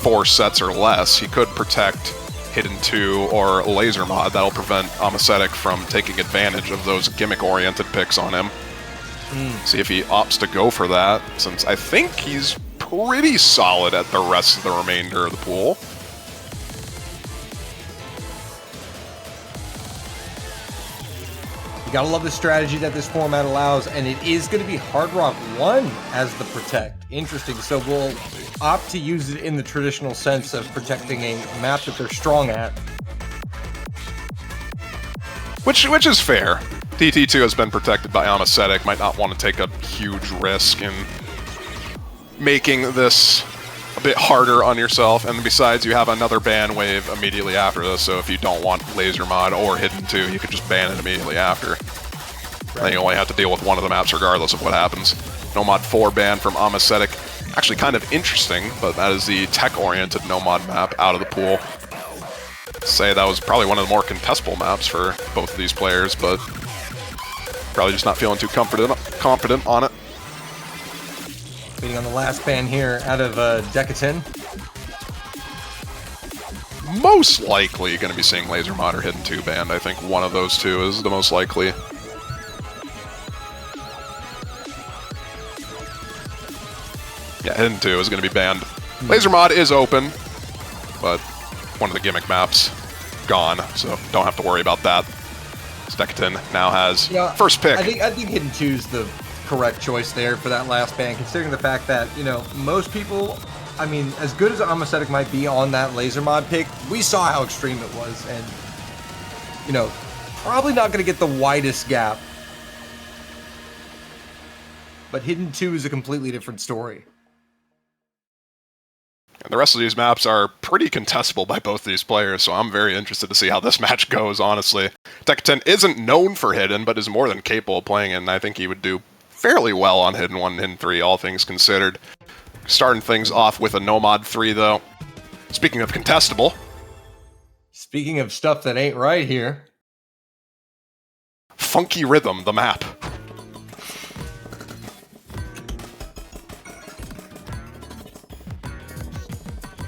Speaker 3: 4 sets or less. He could protect Hidden 2 or Lazer mod. That'll prevent Amacetic from taking advantage of those gimmick-oriented picks on him. See if he opts to go for that, since I think he's pretty solid at the rest of the remainder of the pool.
Speaker 1: You gotta love the strategy that this format allows, and it is going to be Hard Rock 1 as the protect. Interesting. So we'll opt to use it in the traditional sense of protecting a map that they're strong at.
Speaker 3: Which is fair. DT2 has been protected by Amacetic, might not want to take a huge risk in making this a bit harder on yourself, and besides, you have another ban wave immediately after this, so if you don't want Lazer mod or Hidden 2, you can just ban it immediately after. Right. Then you only have to deal with one of the maps regardless of what happens. Nomad 4 ban from Amacetic. Actually kind of interesting, but that is the tech-oriented Nomad map out of the pool. Say that was probably one of the more contestable maps for both of these players, but probably just not feeling too confident on it.
Speaker 1: Waiting on the last ban here out of Decaton.
Speaker 3: Most likely going to be seeing Lazer mod or Hidden 2 banned. I think one of those two is the most likely. Yeah, Hidden 2 is going to be banned. Lazer mod is open, but one of the gimmick maps gone, so don't have to worry about that. Decaton now has first pick.
Speaker 1: I think Hidden 2 is the correct choice there for that last ban, considering the fact that, you know, most people, I mean, as good as Amacetic might be on that Lazer mod pick, we saw how extreme it was, and, you know, probably not going to get the widest gap. But Hidden 2 is a completely different story.
Speaker 3: And the rest of these maps are pretty contestable by both these players, so I'm very interested to see how this match goes, honestly. Decaton isn't known for Hidden, but is more than capable of playing it, and I think he would do fairly well on Hidden 1 and Hidden 3, all things considered. Starting things off with a Nomad 3, though. Speaking of contestable.
Speaker 1: Speaking of stuff that ain't right here.
Speaker 3: Funky Rhythm, the map.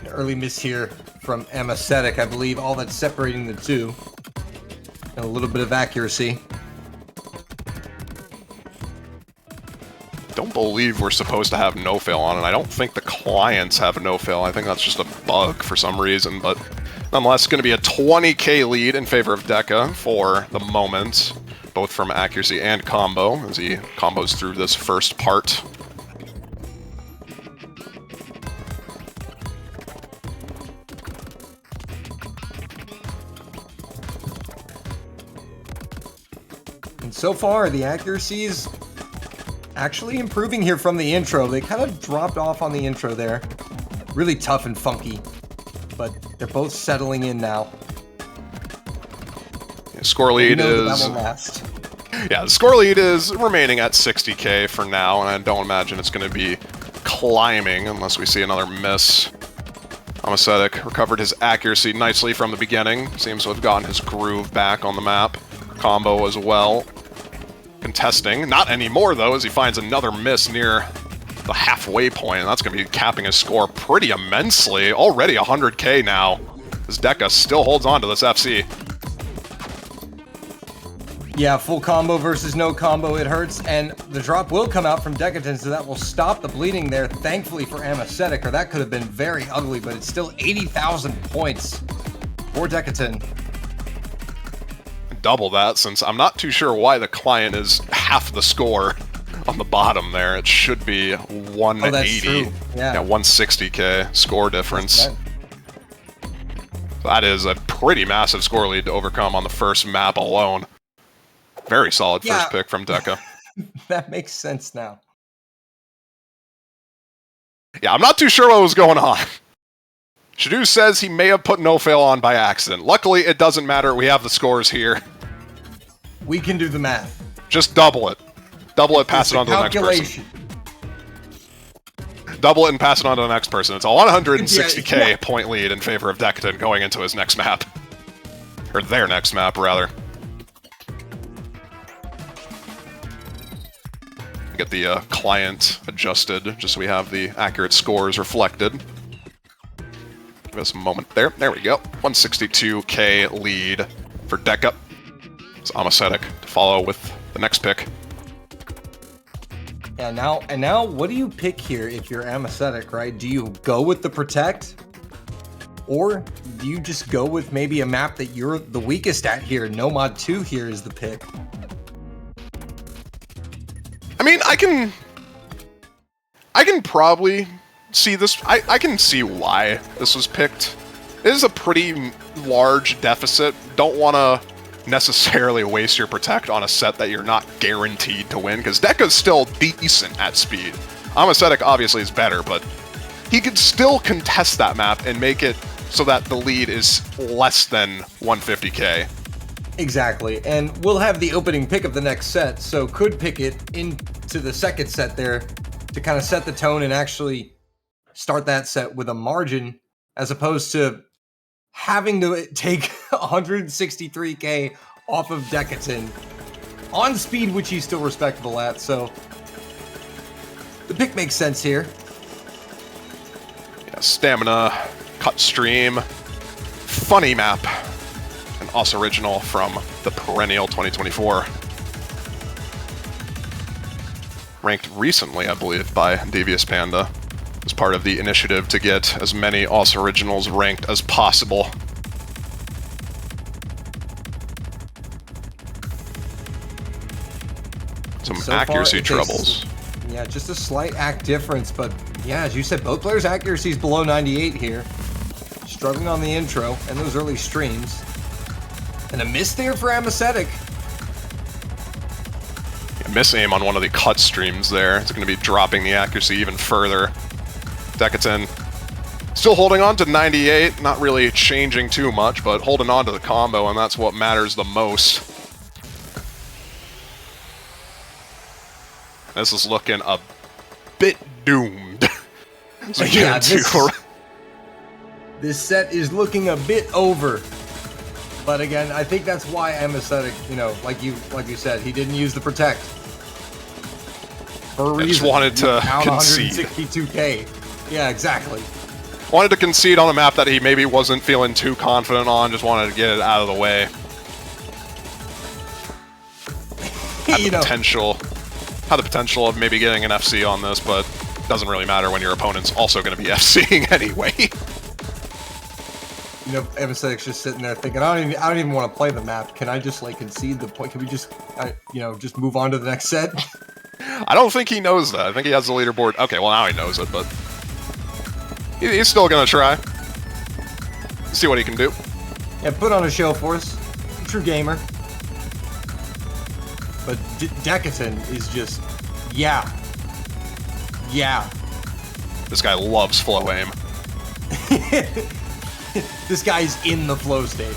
Speaker 1: An early miss here from Amasthetic, I believe. All that's separating the two. And a little bit of accuracy.
Speaker 3: Don't believe we're supposed to have no-fail on, and I don't think the clients have no-fail. I think that's just a bug for some reason, but nonetheless, it's going to be a 20k lead in favor of Deca for the moment, both from accuracy and combo, as he combos through this first part.
Speaker 1: And so far, the accuracy is actually improving here from the intro. They kind of dropped off on the intro there. Really tough and funky, but they're both settling in now.
Speaker 3: Yeah, score lead is...
Speaker 1: That will last.
Speaker 3: Yeah, the score lead is remaining at 60k for now, and I don't imagine it's going to be climbing unless we see another miss. Amasthetic recovered his accuracy nicely from the beginning. Seems to have gotten his groove back on the map. Combo as well. Contesting. Not anymore, though, as he finds another miss near the halfway point, and that's going to be capping his score pretty immensely. Already 100k now, as Deca still holds on to this FC.
Speaker 1: Yeah, full combo versus no combo, it hurts, and the drop will come out from Decaton, so that will stop the bleeding there, thankfully for Amasthetic, or that could have been very ugly, but it's still 80,000 points for Decaton.
Speaker 3: Double that, since I'm not too sure why the client is half the score on the bottom there. It should be 180.
Speaker 1: Oh, that's true.
Speaker 3: Yeah, 160k score difference. That is a pretty massive score lead to overcome on the first map alone. Very solid first pick from Deca.
Speaker 1: That makes sense now.
Speaker 3: Yeah, I'm not too sure what was going on. Shadu says he may have put no fail on by accident. Luckily, it doesn't matter. We have the scores here.
Speaker 1: We can do the math.
Speaker 3: Just double it. Double it, pass it on to the next person. Double it and pass it on to the next person. It's a 160k point lead in favor of Decaton going into his next map. Or their next map, rather. Get the client adjusted, just so we have the accurate scores reflected. Give us a moment there. There we go. 162k lead for Deca. It's Amasthetic to follow with the next pick.
Speaker 1: Yeah, now what do you pick here if you're Amasthetic, right? Do you go with the Protect? Or do you just go with maybe a map that you're the weakest at here? Nomad 2 here is the pick.
Speaker 3: I mean, I can probably see this. I can see why this was picked. It is a pretty large deficit. Don't want to necessarily waste your Protect on a set that you're not guaranteed to win, because Deca's still decent at speed. Amasthetic obviously is better, but he could still contest that map and make it so that the lead is less than 150k.
Speaker 1: Exactly, and we'll have the opening pick of the next set, so could pick it into the second set there to kind of set the tone and actually start that set with a margin, as opposed to having to take 163k off of Decaton on speed, which he's still respectable at, so the pick makes sense here.
Speaker 3: Yeah, stamina, cut stream, funny map. An Us original from the perennial 2024. Ranked recently, I believe, by Devious Panda as part of the initiative to get as many Us originals ranked as possible. Some
Speaker 1: so
Speaker 3: accuracy troubles.
Speaker 1: Yeah, just a slight act difference, but yeah, as you said, both players' accuracy is below 98 here. Struggling on the intro and those early streams. And a miss there for Amasthetic.
Speaker 3: Yeah, miss aim on one of the cut streams there. It's going to be dropping the accuracy even further. Decaton still holding on to 98, not really changing too much, but holding on to the combo, and that's what matters the most. This is looking a bit doomed.
Speaker 1: Yeah, This set is looking a bit over. But again, I think that's why Aesthetic, you know, like you said, he didn't use the protect. For a reason.
Speaker 3: Just wanted to concede.
Speaker 1: 162k. Yeah, exactly.
Speaker 3: Wanted to concede on a map that he maybe wasn't feeling too confident on, just wanted to get it out of the way. Had the potential of maybe getting an FC on this, but doesn't really matter when your opponent's also going to be FCing anyway.
Speaker 1: You know, Aesthetic's just sitting there thinking, I don't even want to play the map. Can I just like concede the point? Can we just, just move on to the next set?
Speaker 3: I don't think he knows that. I think he has the leaderboard. Okay, well now he knows it, but he's still gonna try. See what he can do.
Speaker 1: Yeah, put on a show for us. True gamer. But Decatan is just, yeah.
Speaker 3: This guy loves flow aim.
Speaker 1: This guy's in the flow state.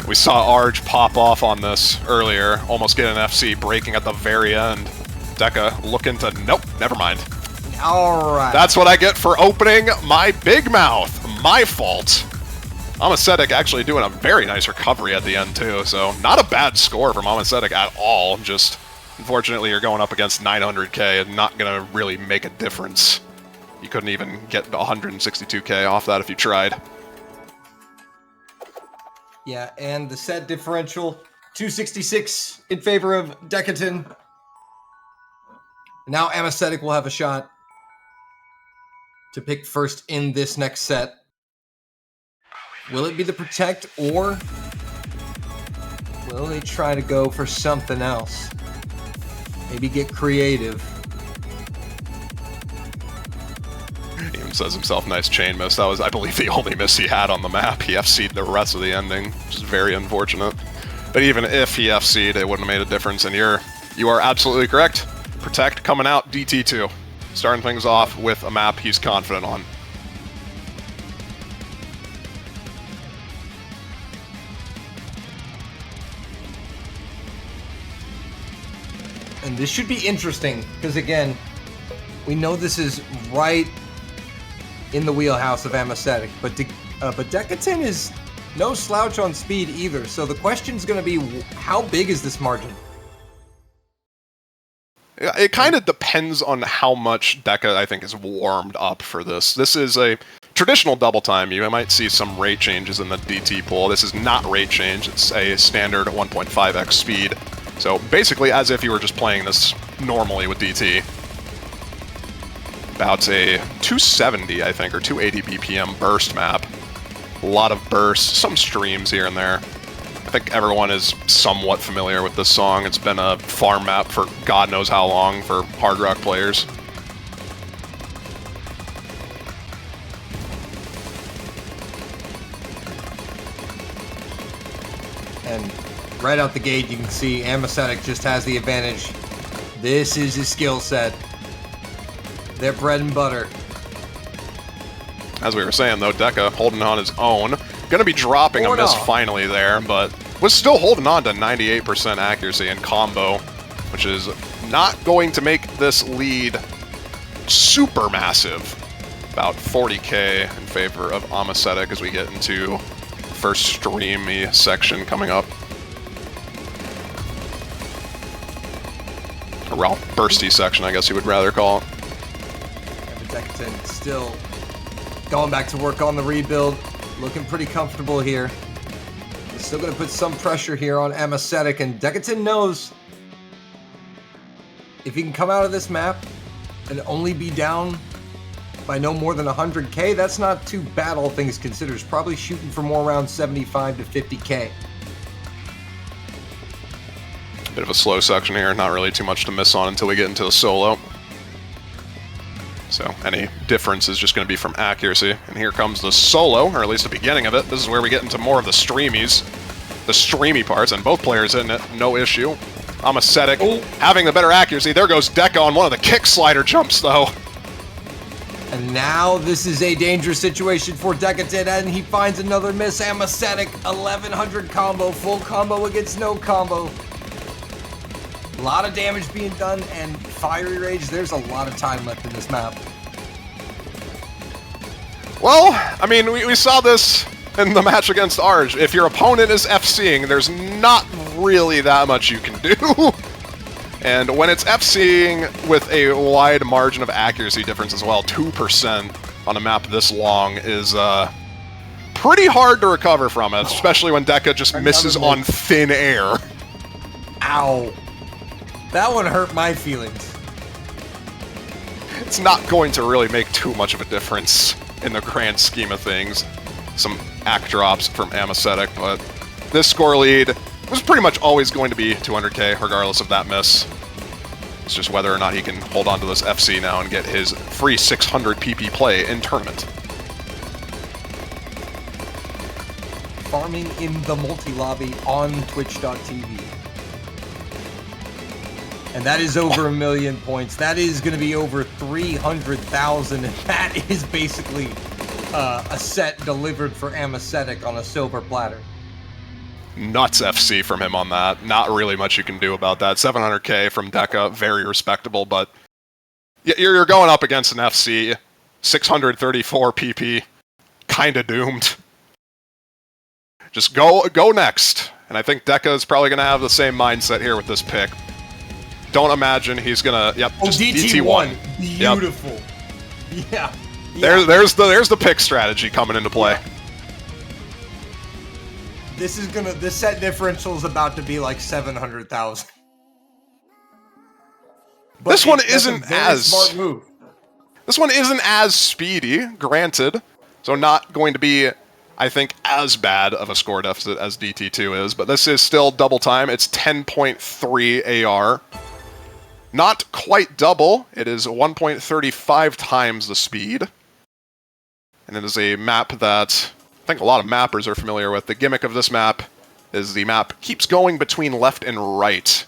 Speaker 3: We saw Arj pop off on this earlier, almost get an FC, breaking at the very end. Deca looking to, nope, never mind.
Speaker 1: Alright.
Speaker 3: That's what I get for opening my big mouth. My fault. Aesthetic actually doing a very nice recovery at the end too, so not a bad score from Aesthetic at all. Just, unfortunately, you're going up against 900k and not going to really make a difference. You couldn't even get 162k off that if you tried.
Speaker 1: Yeah, and the set differential, 266 in favor of Decatan. Now Aesthetic will have a shot to pick first in this next set. Will it be the protect, or will they try to go for something else? Maybe get creative.
Speaker 3: He even says himself, nice chain miss. That was, I believe, the only miss he had on the map. He FC'd the rest of the ending, which is very unfortunate. But even if he FC'd, it wouldn't have made a difference, and you are absolutely correct. Protect coming out, DT2. Starting things off with a map he's confident on.
Speaker 1: And this should be interesting, because again, we know this is right in the wheelhouse of Aesthetic, but Decatan is no slouch on speed either, so the question's going to be, how big is this margin?
Speaker 3: It kind of depends on how much Deca, I think, is warmed up for this. This is a traditional double time. You might see some rate changes in the DT pool. This is not rate change. It's a standard 1.5x speed. So basically as if you were just playing this normally with DT. About a 270, I think, or 280 BPM burst map. A lot of bursts, some streams here and there. I think everyone is somewhat familiar with this song. It's been a farm map for God knows how long for hard rock players.
Speaker 1: And right out the gate, you can see Aesthetic just has the advantage. This is his skill set. Their bread and butter.
Speaker 3: As we were saying, though, Deca holding on his own. Gonna be dropping a miss finally there, but was still holding on to 98% accuracy in combo, which is not going to make this lead super massive. About 40k in favor of Aesthetic as we get into first streamy section coming up. Or, well, bursty section, I guess you would rather call it.
Speaker 1: Decatan still going back to work on the rebuild, looking pretty comfortable here. He's still going to put some pressure here on Aesthetic, and Decatan knows if he can come out of this map and only be down by no more than 100k, that's not too bad, all things considered. He's probably shooting for more around 75 to 50k.
Speaker 3: Bit of a slow section here, not really too much to miss on until we get into the solo. So any difference is just going to be from accuracy. And here comes the solo, or at least the beginning of it. This is where we get into more of the streamies, the streamy parts, and both players in it, no issue. Aesthetic having the better accuracy. There goes Deca on one of the kick slider jumps, though.
Speaker 1: And now this is a dangerous situation for Decatan, and he finds another miss. Aesthetic, 1100 combo, full combo against no combo. A lot of damage being done, and Fiery Rage, there's a lot of time left in this map.
Speaker 3: Well, I mean, we saw this in the match against Arj. If your opponent is FCing, there's not really that much you can do. And when it's FCing with a wide margin of accuracy difference as well, 2% on a map this long is pretty hard to recover from it, especially when Deca just misses on thin air.
Speaker 1: Ow. That one hurt my feelings.
Speaker 3: It's not going to really make too much of a difference in the grand scheme of things. Some act drops from Amacetic, but this score lead was pretty much always going to be 200k, regardless of that miss. It's just whether or not he can hold on to this FC now and get his free 600 PP play in tournament.
Speaker 1: Farming in the multi-lobby on Twitch.tv. And that is over 1 million points. That is going to be over 300,000, and that is basically a set delivered for Amacetic on a silver platter.
Speaker 3: Nuts FC from him on that. Not really much you can do about that. 700k from Deca, very respectable, but you're going up against an FC, 634 PP, kinda doomed. Just go next. And I think Deca is probably going to have the same mindset here with this pick. Don't imagine he's gonna. Yep, just DT1.
Speaker 1: Beautiful. Yep.
Speaker 3: Yeah. There's the pick strategy coming into play.
Speaker 1: Yeah. This set differential is about to be like 700,000.
Speaker 3: This one isn't as
Speaker 1: smart move.
Speaker 3: This one isn't as speedy, granted. So not going to be, I think, as bad of a score deficit as DT2 is, but this is still double time. It's 10.3 AR. Not quite double. It is 1.35 times the speed. And it is a map that I think a lot of mappers are familiar with. The gimmick of this map is the map keeps going between left and right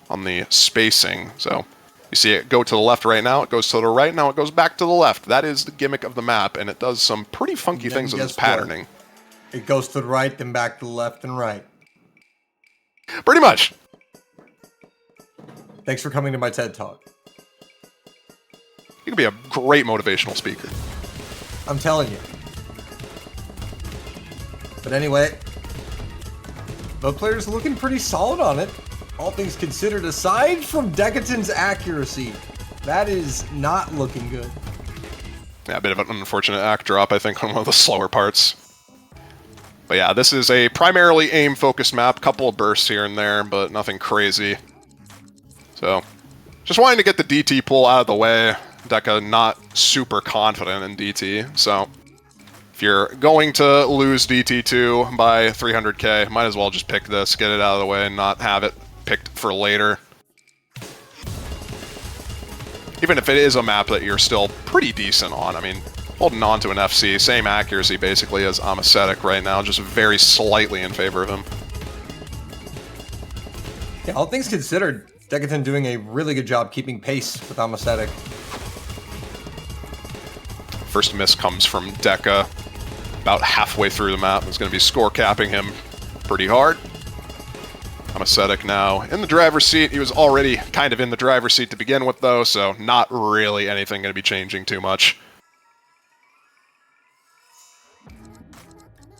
Speaker 3: on the spacing. So you see it go to the left right now, it goes to the right, now it goes back to the left. That is the gimmick of the map, and it does some pretty funky things with its patterning.
Speaker 1: It goes to the right, then back to the left and right.
Speaker 3: Pretty much.
Speaker 1: Thanks for coming to my TED Talk.
Speaker 3: You could be a great motivational speaker.
Speaker 1: I'm telling you. But anyway, both players looking pretty solid on it. All things considered, aside from Decaton's accuracy, that is not looking good.
Speaker 3: Yeah, a bit of an unfortunate act drop, I think, on one of the slower parts. But yeah, this is a primarily aim-focused map. Couple of bursts here and there, but nothing crazy. So, just wanting to get the DT pull out of the way. Deca not super confident in DT, so if you're going to lose DT2 by 300k, might as well just pick this, get it out of the way, and not have it picked for later. Even if it is a map that you're still pretty decent on, I mean, holding on to an FC, same accuracy basically as Amacetic right now, just very slightly in favor of him.
Speaker 1: Yeah, all things considered, Decaton doing a really good job keeping pace with Amacetic.
Speaker 3: First miss comes from Deca, about halfway through the map. It's going to be score capping him pretty hard. Amacetic now in the driver's seat. He was already kind of in the driver's seat to begin with, though, so not really anything going to be changing too much.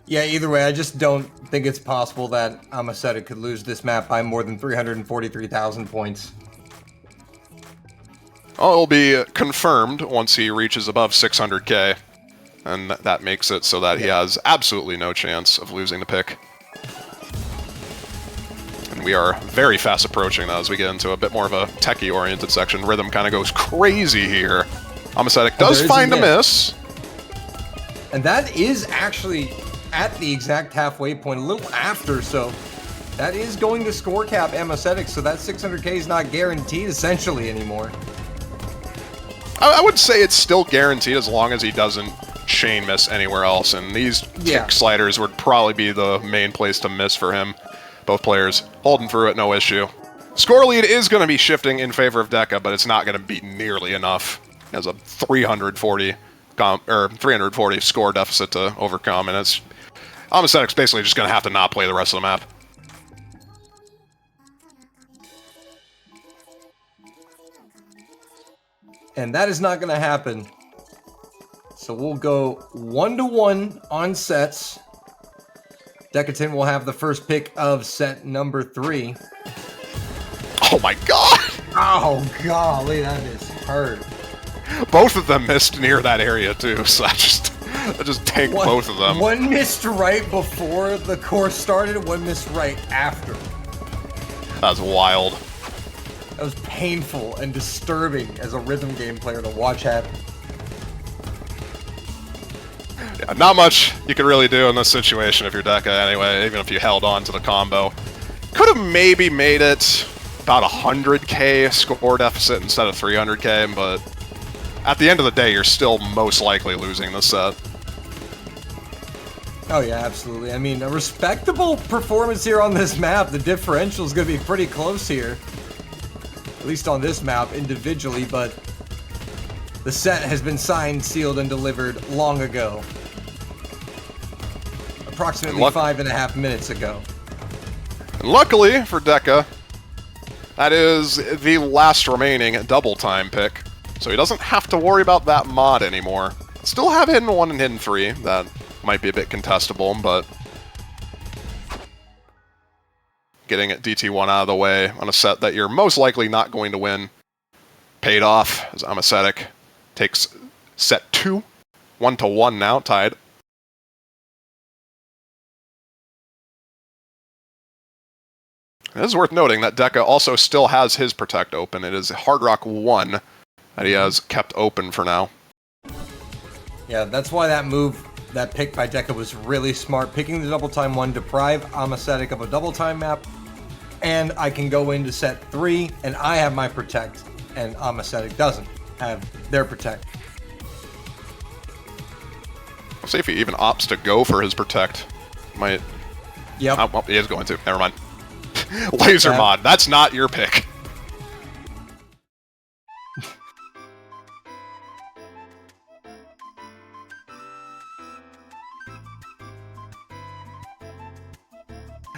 Speaker 1: Yeah, either way, I just don't think it's possible that Amacetic could lose this map by more than 343,000 points.
Speaker 3: Well, it'll be confirmed once he reaches above 600k, and that makes it so that he has absolutely no chance of losing the pick. And we are very fast approaching that as we get into a bit more of a techie-oriented section. Rhythm kind of goes crazy here. Amacetic does find a miss.
Speaker 1: And that is actually at the exact halfway point, a little after, so that is going to score cap Amacetic, so that 600k is not guaranteed essentially anymore.
Speaker 3: I would say it's still guaranteed as long as he doesn't chain miss anywhere else, and these tick sliders would probably be the main place to miss for him. Both players holding through it, no issue. Score lead is going to be shifting in favor of Deca, but it's not going to be nearly enough. He has a 340 score deficit to overcome, and it's Amacetic's basically just going to have to not play the rest of the map.
Speaker 1: And that is not going to happen So we'll go 1-1 on sets. Decadent will have the first pick of set number 3.
Speaker 3: Oh my god!
Speaker 1: Oh, golly, that is hurt.
Speaker 3: Both of them missed near that area too, so I just tanked both of them.
Speaker 1: One missed right before the course started, one missed right after.
Speaker 3: That's wild.
Speaker 1: That was painful and disturbing as a rhythm game player to watch happen.
Speaker 3: Yeah, not much you could really do in this situation if you're Deca anyway, even if you held on to the combo. Could have maybe made it about 100k score deficit instead of 300k, but at the end of the day, you're still most likely losing this set.
Speaker 1: Oh yeah, absolutely. I mean, a respectable performance here on this map. The differential is going to be pretty close here. At least on this map individually, but the set has been signed, sealed, and delivered long ago. Approximately 5.5 minutes ago.
Speaker 3: And luckily for Deca, that is the last remaining double time pick, so he doesn't have to worry about that mod anymore. Still have Hidden 1 and Hidden 3, that might be a bit contestable, but getting DT1 out of the way on a set that you're most likely not going to win paid off, as Amacetic takes set 2, 1-1 now, tied. It is worth noting that Deca also still has his Protect open. It is Hard Rock 1 that he has kept open for now.
Speaker 1: Yeah, that's why that move, that pick by Deca was really smart. Picking the double time 1, deprive Amacetic of a double time map, and I can go into set 3, and I have my Protect, and Amacetic doesn't have their Protect.
Speaker 3: I'll see if he even opts to go for his Protect. Might.
Speaker 1: Yep.
Speaker 3: Oh, well, he is going to. Never mind. Laser mod. That's not your pick.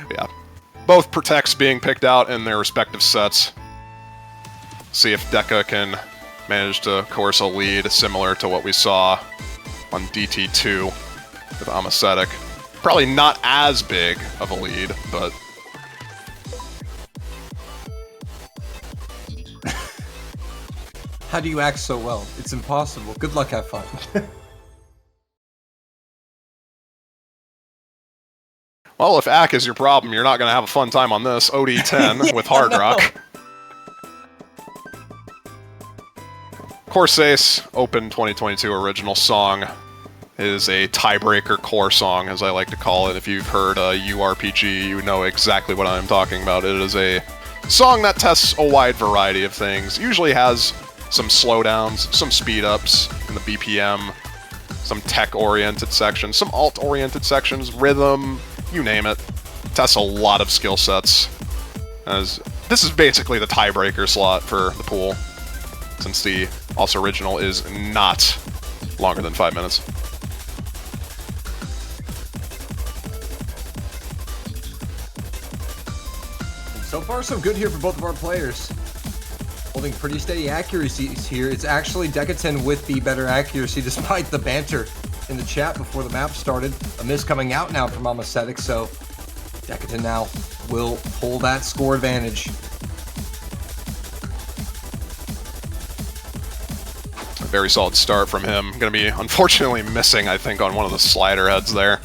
Speaker 3: Yeah. Both Protects being picked out in their respective sets. See if Deca can manage to course a lead similar to what we saw on DT2 with Amacetic. Probably not as big of a lead, but...
Speaker 1: How do you act so well? It's impossible. Good luck, have fun.
Speaker 3: Well, if AC is your problem, you're not going to have a fun time on this. OD10 with Hard Rock. Corsace Open 2022 original song is a tiebreaker core song, as I like to call it. If you've heard URPG, you know exactly what I'm talking about. It is a song that tests a wide variety of things. Usually has some slowdowns, some speed-ups in the BPM, some tech-oriented sections, some alt-oriented sections, rhythm, you name it. Tests a lot of skill sets. As this is basically the tiebreaker slot for the pool, since the also original is not longer than 5 minutes.
Speaker 1: So far, so good here for both of our players. Holding pretty steady accuracies here. It's actually Decatan with the better accuracy, despite the banter in the chat before the map started. A miss coming out now from Amacetic, so Decatan now will pull that score advantage.
Speaker 3: A very solid start from him. Going to be unfortunately missing, I think, on one of the slider heads there.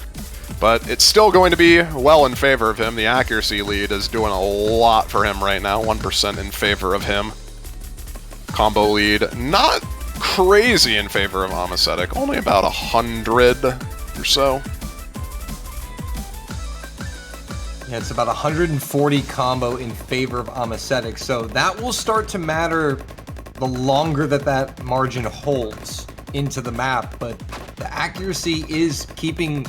Speaker 3: But it's still going to be well in favor of him. The accuracy lead is doing a lot for him right now. 1% in favor of him. Combo lead, not crazy in favor of Amacetic. Only about 100 or so.
Speaker 1: Yeah, it's about 140 combo in favor of Amacetic. So that will start to matter the longer that margin holds into the map. But the accuracy is keeping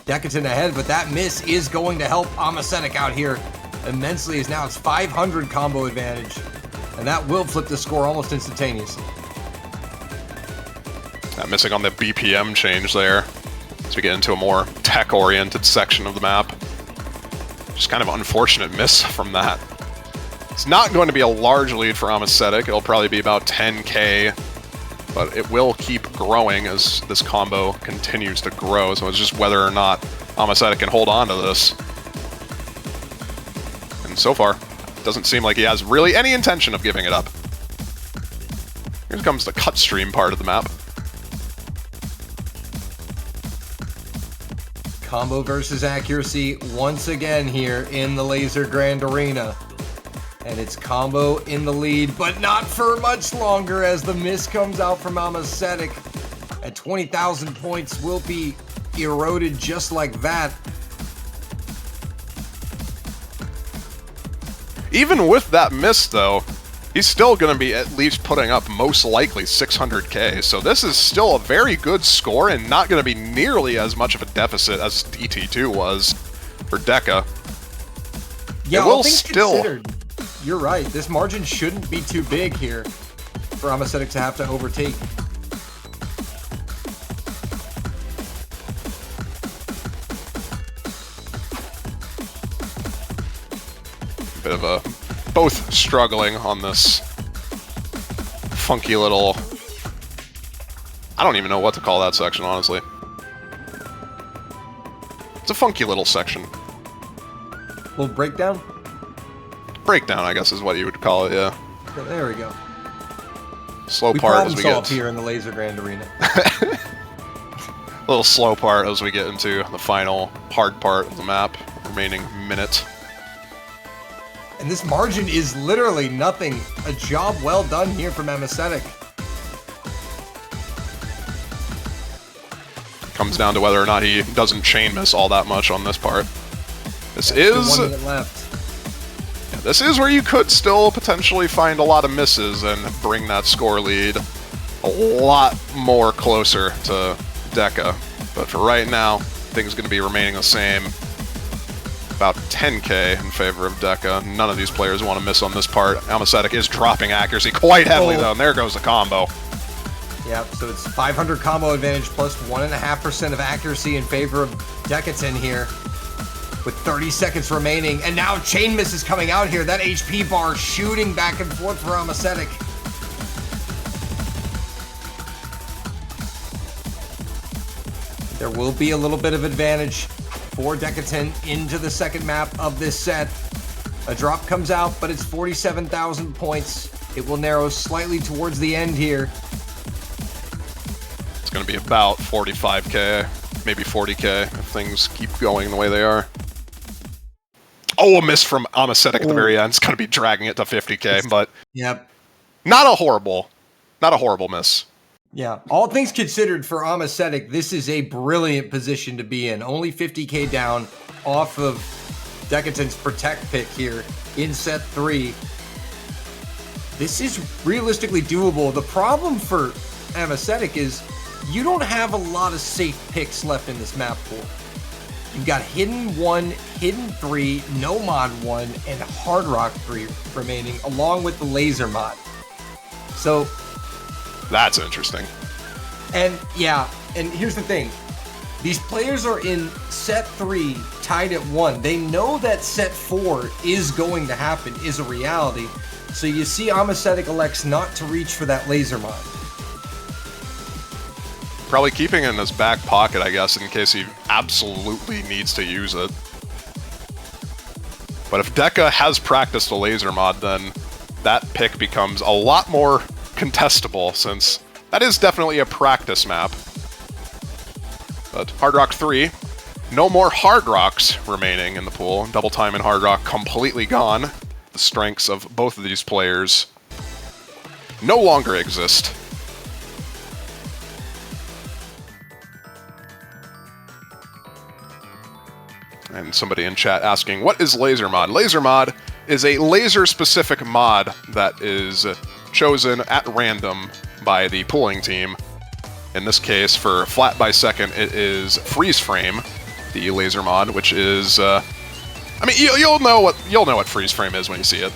Speaker 1: Decatan ahead, but that miss is going to help Amacetic out here immensely, as now it's 500 combo advantage, and that will flip the score almost instantaneously.
Speaker 3: Missing on the BPM change there, as we get into a more tech-oriented section of the map. Just kind of unfortunate miss from that. It's not going to be a large lead for Amacetic. It'll probably be about 10k, but it will keep growing as this combo continues to grow, so it's just whether or not Amaseta can hold on to this. And so far, it doesn't seem like he has really any intention of giving it up. Here comes the cut stream part of the map.
Speaker 1: Combo versus accuracy once again here in the Lazer Grand Arena. And it's Combo in the lead, but not for much longer as the miss comes out from Amaseta. At 20,000 points will be eroded just like that.
Speaker 3: Even with that miss, though, he's still going to be at least putting up most likely 600k, so this is still a very good score and not going to be nearly as much of a deficit as DT2 was for Deca.
Speaker 1: Yeah,
Speaker 3: it will
Speaker 1: all things
Speaker 3: still...
Speaker 1: considered, you're right. This margin shouldn't be too big here for Amaseta to have to overtake.
Speaker 3: Bit of a... both struggling on this funky little... I don't even know what to call that section, honestly. It's a funky little section.
Speaker 1: Little breakdown?
Speaker 3: Breakdown, I guess is what you would call it, yeah.
Speaker 1: There we go.
Speaker 3: Slow
Speaker 1: We
Speaker 3: part as we
Speaker 1: problem
Speaker 3: get...
Speaker 1: solve here in the Lazer Grand Arena.
Speaker 3: little slow part as we get into the final hard part of the map, remaining minute.
Speaker 1: And this margin is literally nothing. A job well done here from Amaseta.
Speaker 3: Comes down to whether or not he doesn't chain miss all that much on this part. This
Speaker 1: That's
Speaker 3: is...
Speaker 1: 1 minute left.
Speaker 3: This is where you could still potentially find a lot of misses and bring that score lead a lot more closer to Deca. But for right now, things are going to be remaining the same. About 10k in favor of Deca. None of these players want to miss on this part. Amaseta is dropping accuracy quite heavily, though, and there goes the combo.
Speaker 1: Yep, so it's 500 combo advantage plus 1.5% of accuracy in favor of Decaton here. With 30 seconds remaining, and now chain miss is coming out here. That HP bar shooting back and forth for Amaseta. There will be a little bit of advantage for Decaton into the second map of this set. A drop comes out, but it's 47,000 points. It will narrow slightly towards the end here.
Speaker 3: It's going to be about 45k, maybe 40k if things keep going the way they are. Oh, a miss from Amaseta at the very end. It's going to be dragging it to 50k, but
Speaker 1: Yep.
Speaker 3: not a horrible miss.
Speaker 1: Yeah, all things considered for Amaseta, this is a brilliant position to be in. Only 50k down off of Decaton's Protect pick here in set 3. This is realistically doable. The problem for Amaseta is you don't have a lot of safe picks left in this map pool. You've got Hidden 1, Hidden 3, No Mod 1, and Hard Rock 3 remaining, along with the Lazer mod. So...
Speaker 3: That's interesting.
Speaker 1: And yeah, and here's the thing. These players are in set 3 tied at 1. They know that set 4 is going to happen, is a reality. So you see Amaseta elects not to reach for that Lazer mod.
Speaker 3: Probably keeping it in his back pocket, I guess, in case he absolutely needs to use it. But if Deca has practiced a Lazer mod, then that pick becomes a lot more contestable, since that is definitely a practice map. But Hard Rock 3, no more Hard Rocks remaining in the pool. Double Time and Hard Rock completely gone. The strengths of both of these players no longer exist. And somebody in chat asking, what is Lazer mod? Lazer mod is a laser-specific mod that is chosen at random by the pooling team. In this case, for flat by second, it is Freeze Frame, the laser mod, which is, I mean, you'll know what Freeze Frame is when you see it.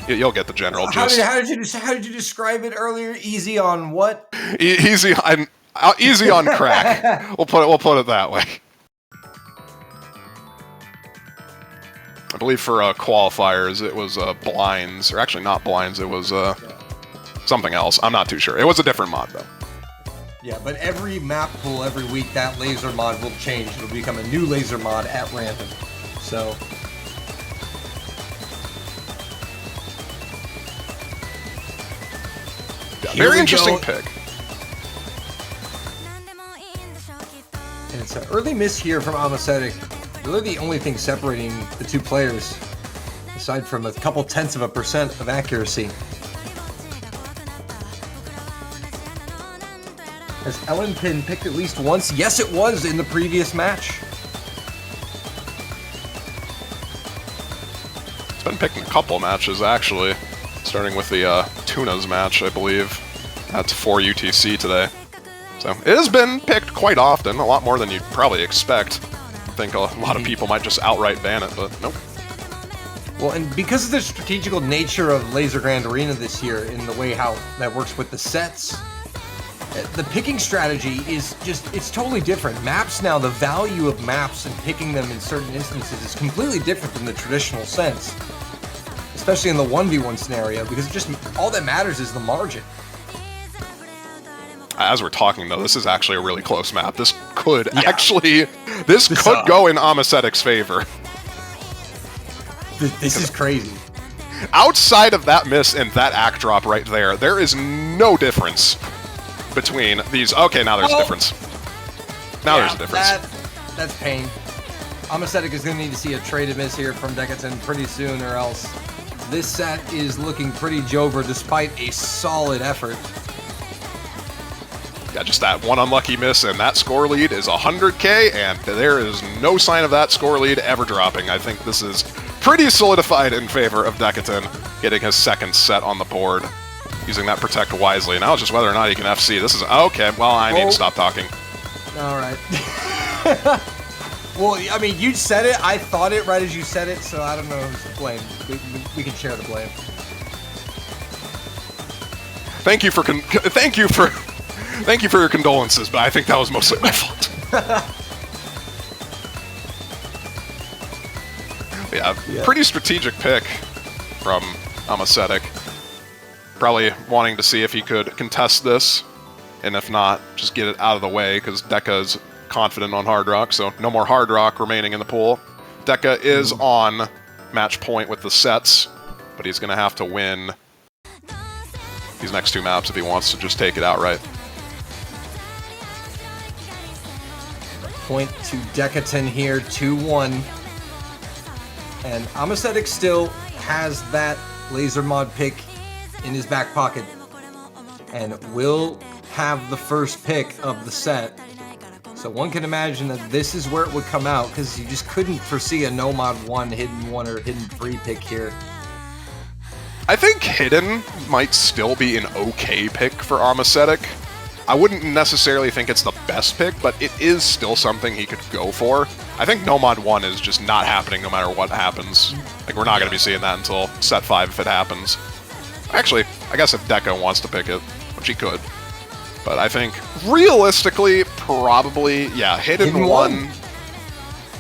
Speaker 3: You'll get the general gist.
Speaker 1: How did you describe it earlier? Easy on what?
Speaker 3: Easy on crack. We'll put it that way. I believe for qualifiers, it was blinds, or actually not blinds, it was something else. I'm not too sure. It was a different mod, though.
Speaker 1: Yeah, but every map pool, every week, that laser mod will change. It'll become a new laser mod at random. So...
Speaker 3: yeah, very interesting pick.
Speaker 1: And it's an early miss here from Amacetic. Really the only thing separating the two players, aside from a couple tenths of a percent of accuracy. Has Ellen been picked at least once? Yes, it was in the previous match.
Speaker 3: It's been picked in a couple matches, actually. Starting with the Tunas match, I believe. That's 4 UTC today. So it has been picked quite often, a lot more than you'd probably expect. I think a lot of people might just outright ban it, but nope.
Speaker 1: Well, and because of the strategical nature of Laser Grand Arena this year, in the way how that works with the sets, the picking strategy is just, it's totally different. Maps now, the value of maps and picking them in certain instances is completely different than the traditional sense. Especially in the 1v1 scenario, because just all that matters is the margin.
Speaker 3: As we're talking, though, this is actually a really close map. This could actually... This could go in Amacetic's favor.
Speaker 1: This is crazy.
Speaker 3: Outside of that miss and that act drop right there, there is no difference between these. Okay, now there's a difference. Now there's a difference.
Speaker 1: That's pain. Amacetic is going to need to see a traded miss here from Decatan pretty soon, or else this set is looking pretty Jover despite a solid effort.
Speaker 3: Yeah, just that one unlucky miss, and that score lead is 100k, and there is no sign of that score lead ever dropping. I think this is pretty solidified in favor of Decatan getting his second set on the board, using that protect wisely. Now it's just whether or not he can FC. This is... okay, well, I need to stop talking.
Speaker 1: All right. Well, I mean, you said it. I thought it right as you said it, so I don't know who's to blame. We can share the blame.
Speaker 3: Thank you for your condolences, but I think that was mostly my fault. Yeah, pretty strategic pick from Amacetic. Probably wanting to see if he could contest this, and if not, just get it out of the way, because Deca's confident on Hard Rock, so no more Hard Rock remaining in the pool. Deca is on match point with the sets, but he's going to have to win these next two maps if he wants to just take it outright.
Speaker 1: Point to Decatan here, 2-1. And Amacetic still has that laser mod pick in his back pocket and will have the first pick of the set. So one can imagine that this is where it would come out, because you just couldn't foresee a no mod 1, hidden 1, or hidden 3 pick here.
Speaker 3: I think hidden might still be an okay pick for Amacetic. I wouldn't necessarily think it's the best pick, but it is still something he could go for. I think no mod 1 is just not happening no matter what happens. Like, we're not going to be seeing that until set 5 if it happens. Actually, I guess if Deca wants to pick it, which he could. But I think, realistically, probably, yeah, hidden 1.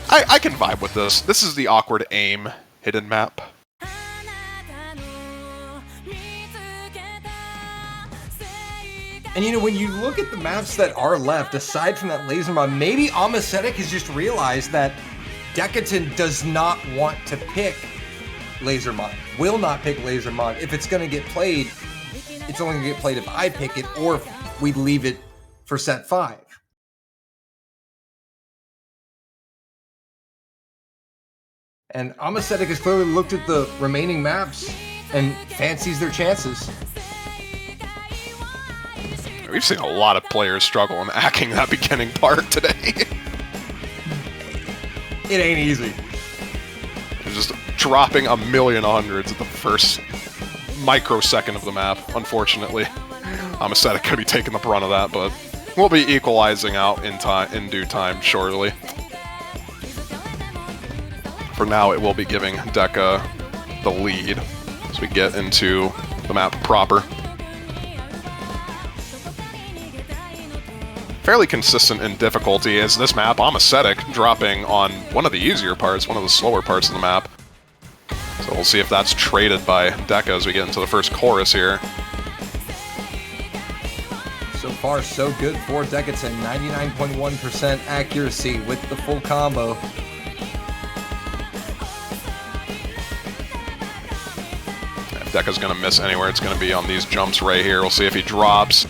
Speaker 3: I can vibe with this. This is the awkward aim hidden map.
Speaker 1: And you know, when you look at the maps that are left, aside from that laser mod, maybe Amacetic has just realized that Decatan does not want to pick laser mod, will not pick laser mod. If it's going to get played, it's only going to get played if I pick it, or if we leave it for set 5. And Amacetic has clearly looked at the remaining maps and fancies their chances.
Speaker 3: We've seen a lot of players struggle in hacking that beginning part today.
Speaker 1: It ain't easy.
Speaker 3: Just dropping a million hundreds at the first microsecond of the map, unfortunately. Amacetic could be taking the brunt of that, but we'll be equalizing out in due time shortly. For now, it will be giving Deca the lead as we get into the map proper. Fairly consistent in difficulty is this map. Amacetic dropping on one of the easier parts, one of the slower parts of the map. So we'll see if that's traded by Deca as we get into the first chorus here.
Speaker 1: So far, so good for Decatan. 99.1% accuracy with the full combo.
Speaker 3: If Deca's going to miss anywhere, it's going to be on these jumps right here. We'll see if he drops.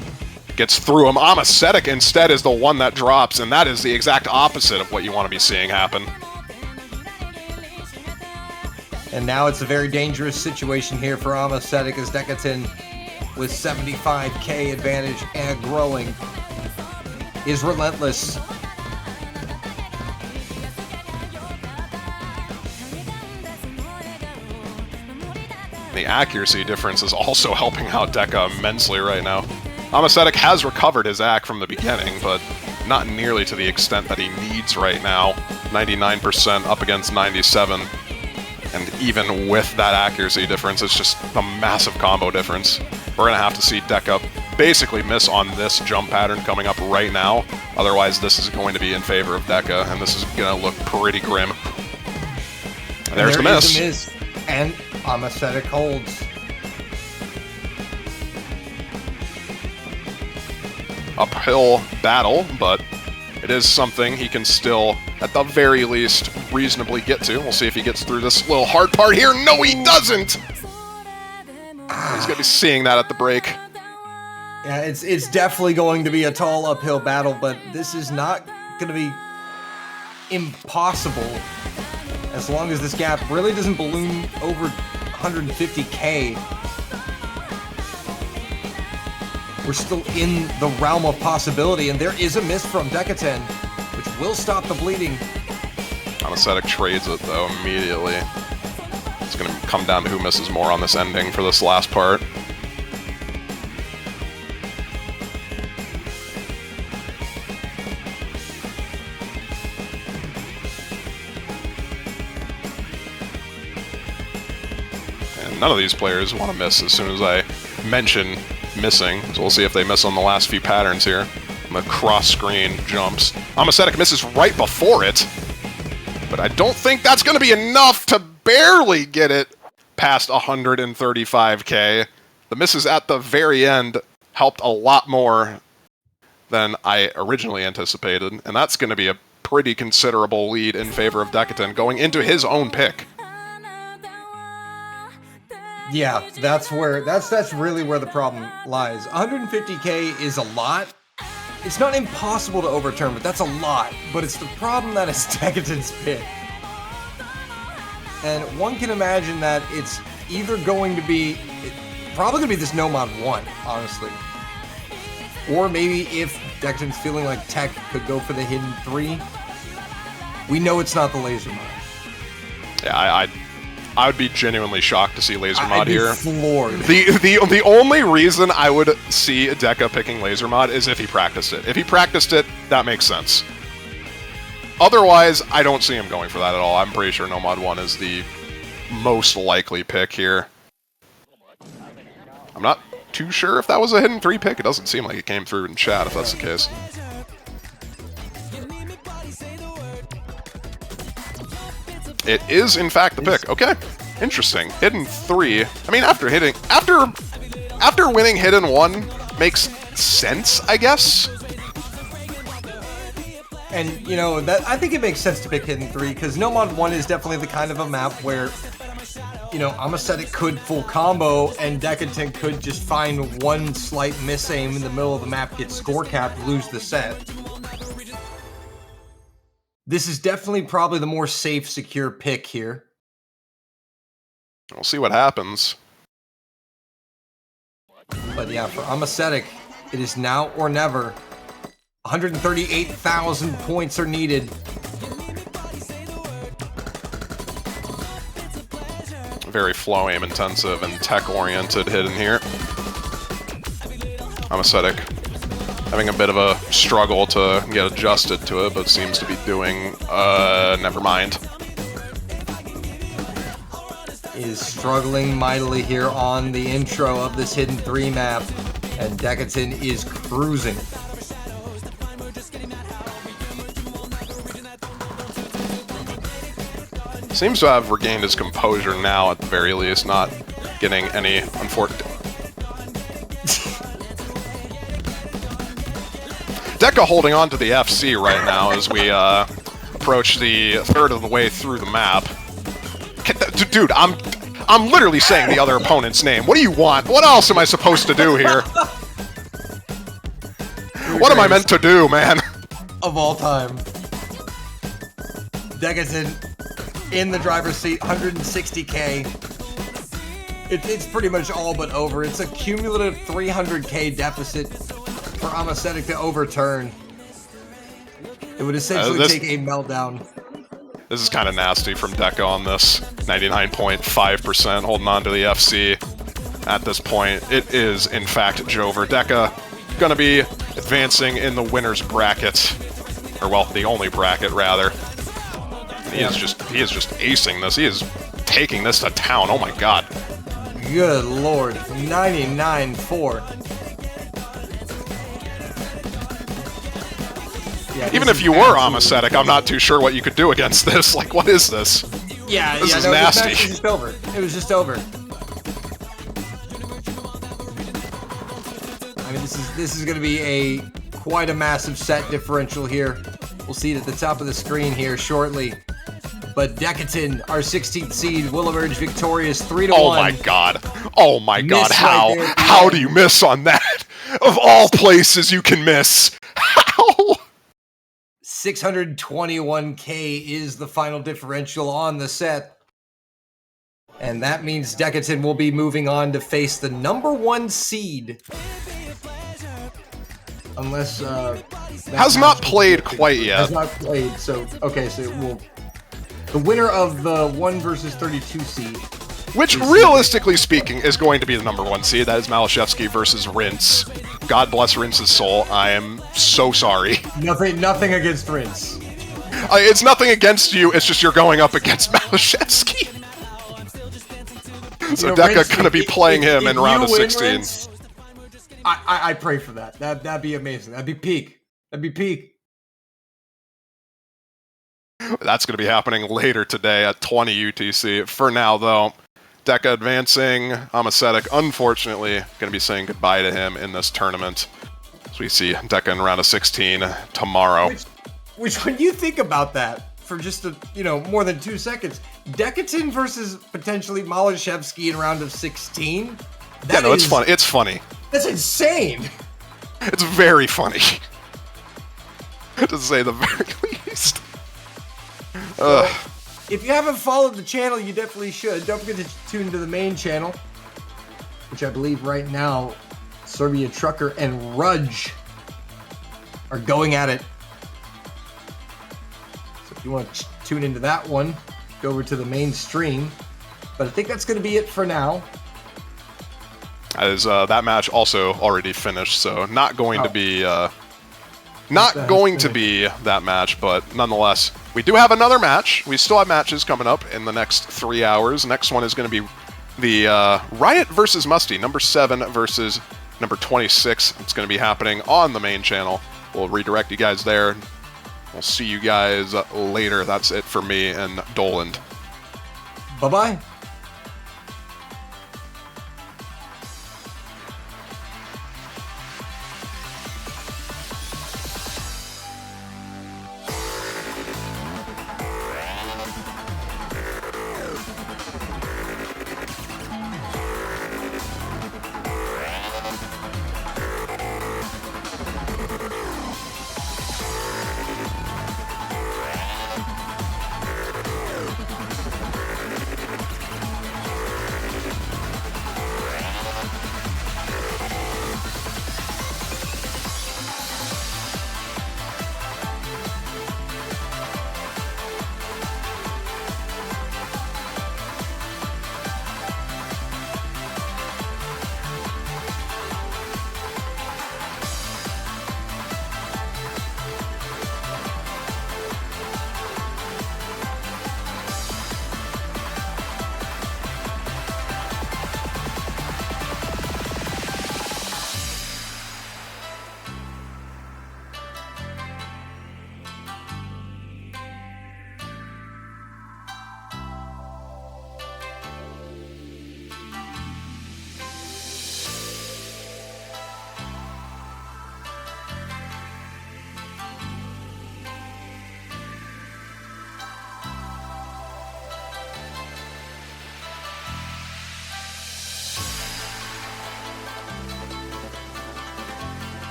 Speaker 3: Gets through him. Amasetic instead is the one that drops, and that is the exact opposite of what you want to be seeing happen.
Speaker 1: And now it's a very dangerous situation here for Amasetic as Decatan, with 75k advantage and growing, is relentless.
Speaker 3: The accuracy difference is also helping out Deca immensely right now. Amasetic has recovered his AC from the beginning, but not nearly to the extent that he needs right now. 99% up against 97. And even with that accuracy difference, it's just a massive combo difference. We're going to have to see Deca basically miss on this jump pattern coming up right now. Otherwise, this is going to be in favor of Deca, and this is going to look pretty grim. And there's the miss.
Speaker 1: And Amasetic holds.
Speaker 3: Uphill battle, but it is something he can still, at the very least, reasonably get to. We'll see if he gets through this little hard part here. No, he doesn't! He's going to be seeing that at the break.
Speaker 1: Yeah, it's definitely going to be a tall uphill battle, but this is not going to be impossible as long as this gap really doesn't balloon over 150k. We're still in the realm of possibility, and there is a miss from Decatan, which will stop the bleeding.
Speaker 3: Amasetic trades it, though, immediately. It's going to come down to who misses more on this ending for this last part. And none of these players want to miss as soon as I mention missing, so we'll see if they miss on the last few patterns here. The cross-screen jumps. Amasetic misses right before it, but I don't think that's going to be enough to barely get it past 135k. The misses at the very end helped a lot more than I originally anticipated, and that's going to be a pretty considerable lead in favor of Decatan going into his own pick.
Speaker 1: Yeah, that's really where the problem lies. 150k is a lot. It's not impossible to overturn, but that's a lot. But it's the problem that it's Decatan's pick. And one can imagine that it's either going to be, probably going to be this Nomad 1, honestly. Or maybe if Decatan's feeling like Tech could go for the hidden 3. We know it's not the Lazer mod.
Speaker 3: Yeah, I would be genuinely shocked to see Lazer mod here.
Speaker 1: I'd be floored.
Speaker 3: The only reason I would see Deca picking Lazer mod is if he practiced it. If he practiced it, that makes sense. Otherwise, I don't see him going for that at all. I'm pretty sure Nomad 1 is the most likely pick here. I'm not too sure if that was a hidden 3 pick. It doesn't seem like it came through in chat if that's the case. It is, in fact, the pick. Okay, interesting. Hidden 3. I mean, after winning Hidden 1 makes sense, I guess.
Speaker 1: And, you know, I think it makes sense to pick Hidden 3, because Nomad 1 is definitely the kind of a map where, you know, Amasetic could full combo, and Decatan could just find one slight miss-aim in the middle of the map, get score capped, lose the set. This is definitely probably the more safe, secure pick here.
Speaker 3: We'll see what happens.
Speaker 1: But yeah, for Amasetic, it is now or never. 138,000 points are needed.
Speaker 3: Very flow aim intensive and tech oriented hidden here. Amasetic having a bit of a struggle to get adjusted to it, but seems to be doing, never mind.
Speaker 1: Is struggling mightily here on the intro of this Hidden 3 map, and Decatan is cruising.
Speaker 3: Seems to have regained his composure now, at the very least, not getting any unfortunate. Deca holding on to the FC right now as we approach the third of the way through the map. Dude, I'm literally saying the other opponent's name. What do you want? What else am I supposed to do here? What am I meant to do, man?
Speaker 1: Of all time. Decatin in the driver's seat, 160k. It's pretty much all but over. It's a cumulative 300k deficit for Amacetic to overturn. It would essentially take a meltdown.
Speaker 3: This is kind of nasty from Deca on this. 99.5% holding on to the FC at this point. It is, in fact, Jover. Deca going to be advancing in the winner's bracket. Or, well, the only bracket, rather. He is just acing this. He is taking this to town. Oh, my God.
Speaker 1: Good Lord. 99-4. Yeah,
Speaker 3: even if you were Amacetic, I'm not too sure what you could do against this. Like, what is this?
Speaker 1: Yeah,
Speaker 3: this is nasty.
Speaker 1: It was just over. It was just over. I mean, this is going to be quite a massive set differential here. We'll see it at the top of the screen here shortly. But Decatin, our 16th seed, will emerge victorious 3-1.
Speaker 3: Oh my God! Oh my God! How?
Speaker 1: Right there,
Speaker 3: how do you miss on that? Of all places you can miss, how?
Speaker 1: 621k is the final differential on the set. And that means Decatin will be moving on to face the #1 seed. Unless
Speaker 3: has not played quite yet.
Speaker 1: Has not played, so okay, so we'll the winner of the 1 versus 32 seed.
Speaker 3: Which, realistically speaking, is going to be the #1 seed. That is Malashevsky versus Rince. God bless Rince's soul. I am so sorry.
Speaker 1: Nothing against Rince.
Speaker 3: It's nothing against you, it's just you're going up against Malashevsky. So Deca gonna be playing him in round of 16.
Speaker 1: Rince, I pray for that. That'd be amazing. That'd be peak. That'd be peak.
Speaker 3: That's going to be happening later today at 20 UTC. For now, though, Deca advancing. Amacetic, unfortunately, going to be saying goodbye to him in this tournament. So we see Deca in round of 16 tomorrow.
Speaker 1: Which when you think about that for just more than 2 seconds, Decatin versus potentially Malashevsky in round of 16.
Speaker 3: Yeah, no, it's funny. It's funny.
Speaker 1: That's insane.
Speaker 3: It's very funny. To say the very least.
Speaker 1: So, if you haven't followed the channel, you definitely should. Don't forget to tune into the main channel, which I believe right now, Serbia Trucker and Rudge are going at it. So if you want to tune into that one, go over to the main stream. But I think that's going to be it for now.
Speaker 3: As that match also already finished, so not going to be that match, but nonetheless, we do have another match. We still have matches coming up in the next 3 hours. Next one is going to be the Riot versus Musty, #7 versus #26. It's going to be happening on the main channel. We'll redirect you guys there. We'll see you guys later. That's it for me and Doland.
Speaker 1: Bye-bye.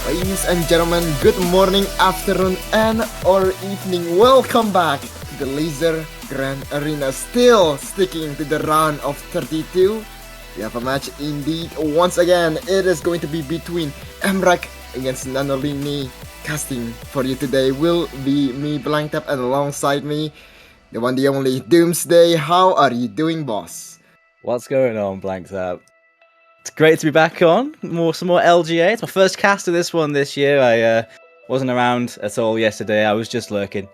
Speaker 4: Ladies and gentlemen, good morning, afternoon, and or evening. Welcome back to the Lazer Grand Arena. Still sticking to the round of 32. We have a match indeed. Once again, it is going to be between Emrek against Nanolini. Casting for you today will be me, Blanktap, and alongside me, the one, the only Doomsday. How are you doing, boss?
Speaker 5: What's going on, Blanktap? It's great to be back on. Some more LGA. It's my first cast of this one this year. I wasn't around at all yesterday. I was just lurking.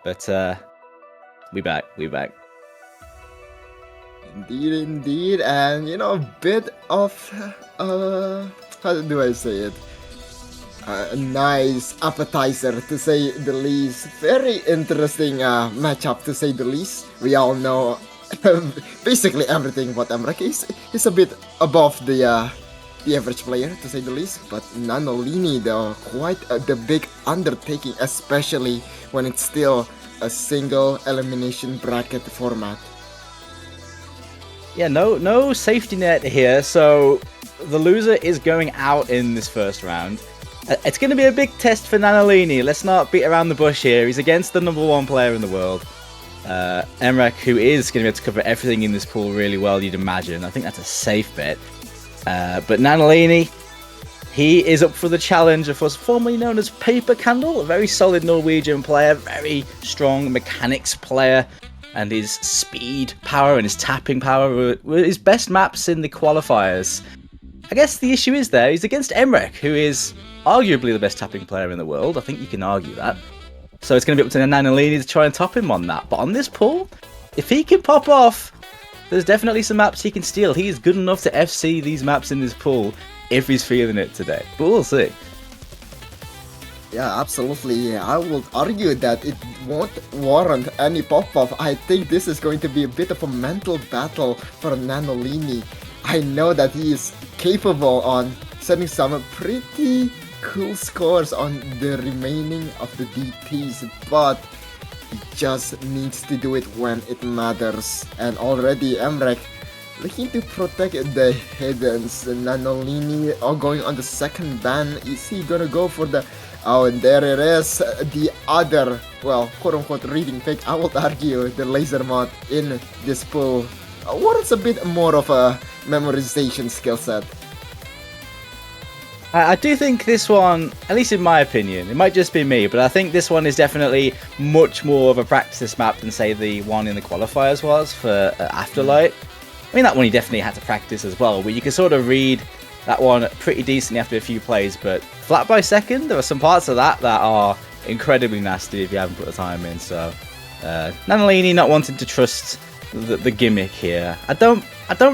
Speaker 5: But we back.
Speaker 4: Indeed, and a bit of how do I say it? A nice appetizer to say the least. Very interesting matchup to say the least. We all know basically everything about Emrek is a bit above the average player to say the least, but Nanolini though quite the big undertaking, especially when it's still a single elimination bracket format.
Speaker 5: Yeah, no safety net here, so the loser is going out in this first round. It's going to be a big test for Nanolini. Let's not beat around the bush here. He's against the #1 player in the world. Emrek, who is going to be able to cover everything in this pool really well, you'd imagine. I think that's a safe bet. But Nanolini, he is up for the challenge of what's formerly known as Paper Candle, a very solid Norwegian player, very strong mechanics player, and his speed power and his tapping power were his best maps in the qualifiers. I guess the issue is there, he's against Emrek, who is arguably the best tapping player in the world. I think you can argue that. So it's going to be up to Nanolini to try and top him on that. But on this pool, if he can pop off, there's definitely some maps he can steal. He is good enough to FC these maps in this pool if he's feeling it today. But we'll see.
Speaker 4: Yeah, absolutely. I would argue that it won't warrant any pop-off. I think this is going to be a bit of a mental battle for Nanolini. I know that he is capable on setting some pretty cool scores on the remaining of the DPs, but he just needs to do it when it matters. And already Emrek looking to protect the hiddens. Nanolini going on the second ban. Is he gonna go for the... Oh, and there it is, the other, well, quote-unquote reading pick. I would argue the Lazer mod in this pool warrants a bit more of a memorization skill set.
Speaker 5: I do think this one, at least in my opinion, it might just be me, but I think this one is definitely much more of a practice map than, say, the one in the qualifiers was for Afterlight. I mean, that one you definitely had to practice as well, but you can sort of read that one pretty decently after a few plays, but flat by second, there are some parts of that are incredibly nasty if you haven't put the time in, so Nanolini not wanting to trust the gimmick here. I don't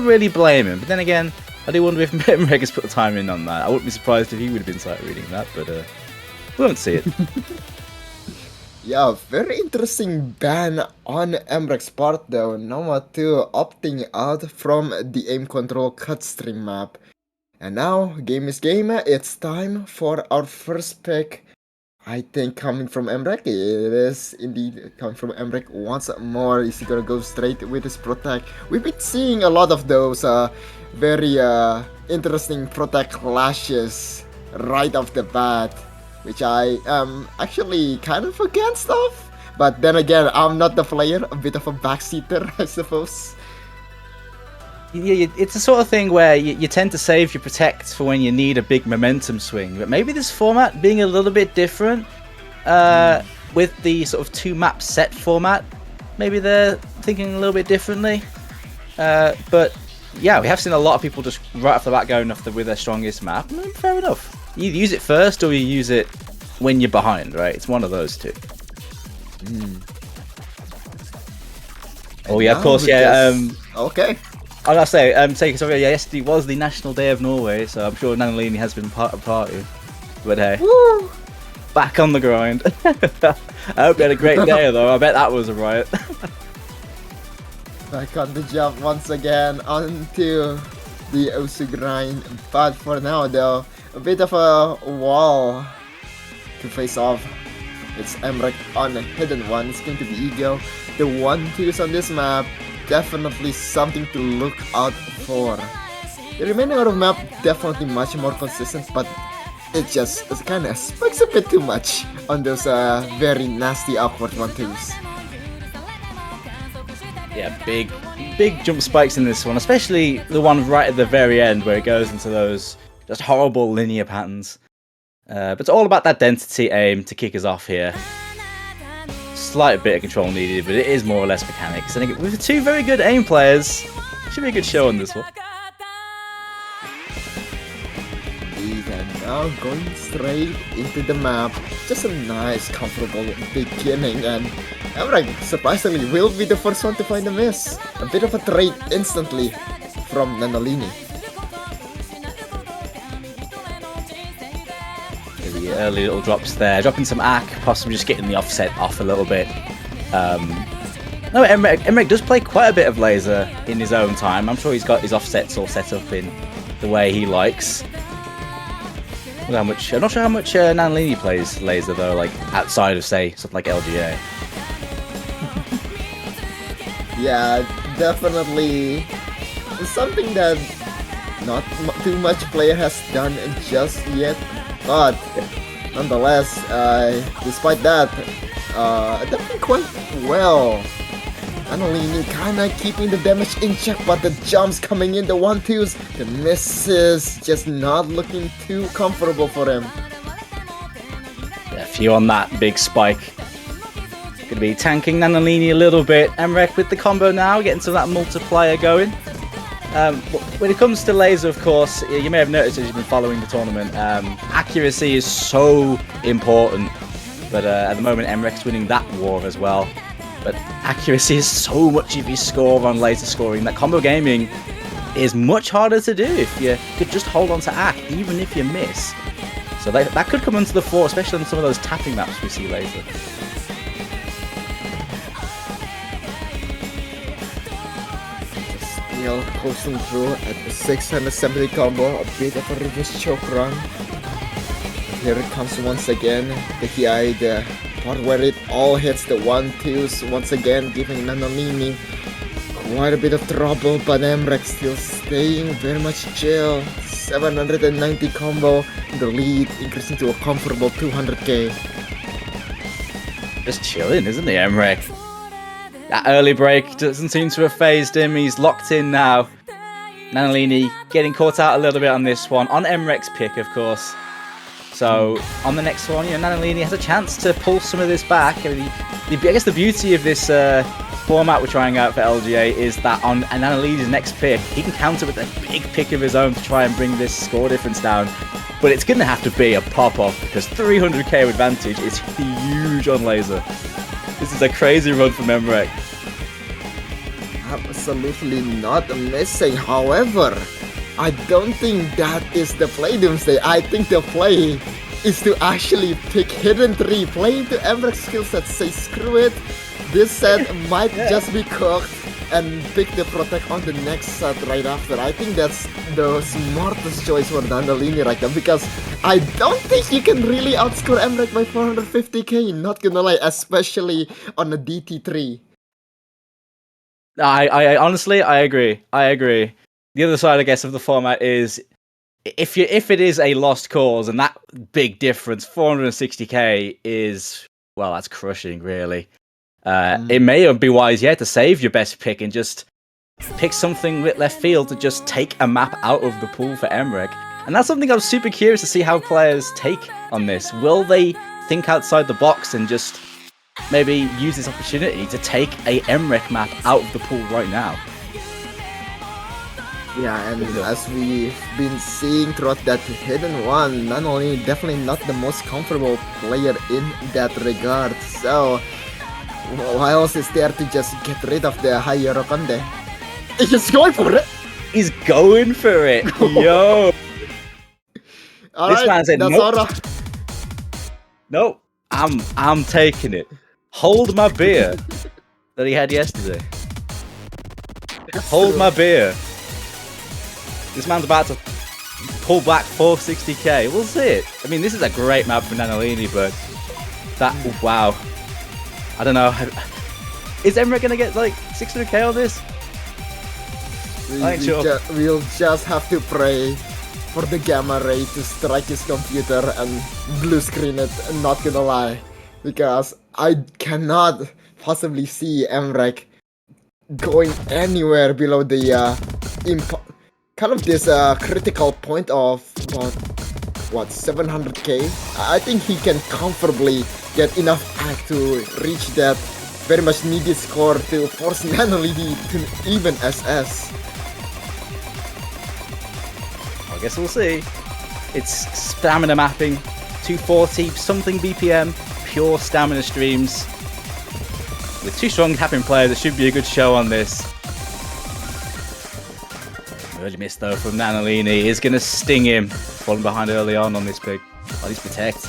Speaker 5: really blame him, but then again, I do wonder if Emrek has put the time in on that. I wouldn't be surprised if he would have been sight reading that, but we won't see it.
Speaker 4: Yeah, very interesting ban on Emrek's part though. Noma 2 opting out from the aim control cut stream map. And now, game is game. It's time for our first pick. I think coming from Emrek. It is indeed coming from Emrek once more. Is he gonna go straight with his protect? We've been seeing a lot of those very interesting protect clashes right off the bat, which I am actually kind of against of. But then again, I'm not the player, a bit of a backseater, I suppose.
Speaker 5: it's the sort of thing where you tend to save your protect for when you need a big momentum swing. But maybe this format being a little bit different with the sort of 2-map set format, maybe they're thinking a little bit differently. But yeah, we have seen a lot of people just right off the bat going off with their strongest map. Fair enough. You either use it first or you use it when you're behind, right? It's one of those two. Oh yeah, of course, yeah.
Speaker 4: Okay.
Speaker 5: I gotta say, sorry, yesterday was the National Day of Norway, so I'm sure Nanolini has been part of the party. But hey,
Speaker 4: Woo!
Speaker 5: back on the grind. I hope you had a great day, though. I bet that was a riot.
Speaker 4: Back on the jump once again onto the Osu grind. But for now, though, a bit of a wall to face off. It's Emrek on a hidden one. It's going to be Ego. The 1-2s on this map, definitely something to look out for. The remaining out of map, definitely much more consistent, but it kind of spikes a bit too much on those very nasty awkward 1-2s.
Speaker 5: Yeah, big jump spikes in this one, especially the one right at the very end where it goes into those just horrible linear patterns. But it's all about that density aim to kick us off here. Slight bit of control needed, but it is more or less mechanics. And with two very good aim players, should be a good show on this one.
Speaker 4: And now going straight into the map. Just a nice, comfortable beginning, and Emrek, surprisingly, will be the first one to find a miss. A bit of a trade instantly from Nanolini.
Speaker 5: The early little drops there, dropping some ACK, possibly just getting the offset off a little bit. No, Emrek does play quite a bit of Lazer in his own time. I'm sure he's got his offsets all set up in the way he likes. I'm not sure how much Nanolini plays Lazer though, like outside of say something like LGA.
Speaker 4: Yeah, definitely something that not too much player has done just yet, but nonetheless, despite that, definitely quite well. Nanolini kinda keeping the damage in check, but the jumps coming in, the 1-2s, the misses, just not looking too comfortable for him.
Speaker 5: Yeah, a few on that big spike. Gonna be tanking Nanolini a little bit. Emrek with the combo now, getting some of that multiplier going. When it comes to Lazer, of course, you may have noticed as you've been following the tournament, accuracy is so important. But at the moment, Emrek's winning that war as well. But accuracy is so much of your score on Lazer scoring that combo gaming is much harder to do if you could just hold on to ACK, even if you miss. So that could come into the fore, especially on some of those tapping maps we see Lazer.
Speaker 4: Still coasting through at the 670 combo, a bit of a reverse choke run. Here it comes once again, the TI, the part where it all hits the 1-2s, once again giving Nanolini quite a bit of trouble, but Emrek still staying very much chill. 790 combo, the lead increasing to a comfortable 200k.
Speaker 5: Just chilling, isn't he, Emrek? That early break doesn't seem to have phased him. He's locked in now. Nanolini getting caught out a little bit on this one. On Emrek's pick, of course. So, on the next one, Nanolini has a chance to pull some of this back. I guess the beauty of this format we're trying out for LGA is that on Nanolini's next pick, he can counter with a big pick of his own to try and bring this score difference down. But it's going to have to be a pop-off because 300k advantage is huge on Lazer. This is a crazy run from Emrek.
Speaker 4: Absolutely not missing. However, I don't think that is the play, Doomsday. I think the play is to actually pick Hidden 3, play into Emrek's skill set, say screw it, this set might just be cooked, and pick the Protect on the next set right after. I think that's the smartest choice for Nanolini right now, because I don't think you can really outscore Emrek by 450k, not gonna lie, especially on a DT3.
Speaker 5: I honestly, I agree. The other side, I guess, of the format is if it is a lost cause, and that big difference, 460k is, well, that's crushing, really. It may be wise, to save your best pick and just pick something with left field to just take a map out of the pool for Emmerich. And that's something I'm super curious to see how players take on this. Will they think outside the box and just maybe use this opportunity to take a Emmerich map out of the pool right now?
Speaker 4: Yeah, and as we've been seeing throughout that hidden one, not only definitely not the most comfortable player in that regard. So, why else is there to just get rid of the Hayero Konde? He's just going for it!
Speaker 5: He's going for it! Yo! This man said nope. Nope. I'm taking it. Hold my beer that he had yesterday. Hold my beer. This man's about to pull back 460k. We'll see it. I mean, this is a great map for Nanolini, but that, wow. I don't know. Is Emmerich gonna get like 600k on this?
Speaker 4: We'll just have to pray for the gamma ray to strike his computer and blue screen it, not gonna lie. Because I cannot possibly see Emmerich going anywhere below the kind of this critical point of about, what, 700k? I think he can comfortably get enough act to reach that very much needed score to force Nanolini to even SS.
Speaker 5: I guess we'll see. It's stamina mapping, 240 something BPM, pure stamina streams. With two strong tapping players, it should be a good show on this. Early miss though from Nanolini is going to sting him, falling behind early on this pick. At least protect.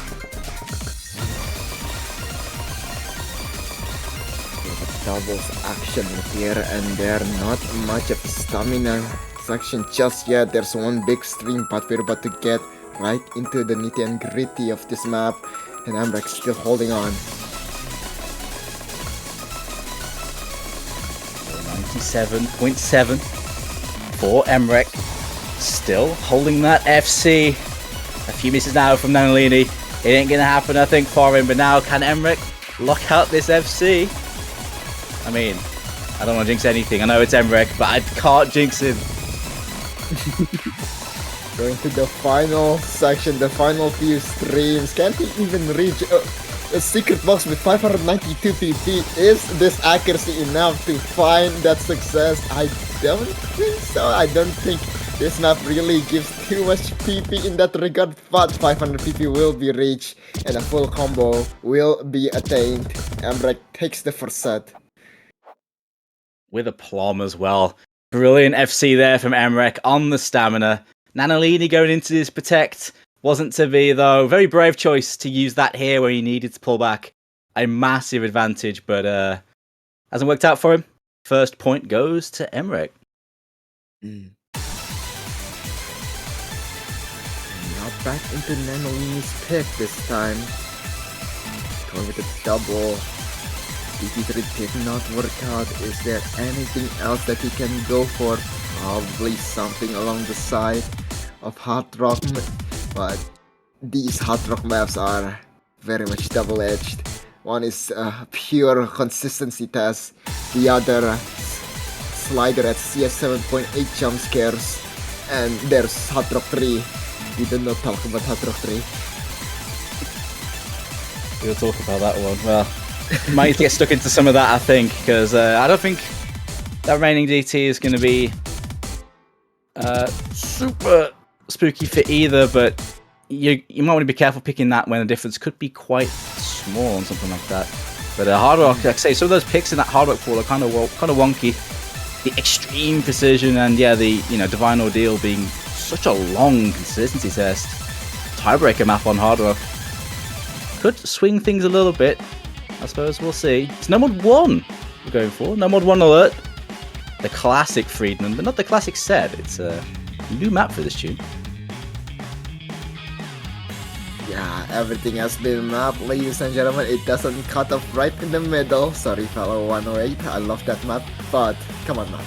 Speaker 4: Doubles action here and there, not much of stamina section just yet. There's one big stream, but we're about to get right into the nitty and gritty of this map, and Emmerich still holding on.
Speaker 5: 97.7 for Emmerich, still holding that FC. A few misses now from Nanolini. It ain't gonna happen, I think, for him, but now can Emmerich lock out this FC? I mean, I don't want to jinx anything. I know it's Emmerich, but I can't jinx him.
Speaker 4: Going to the final section, the final few streams. Can't he even reach a secret box with 592 PP? Is this accuracy enough to find that success? I don't think so. I don't think this map really gives too much PP in that regard, but 500 PP will be reached and a full combo will be attained. Emmerich takes the first set.
Speaker 5: With aplomb as well. Brilliant FC there from Emmerich on the stamina. Nanolini going into this protect. Wasn't to be though. Very brave choice to use that here where he needed to pull back. A massive advantage, but hasn't worked out for him. First point goes to Emmerich.
Speaker 4: Now back into Nanolini's pick this time. Going with a double. DT3 did not work out. Is there anything else that he can go for? Probably something along the side of Hard Rock, but these Hard Rock maps are very much double-edged. One is a pure consistency test, the other slider at CS 7.8 jump scares, and there's Hard Rock 3. We did not talk about Hard Rock 3.
Speaker 5: We'll talk about that one. Well, might get stuck into some of that, I think, because I don't think that remaining DT is going to be super spooky for either, but you might want to be careful picking that when the difference could be quite small on something like that. But Hard Rock, like I say, some of those picks in that Hard Rock pool are kind of wonky. The extreme precision and yeah, the Divine Ordeal being such a long consistency test. Tiebreaker map on Hard Rock could swing things a little bit. I suppose we'll see. It's no mod 1 we're going for. No mod 1 alert. The classic Friedman, but not the classic set. It's a new map for this tune.
Speaker 4: Yeah, everything has been mapped, ladies and gentlemen. It doesn't cut off right in the middle. Sorry, fellow 108. I love that map, but come on, man.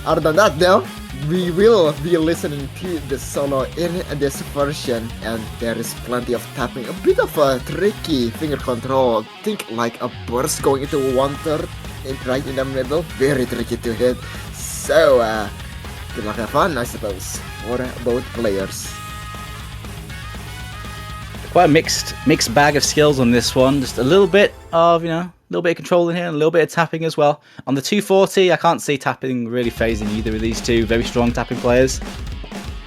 Speaker 4: Other than that, though, we will be listening to the solo in this version, and there is plenty of tapping. A bit of a tricky finger control. Think like a burst going into 1/3 right in the middle. Very tricky to hit. So, good luck, have fun, I suppose, for both players.
Speaker 5: Quite a mixed bag of skills on this one. Just a little bit of, a little bit of controlling here and a little bit of tapping as well. On the 240, I can't see tapping really phasing either of these two very strong tapping players.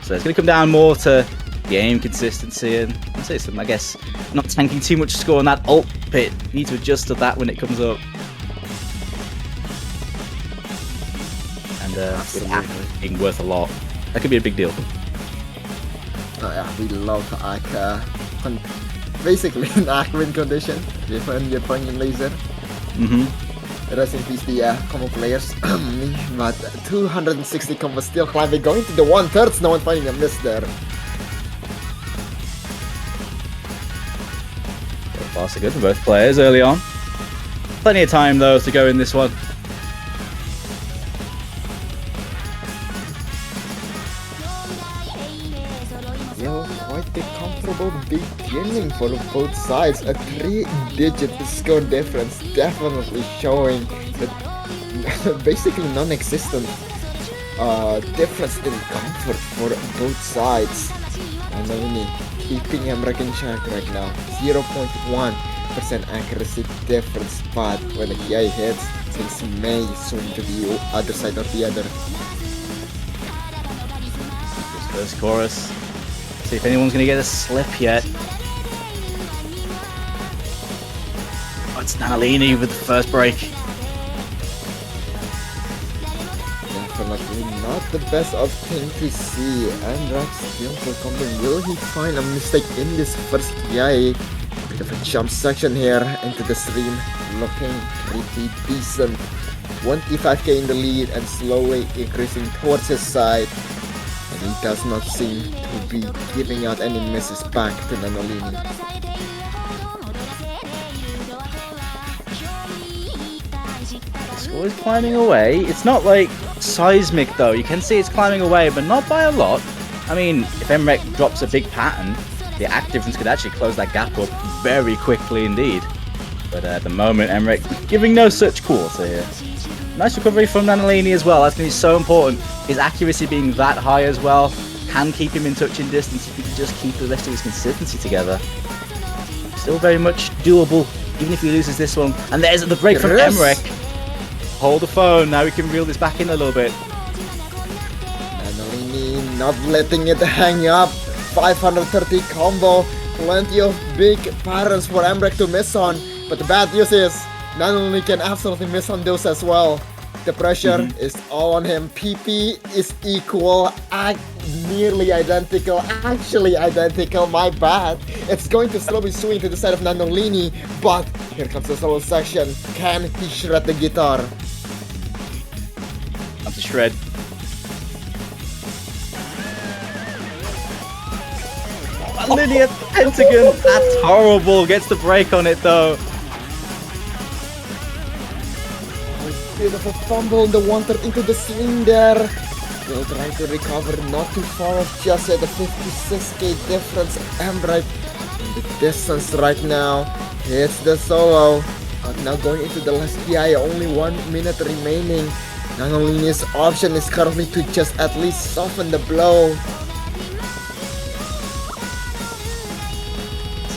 Speaker 5: So it's going to come down more to the aim consistency and I guess not tanking too much score on that ult pit. You need to adjust to that when it comes up. And being worth a lot. That could be a big deal.
Speaker 4: Oh yeah, we love Ak. Basically an Ak win condition when you're playing in Lazer. Rest in peace the combo players. But 260 combo still climbing, going to the 1/3. No one finding a miss there.
Speaker 5: So far so good for both players early on. Plenty of time though to go in this one.
Speaker 4: Quite a comfortable beginning for both sides. A 3-digit score difference, definitely showing that basically non-existent difference in comfort for both sides. And only keeping Emrek in check right now. 0.1% accuracy difference, but when the guy hits, things may swing to the other side or the other.
Speaker 5: This first chorus. See if anyone's going to get a slip yet. Oh, it's Nanalini with the first break.
Speaker 4: Definitely not the best of thing to see. And that's still for coming. Will he find a mistake in this first guy? Bit of a jump section here into the stream. Looking pretty decent. 25k in the lead and slowly increasing towards his side. And he does not seem to be giving out any misses back to Nanolini.
Speaker 5: The score is climbing away. It's not like seismic though. You can see it's climbing away, but not by a lot. I mean, if Emrek drops a big pattern, the act difference could actually close that gap up very quickly indeed. But at the moment, Emrek giving no such quarter here. Nice recovery from Nanolini as well. That's going to be so important. His accuracy being that high as well can keep him in touching distance if he can just keep the rest of his consistency together. Still very much doable, even if he loses this one. And there's the break from Emrek. Hold the phone. Now we can reel this back in a little bit.
Speaker 4: Nanolini not letting it hang up. 530 combo. Plenty of big patterns for Emrek to miss on. But the bad news is, Nanolini can absolutely miss on those as well. The pressure is all on him. PP is equal, nearly identical, actually identical, my bad. It's going to slowly swing to the side of Nanolini, but here comes the solo section. Can he shred the guitar?
Speaker 5: Time to shred. Linear Pentagon, that's horrible. Gets the break on it though.
Speaker 4: Bit of a fumble in the 1/3 into the swing there. Still trying to recover, not too far off just yet. The 56k difference. Emrek in the distance right now. Hits the solo. But now going into the last PI, only 1 minute remaining. Nanolini's option is currently to just at least soften the blow.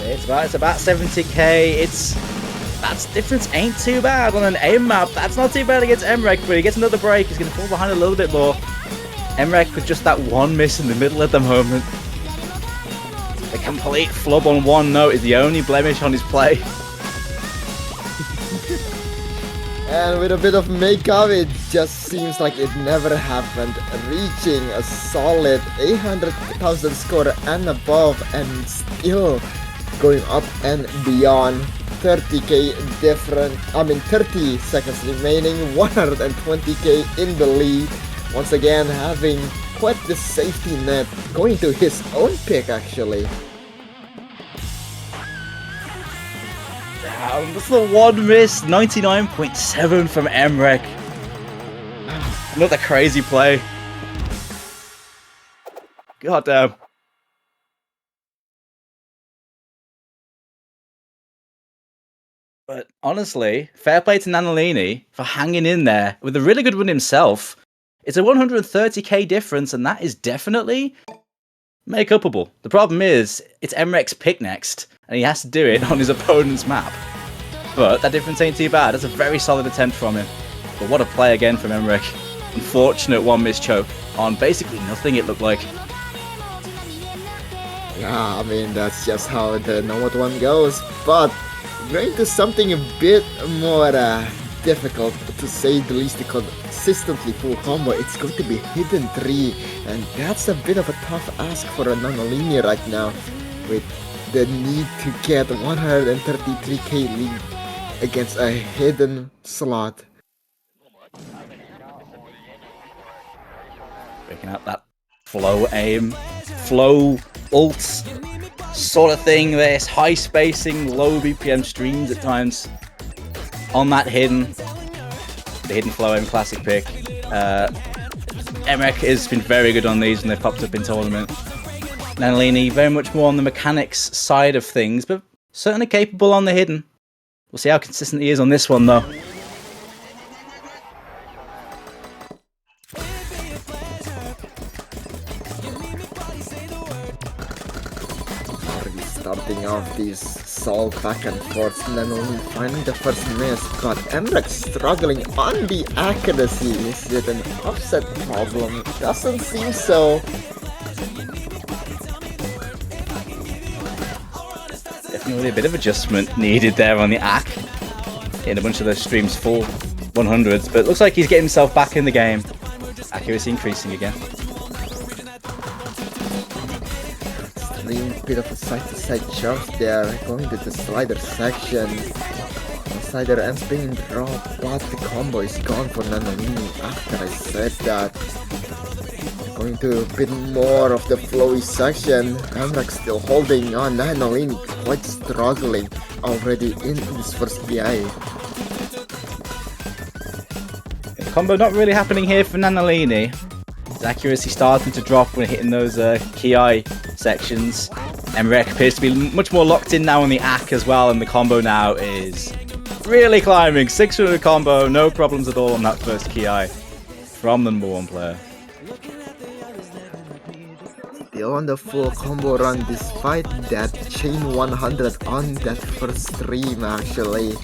Speaker 5: It's about 70k. That difference ain't too bad on an aim map. That's not too bad against Emrek, but he gets another break. He's going to fall behind a little bit more. Emrek with just that one miss in the middle at the moment. The complete flub on one note is the only blemish on his play.
Speaker 4: And with a bit of makeup, it just seems like it never happened. Reaching a solid 800,000 score and above, and still going up and beyond. 30k different, 30 seconds remaining, 120k in the lead. Once again having quite the safety net, going to his own pick actually.
Speaker 5: That's the one miss, 99.7 from Emrek. Another crazy play. God damn. But honestly, fair play to Nanolini for hanging in there with a really good win himself. It's a 130k difference, and that is definitely make-upable. The problem is, it's Emrek's pick next, and he has to do it on his opponent's map. But that difference ain't too bad. That's a very solid attempt from him. But what a play again from Emrek. Unfortunate one missed choke on basically nothing, it looked like.
Speaker 4: Yeah, I mean, that's just how the Nomad one goes. But going to something a bit more difficult, to say the least, to consistently full combo, it's going to be Hidden 3. And that's a bit of a tough ask for a Nanolini right now, with the need to get 133k lead against a hidden slot.
Speaker 5: Breaking out that flow aim, flow ults sort of thing. This high spacing, low BPM streams at times on that the hidden flow aim classic pick. Emrek has been very good on these when they've popped up in tournament. Nanolini very much more on the mechanics side of things, but certainly capable on the hidden. We'll see how consistent he is on this one though.
Speaker 4: Starting off these solve back and forth, Nanolini finding the first miss, but Emrek struggling on the accuracy. Is it an offset problem? Doesn't seem so.
Speaker 5: Definitely a bit of adjustment needed there on the AC. Getting a bunch of those streams full 100s, but it looks like he's getting himself back in the game. Accuracy increasing again.
Speaker 4: Bit of a side-to-side jump there, going to the slider section. The slider ends being dropped, but the combo is gone for Nanolini after I said that. Going to a bit more of the flowy section. Emrek still holding on. Nanolini quite struggling already in this first PI.
Speaker 5: The combo not really happening here for Nanolini. His accuracy starting to drop when hitting those Ki sections. Emrek appears to be much more locked in now on the AC as well, and the combo now is really climbing. 600 combo, no problems at all on that first Ki from the #1 player.
Speaker 4: Still on the full combo run despite that chain 100 on that first stream actually.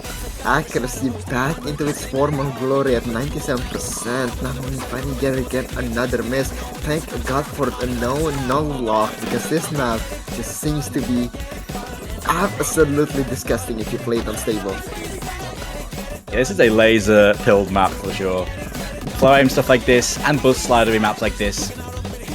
Speaker 4: Accuracy back into its former glory at 97%. Now finally get another miss. Thank God for a no lock, because this map just seems to be absolutely disgusting if you play it unstable.
Speaker 5: Yeah, this is a laser pilled map for sure. Flow aim stuff like this and buzz slidery maps like this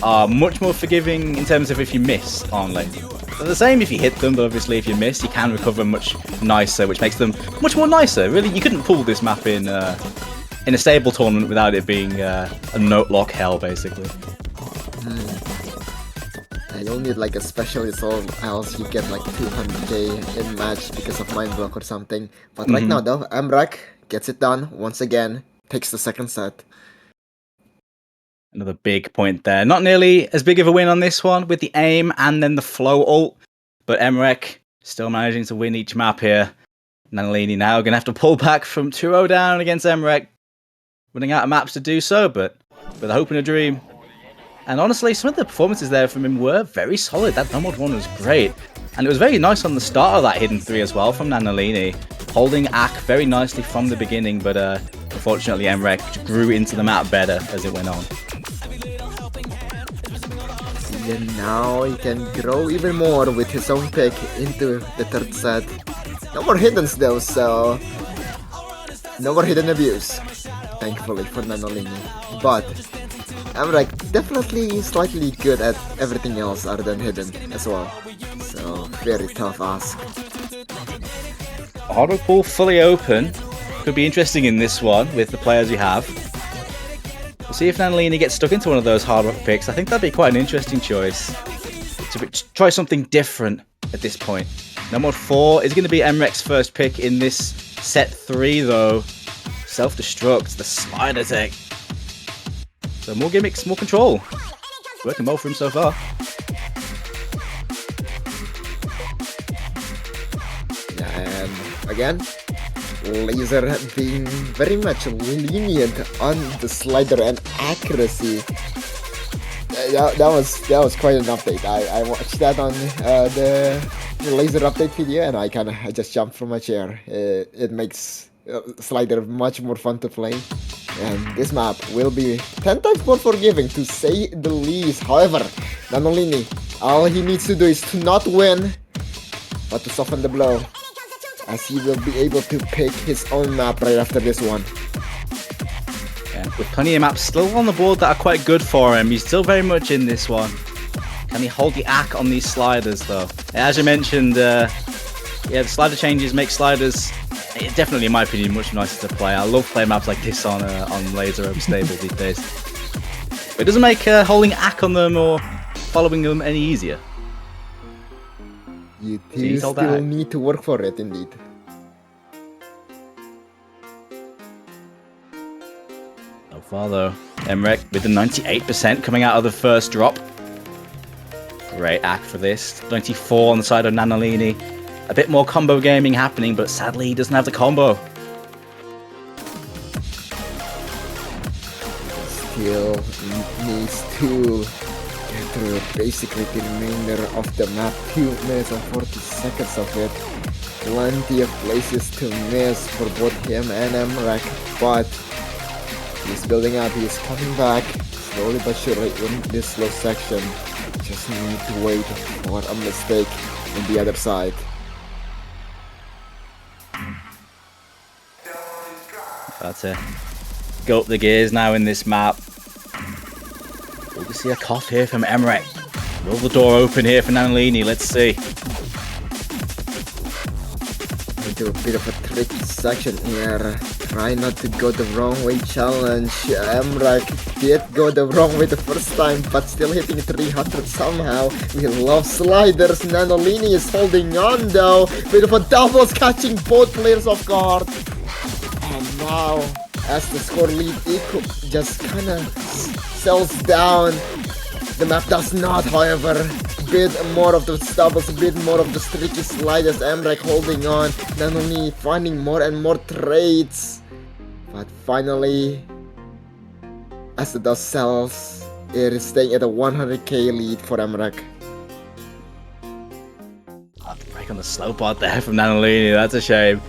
Speaker 5: are much more forgiving in terms of if you miss on lane. They're the same if you hit them, but obviously if you miss, you can recover much nicer, which makes them much more nicer. Really, you couldn't pull this map in a stable tournament without it being a note lock hell, basically.
Speaker 4: You'll need like a special resolve, else you get like 200k in match because of mind block or something. But right now though, Emrek gets it done once again, takes the second set.
Speaker 5: Another big point there. Not nearly as big of a win on this one with the aim and then the flow ult, but Emrek still managing to win each map here. Nanolini now going to have to pull back from 2-0 down against Emrek. Running out of maps to do so, but with a hope and a dream. And honestly, some of the performances there from him were very solid. That Nomad one was great. And it was very nice on the start of that Hidden 3 as well from Nanolini. Holding AC very nicely from the beginning, but unfortunately Emrek grew into the map better as it went on.
Speaker 4: And now he can grow even more with his own pick into the third set. No more hiddens though, so no more hidden abuse, thankfully for Nanolini. But Emrek definitely slightly good at everything else other than hidden as well. So very tough ask.
Speaker 5: Hard rock pool fully open. Could be interesting in this one with the players you have. We'll see if Nanolini gets stuck into one of those hard rock picks. I think that'd be quite an interesting choice. To try something different at this point. Nomad 4 is going to be Emrek's first pick in this set 3 though. Self-destruct, the slider tech. So more gimmicks, more control. Working well for him so far.
Speaker 4: And again, Lazer being very much lenient on the slider and accuracy. That was quite an update. I watched that on the Lazer update video, and I just jumped from my chair. It makes slider much more fun to play, and this map will be 10 times more forgiving to say the least. However, Nanolini, all he needs to do is to not win, but to soften the blow, as he will be able to pick his own map right after this one.
Speaker 5: Yeah, with plenty of maps still on the board that are quite good for him, he's still very much in this one. Can he hold the ack on these sliders though? As you mentioned, the slider changes make sliders, definitely in my opinion, much nicer to play. I love playing maps like this on Lazer Unstable these days. But it doesn't make holding ack on them or following them any easier.
Speaker 4: You do still need to work for it, indeed.
Speaker 5: So far though, Emrek with the 98% coming out of the first drop. Great act for this. 94 on the side of Nanolini. A bit more combo gaming happening, but sadly he doesn't have the combo.
Speaker 4: Still needs to get through basically the remainder of the map. 2 minutes and 40 seconds of it. Plenty of places to miss for both him and Emrek, but he's building up, he's coming back slowly but surely in this slow section. Just need to wait for a mistake on the other side.
Speaker 5: About to go up the gears now in this map. We can see a cough here from Emrek. Will the door open here for Nanolini? Let's see.
Speaker 4: Into a bit of a tricky section here. Try not to go the wrong way challenge. Emrek did go the wrong way the first time, but still hitting 300 somehow. We love sliders. Nanolini is holding on though. Bit of a doubles, catching both players off guard. And now, as the score lead just kinda sells down, the map does not, however. Bit more of the doubles, a bit more of the tricky sliders. Emrek holding on, Nanolini finding more and more trades. But finally, as the dust sells, it is staying at a 100k lead for Emrek.
Speaker 5: Break on the slow part there from Nanolini, that's a shame.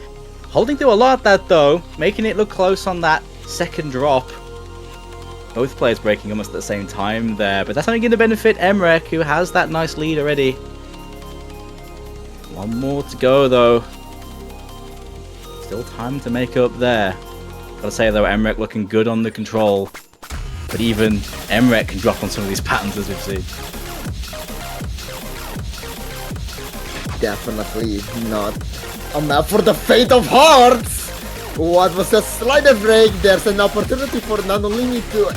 Speaker 5: Holding through a lot of that though, making it look close on that second drop. Both players breaking almost at the same time there, but that's only going to benefit Emrek, who has that nice lead already. One more to go though. Still time to make up there. Gotta say though, Emrek looking good on the control. But even Emrek can drop on some of these patterns as we've seen.
Speaker 4: Definitely not a map for the Fate of Hearts! What was a slider break? There's an opportunity for Nanolini to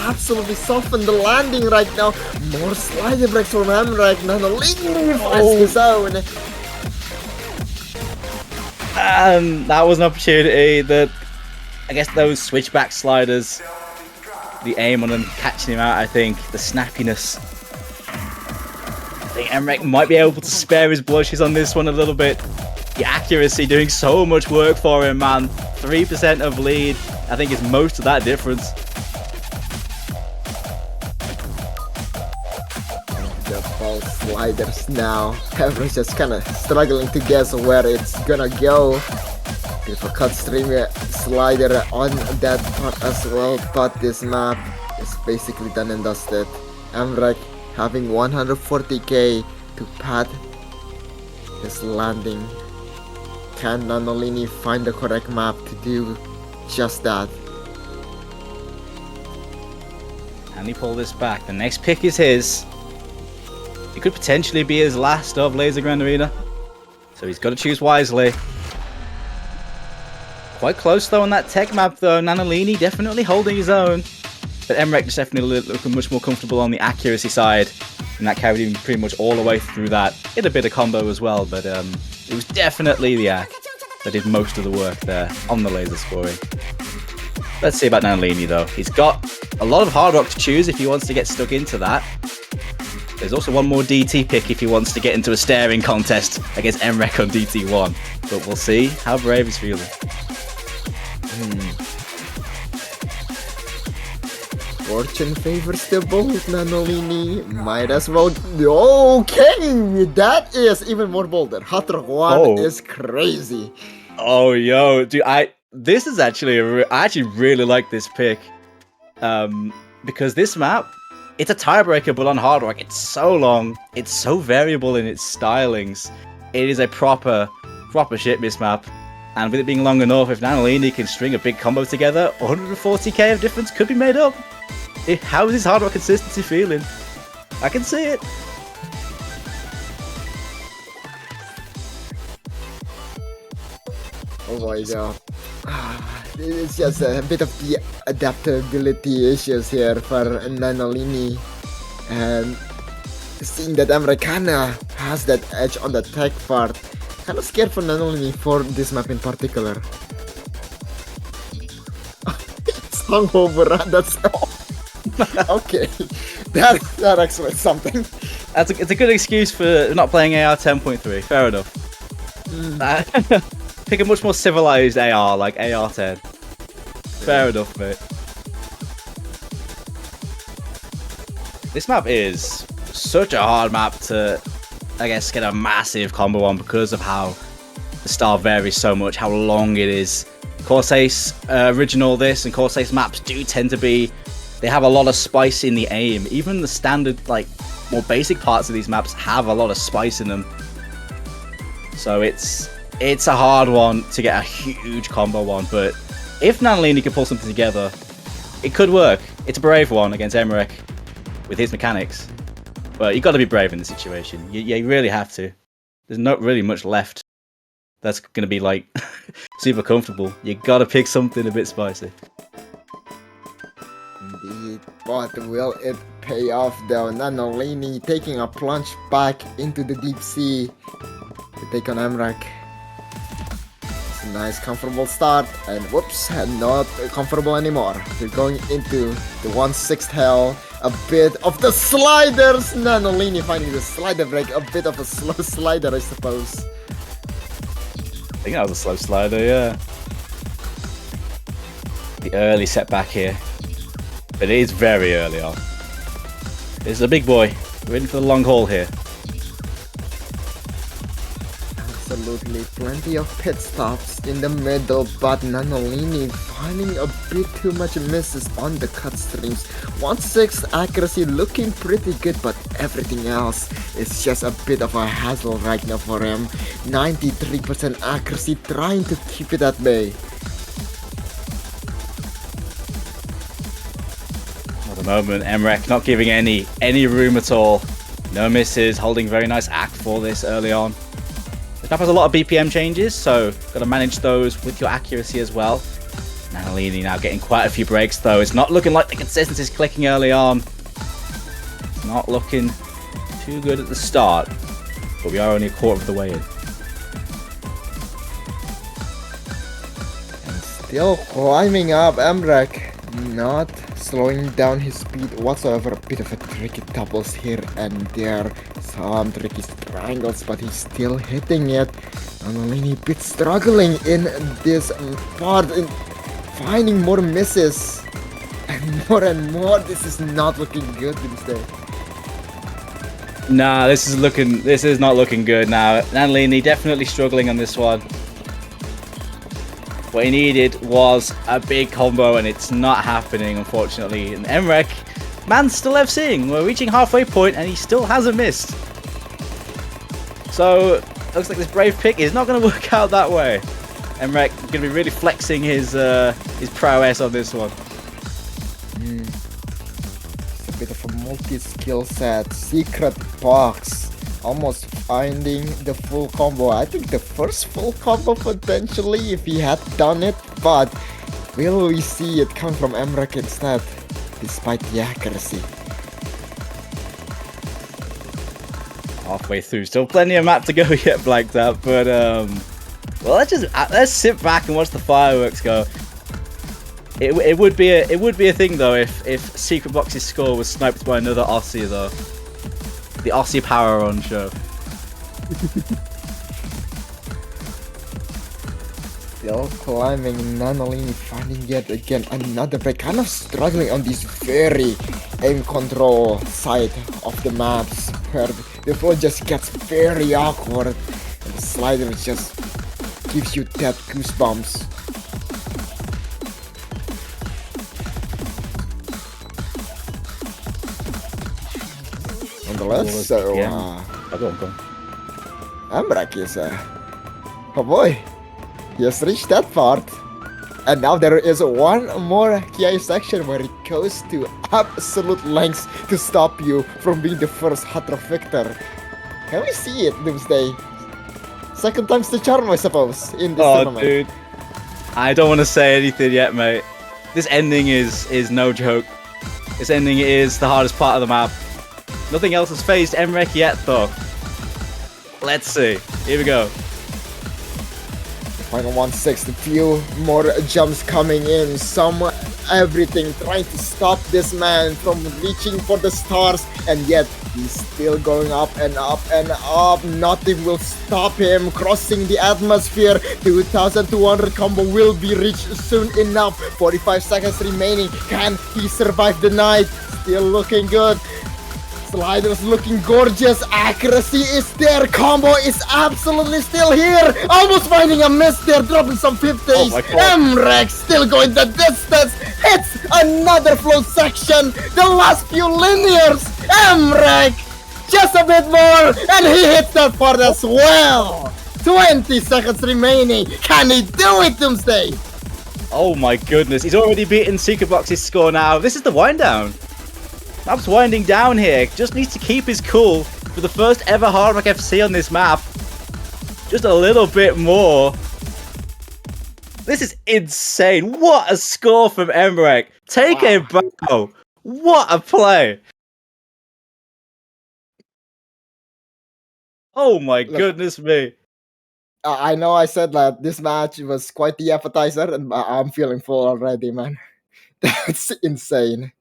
Speaker 4: absolutely soften the landing right now. More slider breaks from Emrek. Nanolini finds his own.
Speaker 5: And that was an opportunity that, I guess those switchback sliders, the aim on them catching him out, I think, the snappiness. I think Emrek might be able to spare his blushes on this one a little bit. The accuracy doing so much work for him, man. 3% of lead, I think is most of that difference.
Speaker 4: The false sliders now. Emrek's just kind of struggling to guess where it's gonna go. If a cut stream slider on that part as well, but this map is basically done and dusted. Emrek having 140k to pad his landing. Can Nanolini find the correct map to do just that?
Speaker 5: Can he pull this back? The next pick is his. It could potentially be his last of Lazer Grand Arena. So he's got to choose wisely. Quite close though on that tech map though. Nanolini definitely holding his own. But Emrek is definitely looking much more comfortable on the accuracy side. And that carried him pretty much all the way through that. Hit a bit of combo as well, but it was definitely the act that did most of the work there on the Lazer scoring. Let's see about Nanolini though. He's got a lot of hard rock to choose if he wants to get stuck into that. There's also one more DT pick if he wants to get into a staring contest against Emrek on DT1. But we'll see how Brave is feeling.
Speaker 4: Fortune favors the bold, Nanolini. Might as well. Okay, that is even more bolder. Hot Rock 1 is crazy.
Speaker 5: Oh, yo, dude, this is actually I actually really like this pick. Because this map, it's a tiebreaker, but on Hard Rock, it's so long, it's so variable in its stylings. It is a proper shit miss map. And with it being long enough, if Nanolini can string a big combo together, 140k of difference could be made up. How is his Hard Rock consistency feeling? I can see it.
Speaker 4: Oh my god. It's just a bit of the adaptability issues here for Nanolini. And seeing that Americana has that edge on the tech part, kind of scared for Nanolini for this map in particular. It's hungover, that's all. Okay, that explains something.
Speaker 5: It's a good excuse for not playing AR 10.3. Fair enough. Pick a much more civilized AR like AR 10. Fair enough, mate. This map is such a hard map to, I guess, get a massive combo on because of how the style varies so much, how long it is. Corsace original this and Corsace maps do tend to be, they have a lot of spice in the aim. Even the standard, like, more basic parts of these maps have a lot of spice in them. So it's a hard one to get a huge combo on, but if Nanolini can pull something together, it could work. It's a brave one against Emrek with his mechanics, but you got to be brave in this situation. You really have to. There's not really much left that's going to be like super comfortable. You got to pick something a bit spicy.
Speaker 4: Indeed, but will it pay off though? Nanolini taking a plunge back into the deep sea to take on Emrek. It's a nice comfortable start, and whoops, not comfortable anymore. They're going into the 1/6 hell. A bit of the sliders! Nanolini finding the slider break, a bit of a slow slider, I suppose.
Speaker 5: I think that was a slow slider, yeah. The early setback here. But it is very early on. This is a big boy. We're in for the long haul here.
Speaker 4: Absolutely, plenty of pit stops in the middle, but Nanolini finding a bit too much misses on the cut streams. 1/6 accuracy looking pretty good, but everything else is just a bit of a hassle right now for him. 93% accuracy, trying to keep it at bay.
Speaker 5: At the moment, Emrek not giving any room at all. No misses, holding very nice act for this early on. The map has a lot of BPM changes, so got to manage those with your accuracy as well. Nanolini now getting quite a few breaks though. It's not looking like the consistency is clicking early on. It's not looking too good at the start, but we are only a quarter of the way in.
Speaker 4: And still climbing up, Emrek, not slowing down his speed whatsoever. A bit of a tricky doubles here and there, some tricky triangles, but he's still hitting it. Nanolini a bit struggling in this part, in finding more misses and more. This is not looking good these days.
Speaker 5: Nah, this is not looking good now. Nanolini definitely struggling on this one. What he needed was a big combo, and it's not happening, unfortunately. And Emrek, man, still FCing. We're reaching halfway point, and he still hasn't missed. So, looks like this brave pick is not going to work out that way. Emrek going to be really flexing his prowess on this one.
Speaker 4: It's a bit of a multi-skill set, secret box. Almost finding the full combo. I think the first full combo potentially if he had done it, but will we see it come from Emrek instead, despite the accuracy?
Speaker 5: Halfway through, still plenty of map to go yet, blanked out, but well, let's sit back and watch the fireworks go. It would be a thing though if Secret Box's score was sniped by another Aussie though. The Aussie Power On show.
Speaker 4: Still climbing, Nanolini finding yet again another break. Kind of struggling on this very aim control side of the maps, where the floor just gets very awkward and the slider just gives you that goosebumps. Nonetheless, so
Speaker 5: Go on.
Speaker 4: Amrak is oh boy, he has reached that part. And now there is one more KI section where it goes to absolute lengths to stop you from being the first hot drop victor. Can we see it, Doomsday? Second time's the charm, I suppose, in this tournament.
Speaker 5: Dude. I don't want to say anything yet, mate. This ending is no joke. This ending is the hardest part of the map. Nothing else has phased Emrek yet, though. Let's see. Here we go.
Speaker 4: Final 1/6, a few more jumps coming in, everything trying to stop this man from reaching for the stars, and yet he's still going up and up and up. Nothing will stop him crossing the atmosphere. 2200 combo will be reached soon enough. 45 seconds remaining. Can he survive the night? Still looking good. Slider's looking gorgeous, accuracy is there, combo is absolutely still here, almost finding a miss there, dropping some 50s, Emrek still going the distance, hits another float section, the last few linears, Emrek, just a bit more, and he hits that part as well, 20 seconds remaining, can he do it, Doomsday?
Speaker 5: Oh my goodness, he's already beaten Secret Box's score now, this is the wind down. Map's winding down here. Just needs to keep his cool for the first ever Hard Rock FC on this map. Just a little bit more. This is insane. What a score from Emrek. Take a bow. What a play. Oh my goodness me.
Speaker 4: I know I said that this match was quite the appetizer, and I'm feeling full already, man. That's insane.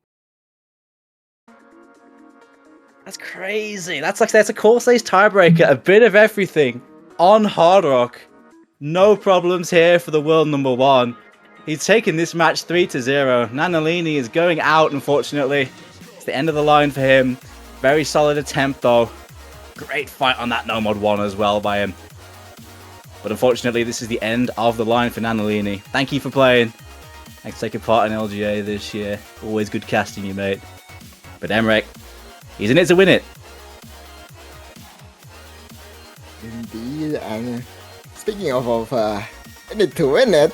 Speaker 5: That's crazy. That's a course ace tiebreaker. A bit of everything on Hard Rock. No problems here for the world number one. He's taken this match 3-0. Nanolini is going out, unfortunately. It's the end of the line for him. Very solid attempt, though. Great fight on that No Mod 1 as well by him. But unfortunately, this is the end of the line for Nanolini. Thank you for playing. Thanks for taking part in LGA this year. Always good casting you, mate. But Emrek, he's in it to win it.
Speaker 4: Indeed, and speaking of in it to win it,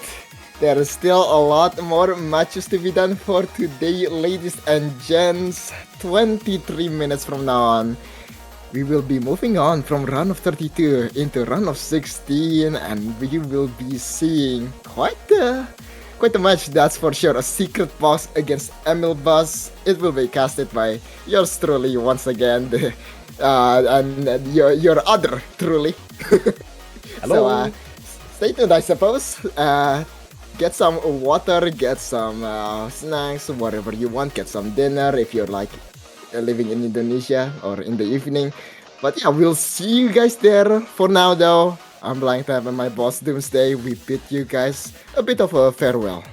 Speaker 4: there is still a lot more matches to be done for today, ladies and gents. 23 minutes from now on, we will be moving on from round of 32 into round of 16, and we will be seeing quite a match, that's for sure. A secret box against Emil Buzz. It will be casted by yours truly once again, and your other truly.
Speaker 5: Hello.
Speaker 4: So stay tuned, I suppose. Get some water, get some snacks, whatever you want. Get some dinner if you're like living in Indonesia or in the evening. But yeah, we'll see you guys there. For now though, I'm Blind Tab and my boss Doomsday. We bid you guys a bit of a farewell.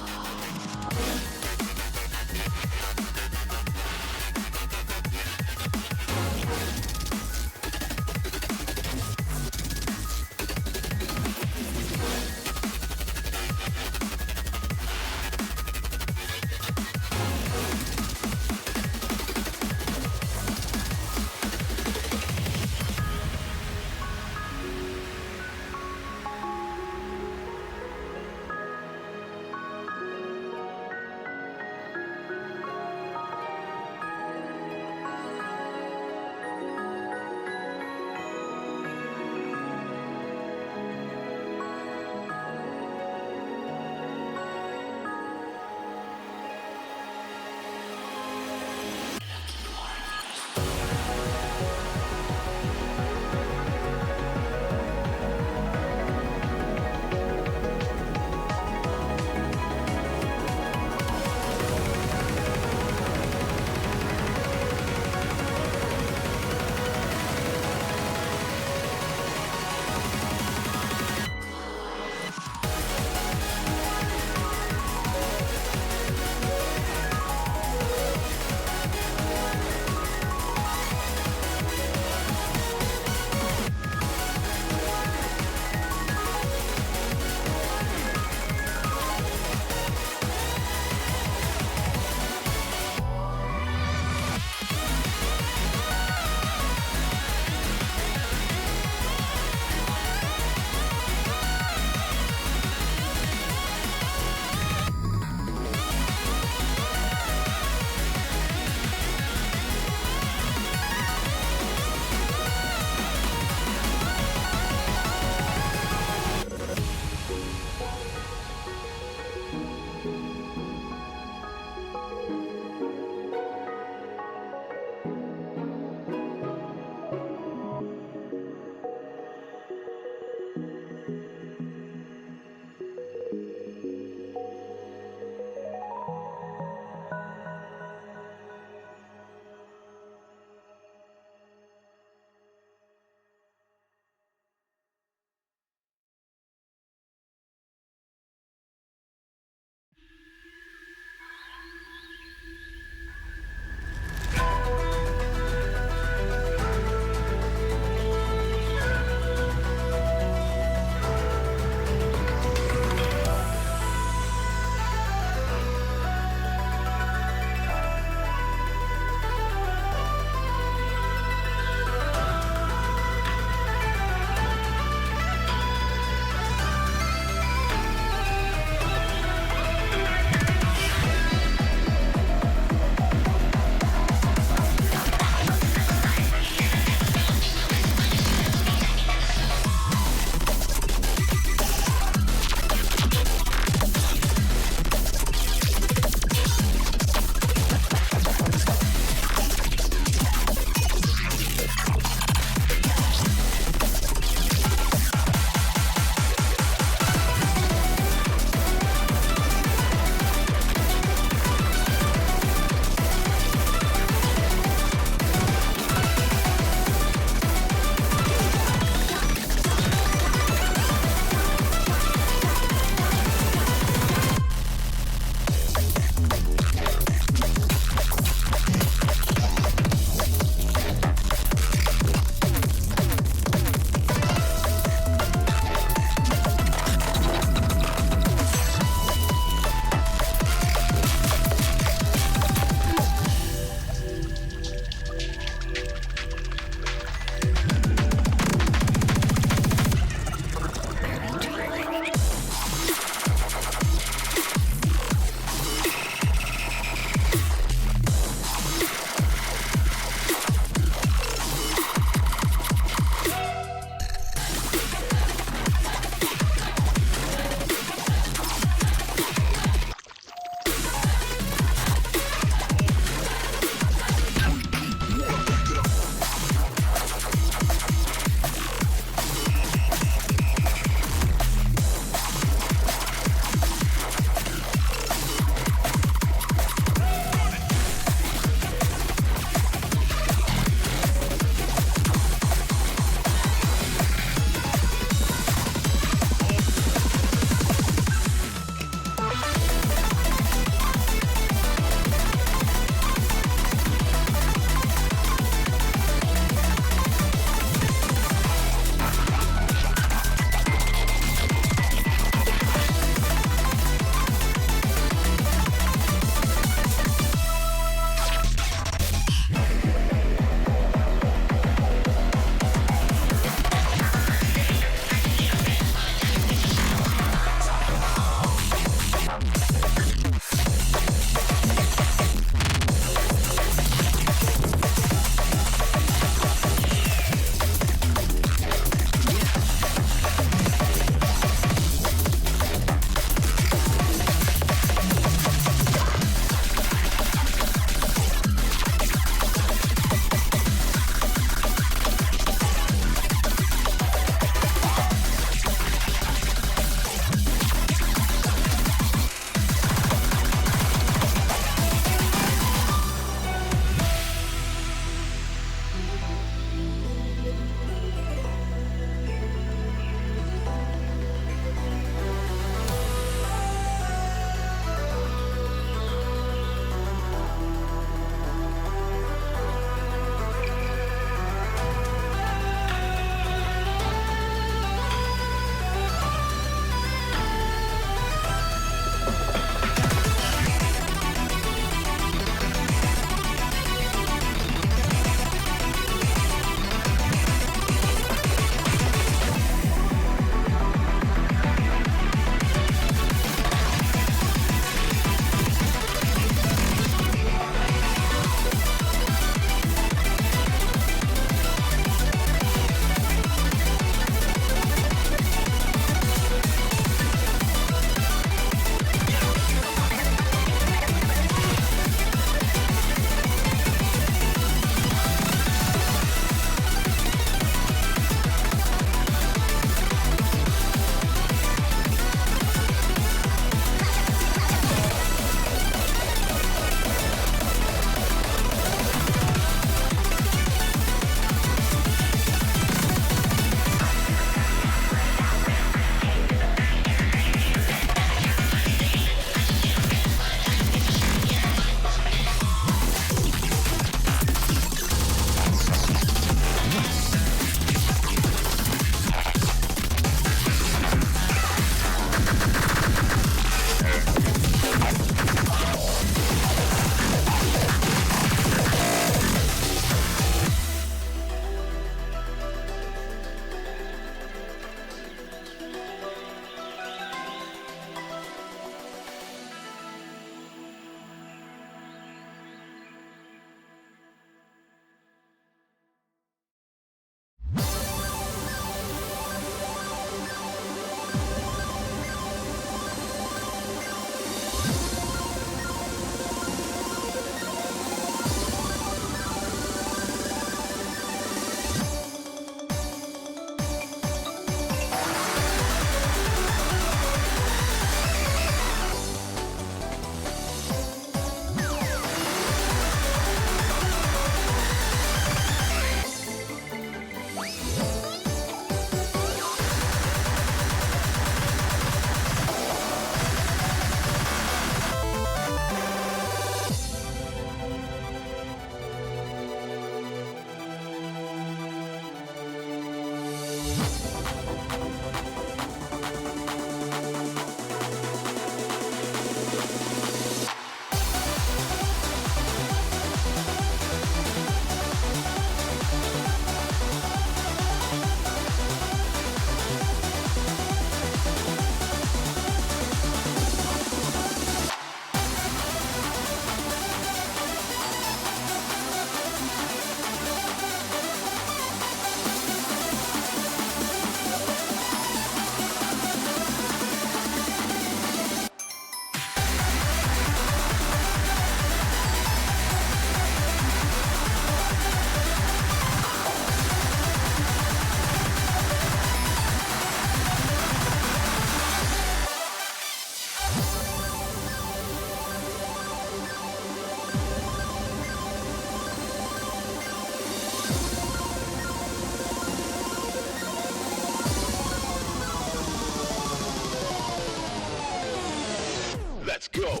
Speaker 6: Let's go.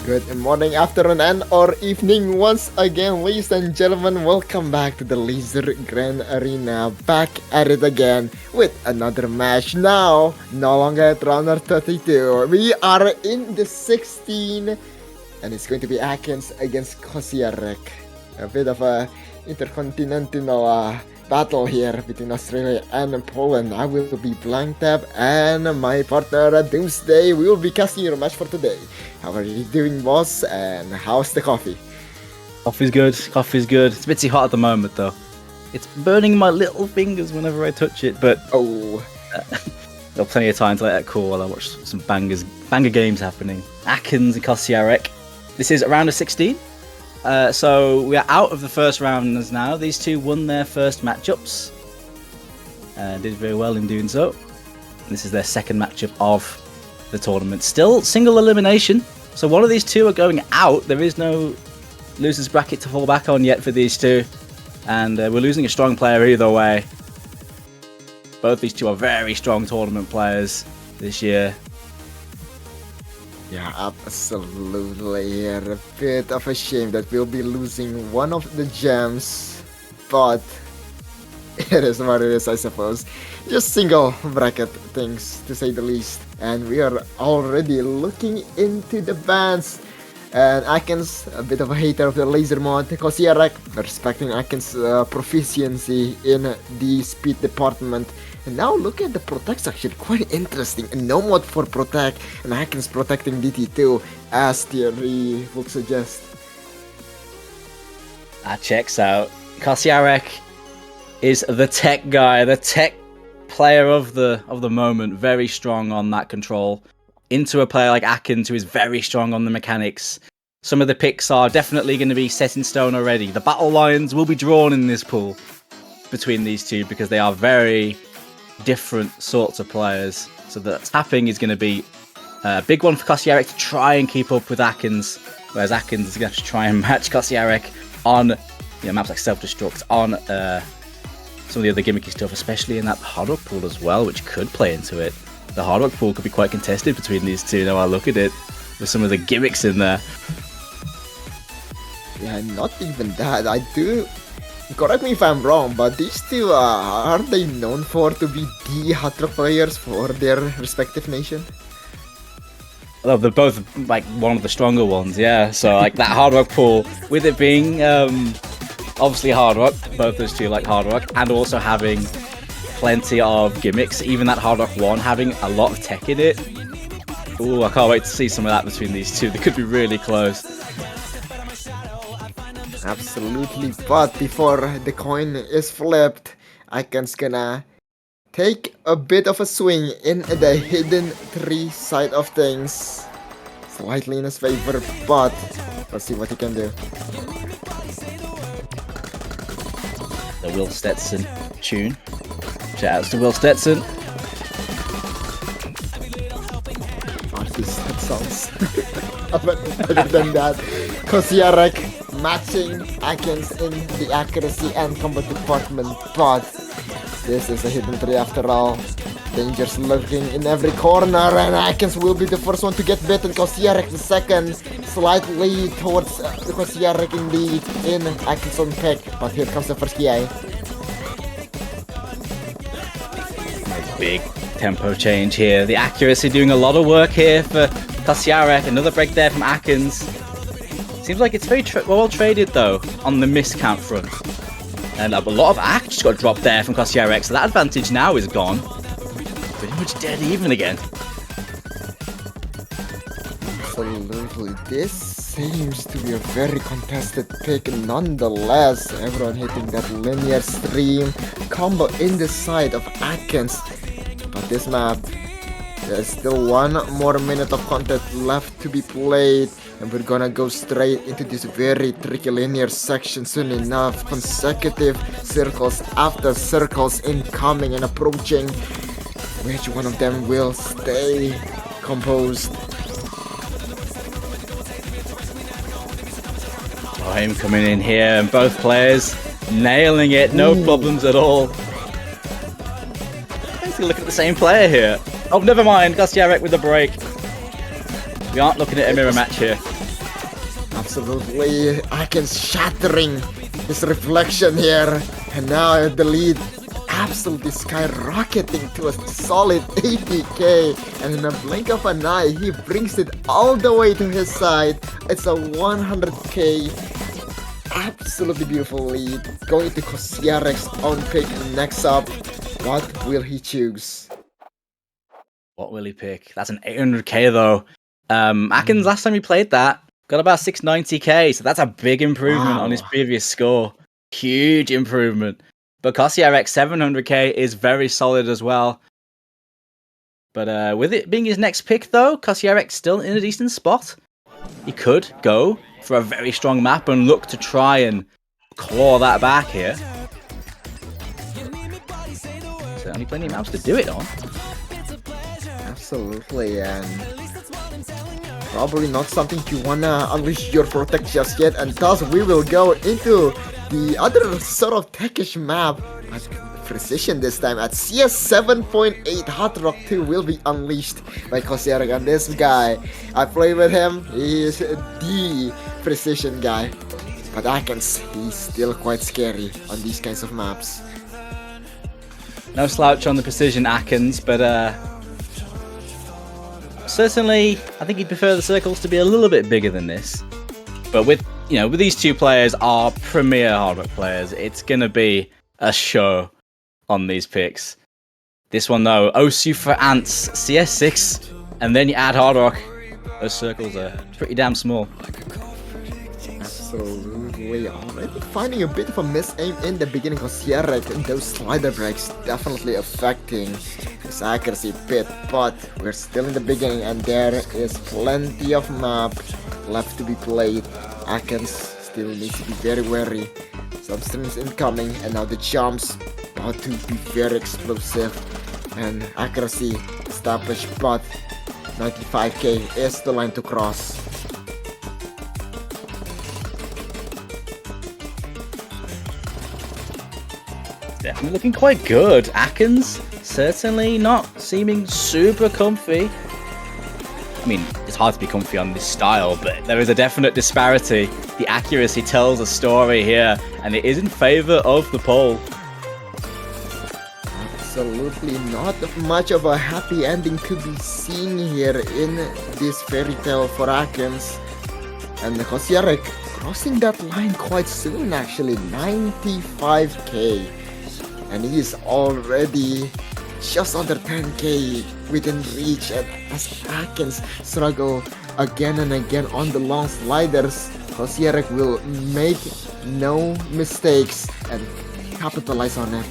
Speaker 4: Good morning, afternoon, and or evening once again, ladies and gentlemen. Welcome back to the Lazer Grand Arena. Back at it again with another match. Now, no longer at round 32. We are in the 16, and it's going to be Atkins against Kosiarek. A bit of a intercontinental battle here between Australia and Poland. I will be Blank Tab, and my partner Doomsday. We will be casting your match for today. How are you doing, boss? And how's the coffee?
Speaker 5: Coffee's good. Coffee's good. It's a bit too hot at the moment, though. It's burning my little fingers whenever I touch it, but
Speaker 4: Oh,
Speaker 5: there'll plenty of time to let it cool while I watch some banger games happening. Atkins and Kosiarek. This is round of 16. So we are out of the first rounders now. These two won their first matchups. Did very well in doing so. This is their second matchup of the tournament. Still single elimination, so one of these two are going out. There is no losers bracket to fall back on yet for these two, and we're losing a strong player either way. Both these two are very strong tournament players this year.
Speaker 4: Yeah, absolutely. A bit of a shame that we'll be losing one of the gems, but it is what it is, I suppose. Just single bracket things, to say the least. And we are already looking into the bans. And Atkins, a bit of a hater of the Lazer mod. Kosierek, respecting Atkins' proficiency in the speed department. And now look at the Protect's actually quite interesting. A no mod for Protect, and Atkins protecting DT2, as theory would suggest.
Speaker 5: That checks out. Kosierek is the tech guy, the tech player of the moment. Very strong on that control. Into a player like Atkins, who is very strong on the mechanics. Some of the picks are definitely going to be set in stone already. The battle lines will be drawn in this pool between these two because they are very different sorts of players. So the tapping is going to be a big one for Kosierek to try and keep up with Atkins, whereas Atkins is going to have to try and match Kosierek on maps like Self-Destruct, on some of the other gimmicky stuff, especially in that hard rock pool as well, which could play into it. The hard rock pool could be quite contested between these two. Now I look at it with some of the gimmicks in there.
Speaker 4: Yeah, not even that. I do. Correct me if I'm wrong, but these two are they known for to be the hard rock players for their respective nation?
Speaker 5: Well, they're both like one of the stronger ones, yeah. So like that hard rock pool, with it being obviously hard rock, both those two like hard rock, and also having plenty of gimmicks. Even that hard rock one having a lot of tech in it. Ooh, I can't wait to see some of that between these two. They could be really close.
Speaker 4: Absolutely, but before the coin is flipped, Icon's gonna take a bit of a swing in the hidden tree side of things. Slightly in his favor, but let's see what he can do.
Speaker 5: The Will Stetson tune. Shout outs to Will Stetson.
Speaker 4: That sounds better than that. Kosierek matching Atkins in the accuracy and combat department, but this is a hidden tree after all. Dangers lurking in every corner, and Atkins will be the first one to get bitten. Kosierek the second, slightly towards the Kosierek indeed in Atkins' own pick, but here comes the first KI.
Speaker 5: Big tempo change here. The accuracy doing a lot of work here for Kosierek. Another break there from Atkins. Seems like it's very well traded though on the miscount front. And a lot of act just got dropped there from Kosierek, so that advantage now is gone. Pretty much dead even again.
Speaker 4: Absolutely, this seems to be a very contested pick nonetheless. Everyone hitting that linear stream combo in the side of Atkins. But this map, there's still one more minute of content left to be played, and we're gonna go straight into this very tricky linear section soon enough. Consecutive circles after circles incoming and approaching. Which one of them will stay composed?
Speaker 5: Time coming in here, and both players nailing it, no problems at all. Look at the same player here. Oh, never mind. Kosierek with the break. We aren't looking at a mirror match here.
Speaker 4: Absolutely. Atkins shattering his reflection here. And now the lead absolutely skyrocketing to a solid 80k. And in a blink of an eye, he brings it all the way to his side. It's a 100k. Absolutely beautiful lead. Going to Kosierek's own pick next up. What will he choose?
Speaker 5: What will he pick? That's an 800k though. Atkins, last time he played that, got about 690k, so that's a big improvement on his previous score. Huge improvement. But Kosierek 700k is very solid as well. But with it being his next pick though, Kosierek's still in a decent spot. He could go for a very strong map and look to try and claw that back here. Certainly plenty of maps to do it on.
Speaker 4: Absolutely, and probably not something you wanna unleash your protect just yet, and thus we will go into the other sort of techish map, but precision this time at CS 7.8. Hot Rock 2 will be unleashed by Kosiarek, and this guy, I play with him, he is the precision guy, but Akens, he's still quite scary on these kinds of maps.
Speaker 5: No slouch on the precision Akens, but certainly I think he'd prefer the circles to be a little bit bigger than this. But with these two players are premier Hard Rock players, it's gonna be a show on these picks. This one though, Osu for Ants, CS6, and then you add Hard Rock. Those circles are pretty damn small.
Speaker 4: Absolutely, already finding a bit of a misaim in the beginning of Kosiarek, and those slider breaks definitely affecting his accuracy bit, but we're still in the beginning and there is plenty of map left to be played. Akens still needs to be very wary. Substreams incoming, and now the jumps about to be very explosive, and accuracy established, but 95k is the line to cross.
Speaker 5: Definitely looking quite good. Akens certainly not seeming super comfy. I mean, it's hard to be comfy on this style, but there is a definite disparity. The accuracy tells a story here, and it is in favor of the pole.
Speaker 4: Absolutely not much of a happy ending to be seen here in this fairy tale for Akens. And Kosiarek crossing that line quite soon actually, 95k. And he is already just under 10k within reach, and as Akens struggle again and again on the long sliders, Kosiarek will make no mistakes and capitalize on it.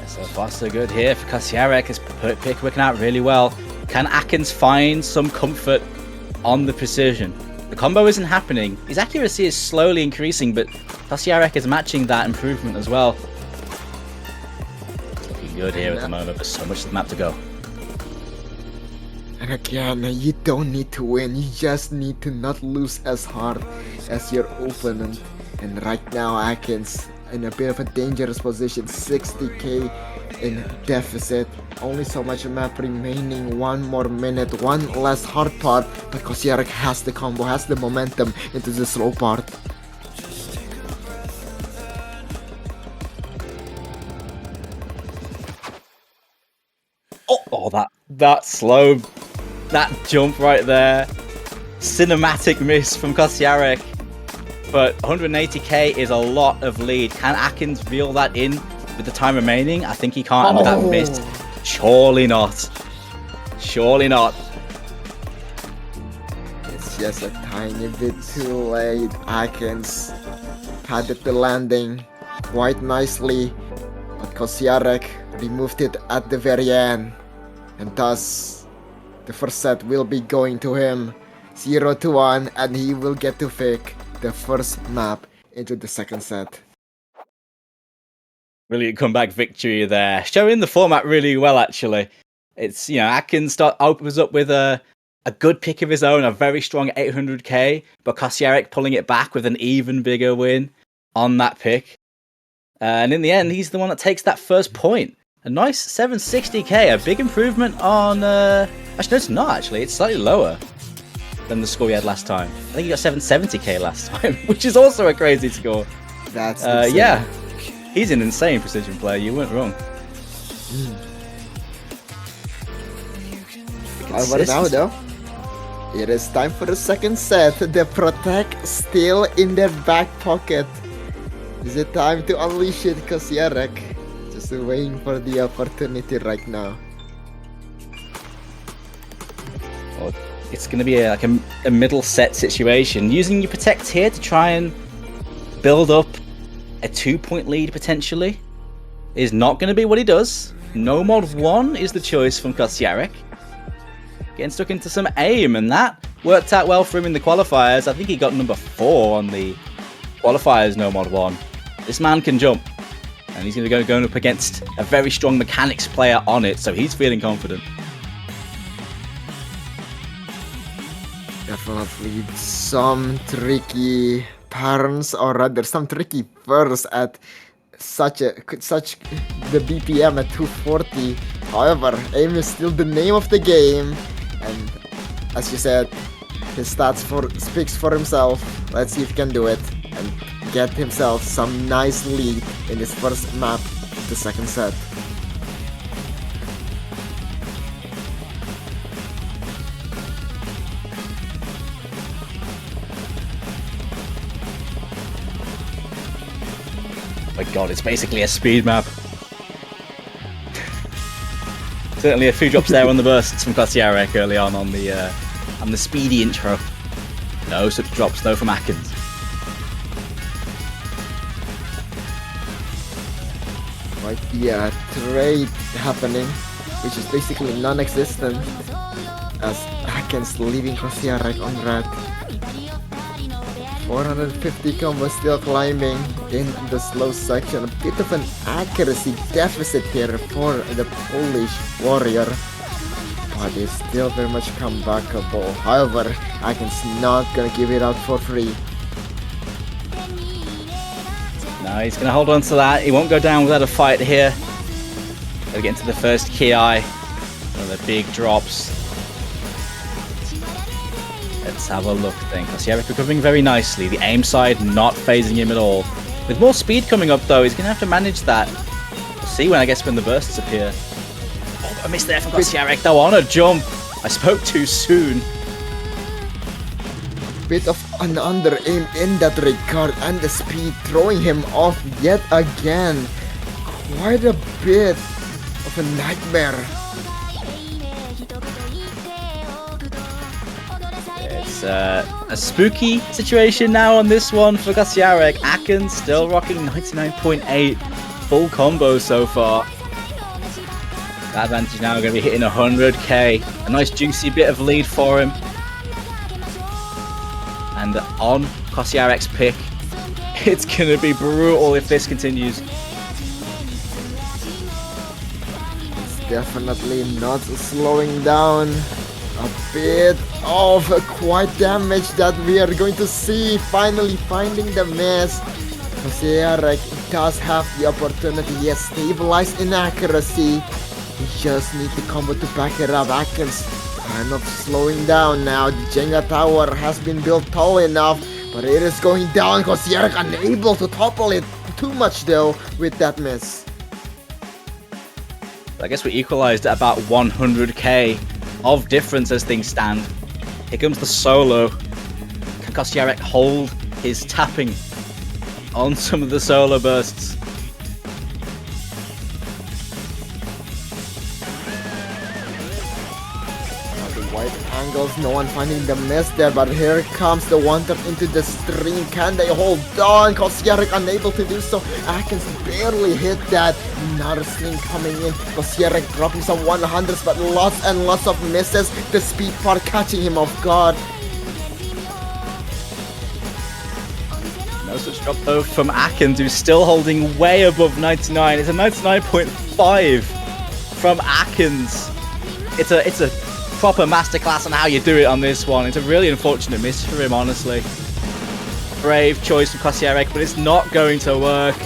Speaker 5: So far so good here for Kosiarek. His pick working out really well. Can Akens find some comfort on the precision? The combo isn't happening. His accuracy is slowly increasing, but Kosiarek is matching that improvement as well. It's looking good here at the moment. There's so much of the map to go.
Speaker 4: And again, you don't need to win. You just need to not lose as hard as your opponent. And right now, Akens in a bit of a dangerous position, 60k in deficit, only so much map remaining, one more minute, one last hard part, but Kosiarek has the combo, has the momentum into the slow part.
Speaker 5: Oh, that slow, that jump right there, cinematic miss from Kosiarek. But 180k is a lot of lead. Can Akens reel that in with the time remaining? I think he can't, and that miss. Surely not. Surely not.
Speaker 4: It's just a tiny bit too late. Akens had the landing quite nicely, but Kosiarek removed it at the very end. And thus, the first set will be going to him. 0-1, and he will get to pick the first map into the second set.
Speaker 5: Brilliant comeback victory there. Showing the format really well, actually. It's, Akens opens up with a good pick of his own, a very strong 800k, but Kosiarek pulling it back with an even bigger win on that pick. And in the end, he's the one that takes that first point. A nice 760k, a big improvement on... Actually, no, it's not, actually. It's slightly lower than the score we had last time. I think he got 770k last time, which is also a crazy score.
Speaker 4: That's
Speaker 5: yeah, he's an insane precision player. You weren't wrong.
Speaker 4: However, now though, it is time for the second set. The Protect still in their back pocket. Is it time to unleash it, Kosiarek? Just waiting for the opportunity right now.
Speaker 5: Well, it's going to be like a middle set situation. Using your Protect here to try and build up a 2-point lead potentially is not going to be what he does. No mod 1 is the choice from Kosiarek. Getting stuck into some aim, and that worked out well for him in the qualifiers. I think he got number 4 on the qualifiers, no mod 1. This man can jump. And he's going to be going up against a very strong mechanics player on it, so he's feeling confident.
Speaker 4: Definitely some tricky turns, or rather some tricky bursts at such the BPM at 240. However, aim is still the name of the game, and as you said, his stats speaks for himself. Let's see if he can do it and get himself some nice lead in his first map of the second set.
Speaker 5: My god, it's basically a speed map. Certainly a few drops there on the bursts from Kosiarek early on the speedy intro. No such drops though from Atkins.
Speaker 4: Might be a trade happening, which is basically non-existent, as Atkins leaving Kosiarek on red. 450 combo still climbing in the slow section. A bit of an accuracy deficit here for the Polish warrior, but it's still very much comebackable. However, Atkins not gonna give it out for free.
Speaker 5: No, he's gonna hold on to that. He won't go down without a fight here. Gotta get into the first Ki. One of the big drops. Let's have a look then. Kosiarek recovering very nicely. The aim side not phasing him at all. With more speed coming up though, he's going to have to manage that. We'll see when the bursts appear. Oh, a miss there from Kosiarek though on a jump. I spoke too soon.
Speaker 4: Bit of an under aim in that regard, and the speed throwing him off yet again. Quite a bit of a nightmare.
Speaker 5: It's a spooky situation now on this one for Kosiarek. Atkins still rocking 99.8 full combo so far. That advantage now going to be hitting 100k. A nice juicy bit of lead for him. And on Kosiarek's pick, it's going to be brutal if this continues.
Speaker 4: It's definitely not slowing down. A bit of quite damage that we are going to see. Finally finding the miss. Kosiarek does have the opportunity. He has stabilized in accuracy. He just needs the combo to back it up. Atkins kind of slowing down now. The Jenga tower has been built tall enough, but it is going down. Kosiarek unable to topple it too much though with that miss.
Speaker 5: I guess we equalized at about 100k of difference as things stand. Here comes the solo. Can Kosiarek hold his tapping on some of the solo bursts?
Speaker 4: Wide angles, no one finding the miss there, but here comes the one tap into the stream. Can they hold on? Kosiarek unable to do so. Atkins barely hit that. Another stream coming in. Kosiarek dropping some 100s, but lots and lots of misses. The speed part catching him off guard.
Speaker 5: No such drop though from Atkins, who's still holding way above 99. It's a 99.5 from Atkins. It's a proper masterclass on how you do it on this one. It's a really unfortunate miss for him, honestly. Brave choice from Kosiarek, but it's not going to work.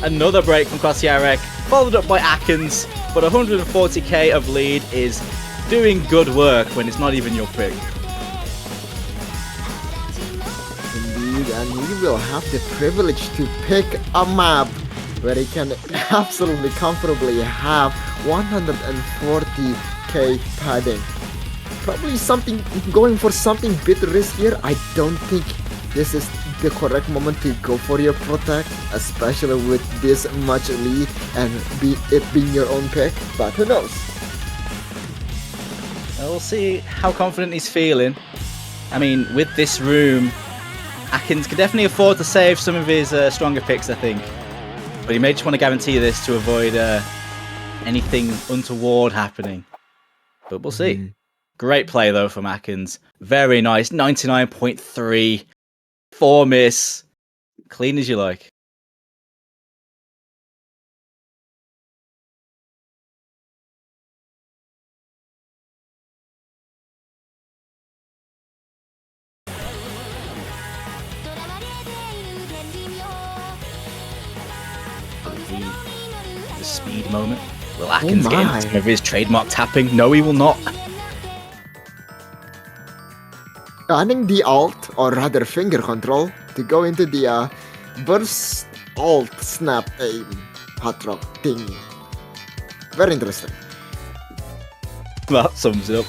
Speaker 5: Another break from Kosiarek, followed up by Atkins, but 140k of lead is doing good work when it's not even your pick.
Speaker 4: Indeed, and he will have the privilege to pick a map where he can absolutely comfortably have 140k padding. Probably going for something bit riskier. I don't think this is the correct moment to go for your protect, especially with this much lead and it being your own pick, but who knows?
Speaker 5: We'll see how confident he's feeling. I mean, with this room, Atkins can definitely afford to save some of his stronger picks, I think. But he may just want to guarantee this to avoid anything untoward happening. But we'll see. Great play, though, from Atkins. Very nice. 99.3. 4 miss. Clean as you like. speed moment. Will Atkins get
Speaker 4: my.
Speaker 5: into some of his trademark tapping? No, he will not.
Speaker 4: Running the alt, or rather finger control, to go into the burst alt snap aim hot rock thingy. Very interesting.
Speaker 5: That sums it up.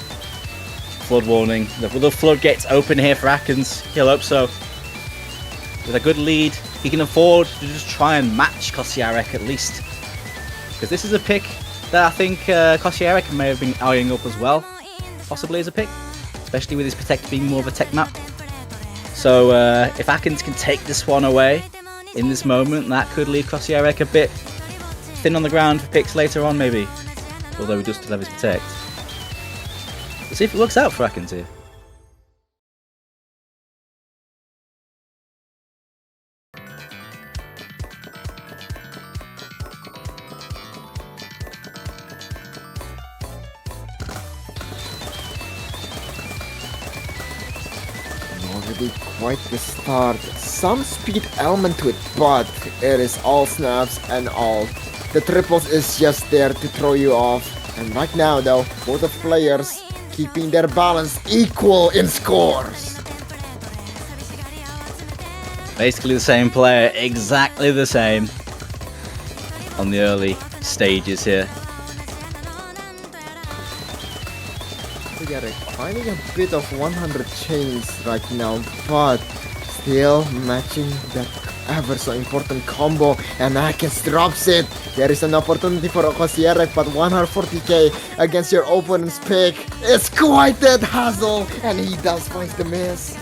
Speaker 5: Flood warning. The floodgates open here for Atkins. He'll hope so. With a good lead, he can afford to just try and match Kosiarek at least. Because this is a pick that I think Kosiarek may have been eyeing up as well. Possibly as a pick. Especially with his Protect being more of a tech map. So if Atkins can take this one away in this moment, that could leave Kosiarek a bit thin on the ground for picks later on maybe. Although he does still have his Protect. Let's see if it works out for Atkins here.
Speaker 4: Already quite the start. Some speed element to it, but it is all snaps and all. The triples is just there to throw you off. And right now though, both the players keeping their balance equal in scores.
Speaker 5: Basically the same player, exactly the same on the early stages here.
Speaker 4: We are finding a bit of 100 chains right now, but still matching that ever so important combo, and Atkins drops it. There is an opportunity for Kosiarek, but 140k against your opponent's pick is quite that hassle, and he does find the miss.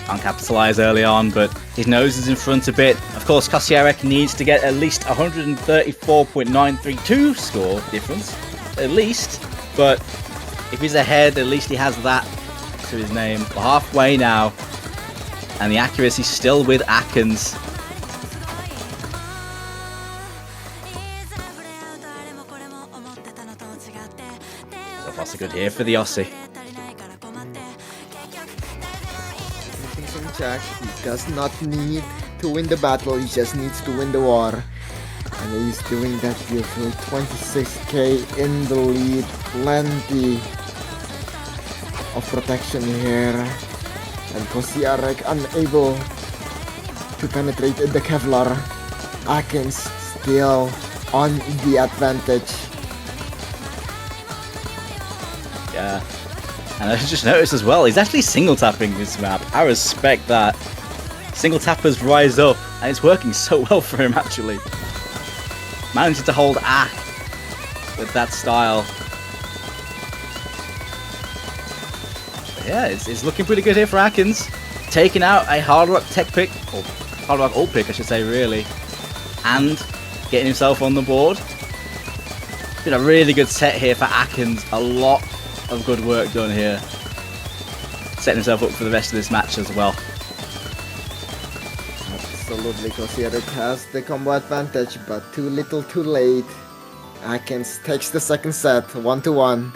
Speaker 5: Can't capitalise early on, but his nose is in front a bit. Of course, Kosiarek needs to get at least 134.932 score difference, at least. But if he's ahead, at least he has that to his name. We're halfway now, and the accuracy's still with Atkins. So far so good here for the Aussie.
Speaker 4: Everything's in check. He does not need to win the battle, he just needs to win the war. And he's doing that beautifully. 26k in the lead. Plenty of protection here. And Kosiarek unable to penetrate the Kevlar. Atkins still on the advantage.
Speaker 5: Yeah. And I just noticed as well, he's actually single tapping this map. I respect that. Single tappers rise up, and it's working so well for him actually. Managing to hold A with that style. But yeah, it's looking pretty good here for Atkins. Taking out a Hard Rock tech pick, or Hard Rock ult pick I should say really, and getting himself on the board. Been a really good set here for Atkins. A lot of good work done here. Setting himself up for the rest of this match as well.
Speaker 4: Absolutely, Kosiarek has the combo advantage, but too little too late. Atkins takes the second set, 1-1.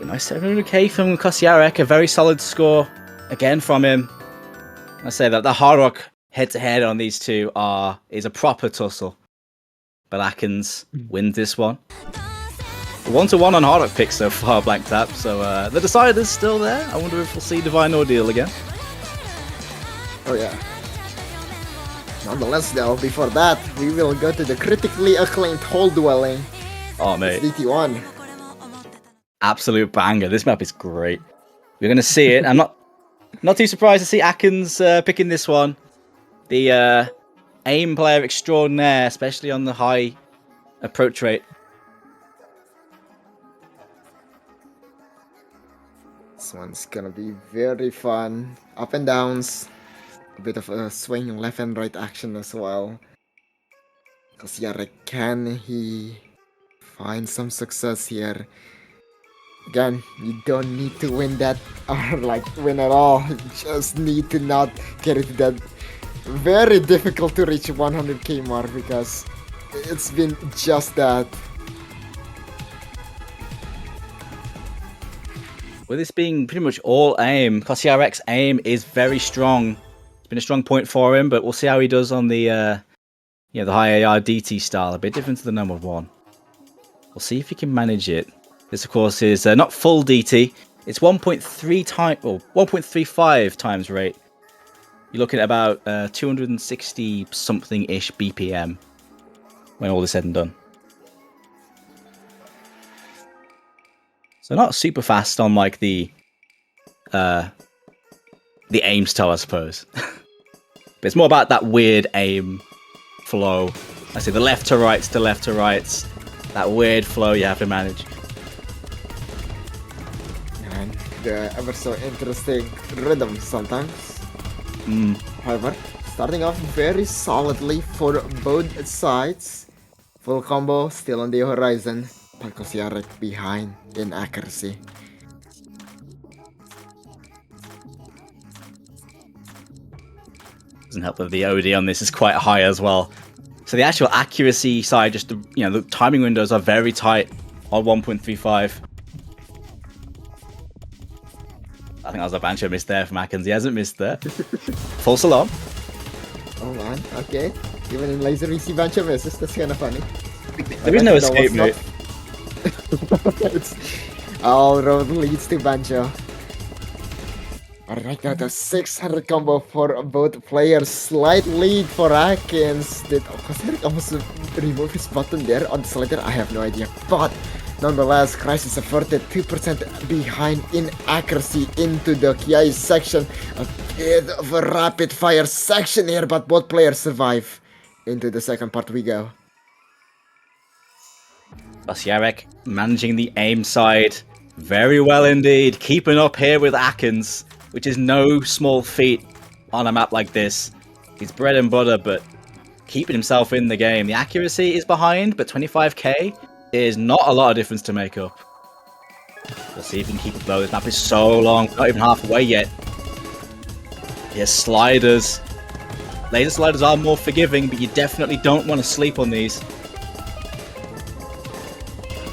Speaker 5: A nice 700k from Kosiarek, a very solid score again from him. I say that the Hard Rock head-to-head on these two is a proper tussle. But Atkins wins this one. 1-1 on Hard Rock picks so far, Blank Tap, so the decider's still there. I wonder if we'll see Divine Ordeal again.
Speaker 4: Oh yeah. Nonetheless though, before that, we will go to the critically acclaimed Hole Dwelling.
Speaker 5: Oh mate,
Speaker 4: It's DT1.
Speaker 5: absolute banger. This map is great. We're going to see it. I'm not too surprised to see Atkins picking this one. The aim player extraordinaire, especially on the high approach rate.
Speaker 4: This one's gonna be very fun. Up and downs. A bit of a swing left and right action as well. Kosiarek, can he find some success here? Again, you don't need to win that or like win at all. You just need to not get into that very difficult to reach 100k mark because it's been just that.
Speaker 5: With this being pretty much all aim, Kosiarek's aim is very strong. been a strong point for him, but we'll see how he does on the the high AR DT style. A bit different to the number 1. We'll see if he can manage it. This, of course, is not full DT. It's 1.3 times or 1.35 times rate. You're looking at about 260 something ish BPM when all is said and done. So not super fast on like the aim style, I suppose. But it's more about that weird aim flow. I say the left to rights to left to rights. That weird flow you have to manage.
Speaker 4: And the ever so interesting rhythm sometimes. However, starting off very solidly for both sides. Full combo still on the horizon. But Kosiarek behind in accuracy.
Speaker 5: Doesn't help that the OD on this is quite high as well. So the actual accuracy side, just the timing windows are very tight on 1.35. I think that was a Bancho miss there from Atkins. He hasn't missed there. False alarm.
Speaker 4: Oh man, okay. Even in Lazer we see bunch of misses, that's kinda funny.
Speaker 5: There is no escape route.
Speaker 4: All road leads to Bancho. Alright, now the 600 combo for both players. Slight lead for Atkins. Did Kosiarek almost remove his button there on the slider? I have no idea. But nonetheless, crisis averted. 2% behind in accuracy into the Kiai section. A bit of a rapid fire section here, but both players survive. Into the second part we go.
Speaker 5: Kosiarek managing the aim side very well indeed. Keeping up here with Atkins, which is no small feat on a map like this. He's bread and butter, but keeping himself in the game. The accuracy is behind, but 25k is not a lot of difference to make up. We'll see if he can keep it low. This map is so long, not even halfway yet. Yes, sliders. Laser sliders are more forgiving, but you definitely don't want to sleep on these.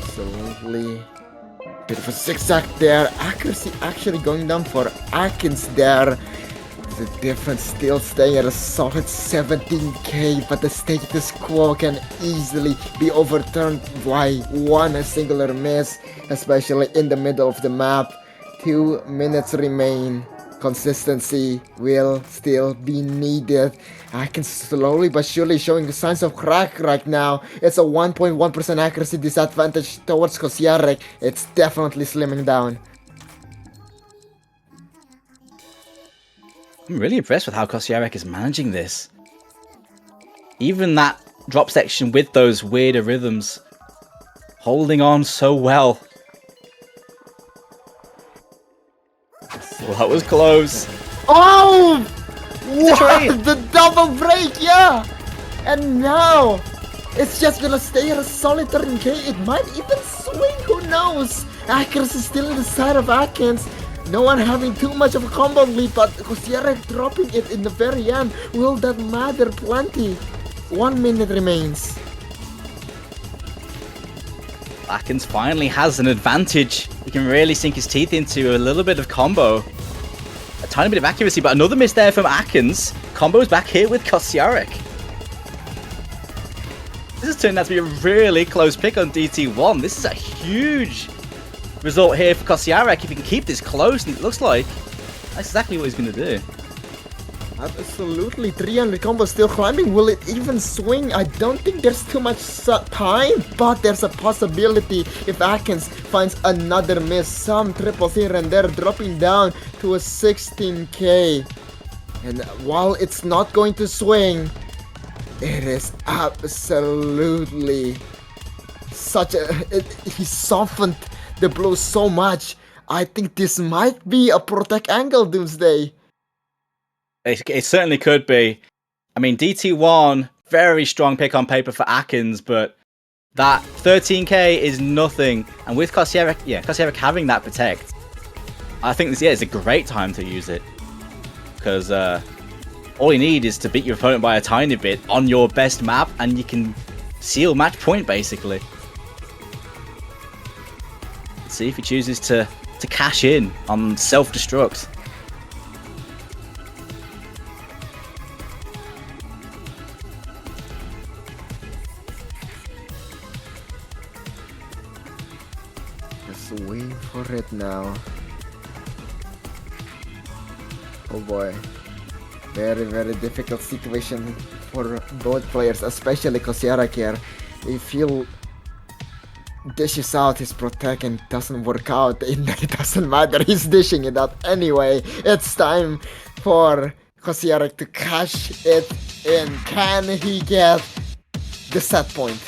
Speaker 4: Absolutely. Bit of a zigzag there. Accuracy actually going down for Atkins there. The difference still staying at a solid 17k, but the status quo can easily be overturned by one singular miss, especially in the middle of the map. 2 minutes remain. Consistency will still be needed. Atkins slowly but surely showing the signs of crack right now. It's a 1.1% accuracy disadvantage towards Kosiarek. It's definitely slimming down.
Speaker 5: I'm really impressed with how Kosiarek is managing this. Even that drop section with those weirder rhythms, holding on so well. Well, that was close.
Speaker 4: Oh! What? The double break, yeah! And now, it's just gonna stay at a solid 13k. It might even swing, who knows? Accuracy still in the side of Atkins. No one having too much of a combo lead, but Kosiarek dropping it in the very end. Will that matter plenty? 1 minute remains.
Speaker 5: Atkins finally has an advantage. He can really sink his teeth into a little bit of combo. A tiny bit of accuracy, but another miss there from Atkins. Combo's back here with Kosiarek. This has turned out to be a really close pick on DT1. This is a huge result here for Kosiarek. If he can keep this close, and it looks like that's exactly what he's going to do.
Speaker 4: Absolutely, 300 combo still climbing. Will it even swing? I don't think there's too much time, but there's a possibility if Atkins finds another miss. Some triples here and there, dropping down to a 16k. And while it's not going to swing, it is absolutely such a... he softened the blow so much. I think this might be a protect angle Doomsday.
Speaker 5: It certainly could be. I mean, DT1, very strong pick on paper for Atkins, but that 13k is nothing. And with Kosiarek having that protect, I think this is a great time to use it. Because all you need is to beat your opponent by a tiny bit on your best map, and you can seal match point, basically. Let's see if he chooses to cash in on self-destruct.
Speaker 4: Just wait for it now. Oh boy. Very, very difficult situation for both players, especially Kosierek here. If he'll dishes out his protect and doesn't work out, it doesn't matter, he's dishing it out anyway. It's time for Kosierek to cash it in. Can he get the set point?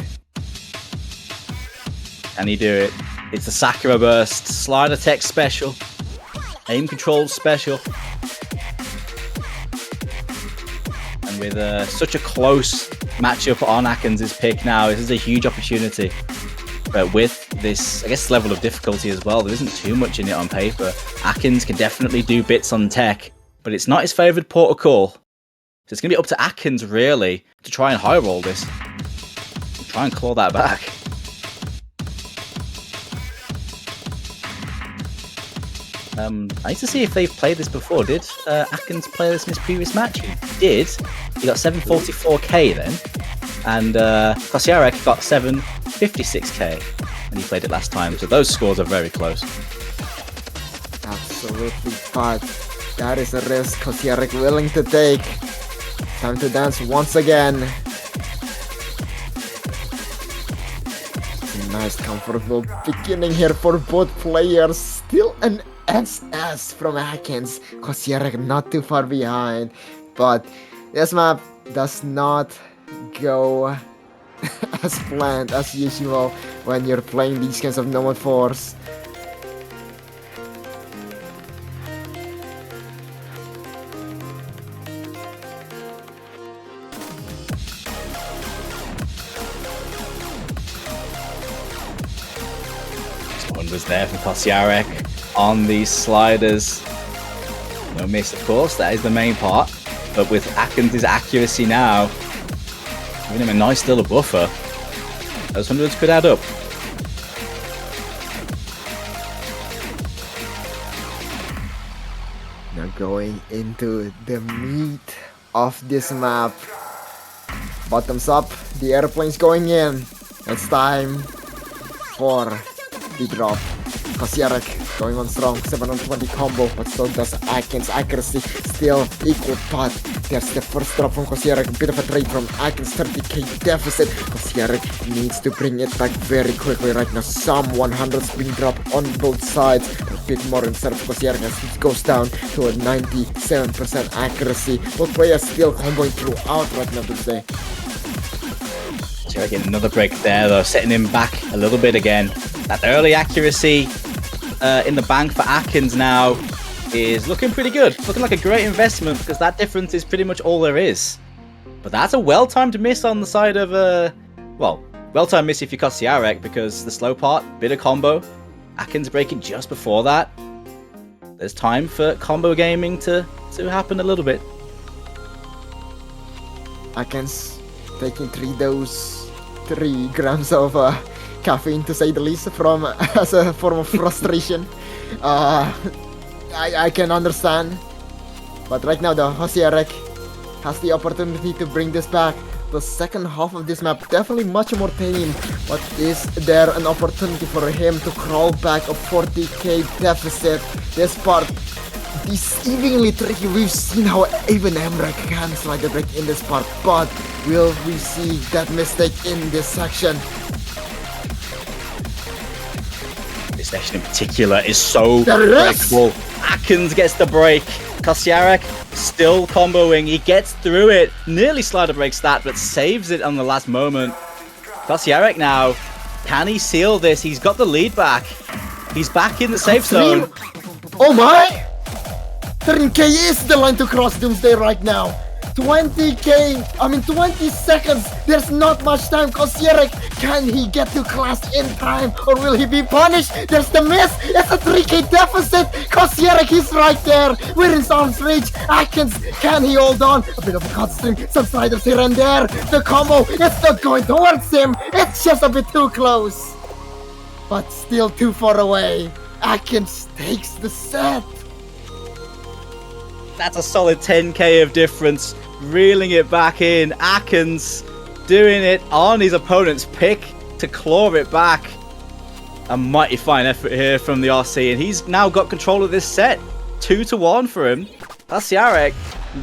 Speaker 5: Can he do it? It's the Sakura burst, slide attack special, aim control special. And with such a close matchup on Atkins' pick now, this is a huge opportunity. But with this, I guess, level of difficulty as well, there isn't too much in it on paper. Atkins can definitely do bits on tech, but it's not his favoured protocol. So it's going to be up to Atkins, really, to try and high roll this. Try and claw that back. I need to see if they've played this before. Did Atkins play this in his previous match? He did. He got 744k then. And Kosierek got 756k when he played it last time. So those scores are very close.
Speaker 4: Absolutely, but that is a risk Kosierek willing to take. Time to dance once again. Nice, comfortable beginning here for both players. Still an SS from Atkins. Kosierek not too far behind. But this map does not go as planned as usual when you're playing these kinds of Nomad 4s.
Speaker 5: One was there from Kosierek on these sliders. No miss, of course, that is the main part. But with Atkins' accuracy now, giving him a nice little buffer, those hundreds could add up.
Speaker 4: Now going into the meat of this map. Bottoms up, the airplane's going in. It's time for the drop. Kosierek going on strong, 720 combo, but so does Atkins. Accuracy still equal, but there's the first drop from Kosierek. Bit of a trade from Atkins, 30k deficit. Kosierek needs to bring it back very quickly right now. Some 100s being dropped on both sides. A bit more instead of Kosierek as it goes down to a 97% accuracy. Both players still comboing throughout right now today.
Speaker 5: Kosierek getting another break there though, setting him back a little bit again. That early accuracy in the bank for Atkins now is looking pretty good. Looking like a great investment because that difference is pretty much all there is. But that's a well-timed miss on the side of, well, well-timed miss if you're Kosierek because the slow part, bit of combo. Atkins breaking just before that. There's time for combo gaming to happen a little bit.
Speaker 4: Atkins taking 3 doses, 3 grams of caffeine to say the least from as a form of frustration. I can understand, but right now the Kosierek has the opportunity to bring this back. The second half of this map definitely much more tame, but is there an opportunity for him to crawl back a 40k deficit? This part deceivingly tricky. We've seen how even Emrek can slide the break in this part, but will we see that mistake in this section?
Speaker 5: This section in particular is so breakable. Atkins gets the break. Kosierek still comboing. He gets through it. Nearly slider breaks that, but saves it on the last moment. Kosierek now. Can he seal this? He's got the lead back. He's back in the safe zone.
Speaker 4: Oh my! 13k is the line to cross Doomsday right now. 20 seconds. There's not much time. Kosierek, can he get to class in time or will he be punished? There's the miss. It's a 3k deficit. Kosierek, he's right there. We're in arm's reach. Atkins, can he hold on? A bit of a cut stream. Some sliders here and there. The combo, it's not going towards him. It's just a bit too close. But still too far away. Atkins takes the set.
Speaker 5: That's a solid 10k of difference. Reeling it back in. Atkins doing it on his opponent's pick to claw it back. A mighty fine effort here from the RC, and he's now got control of this set. 2-1 for him. Kosiarek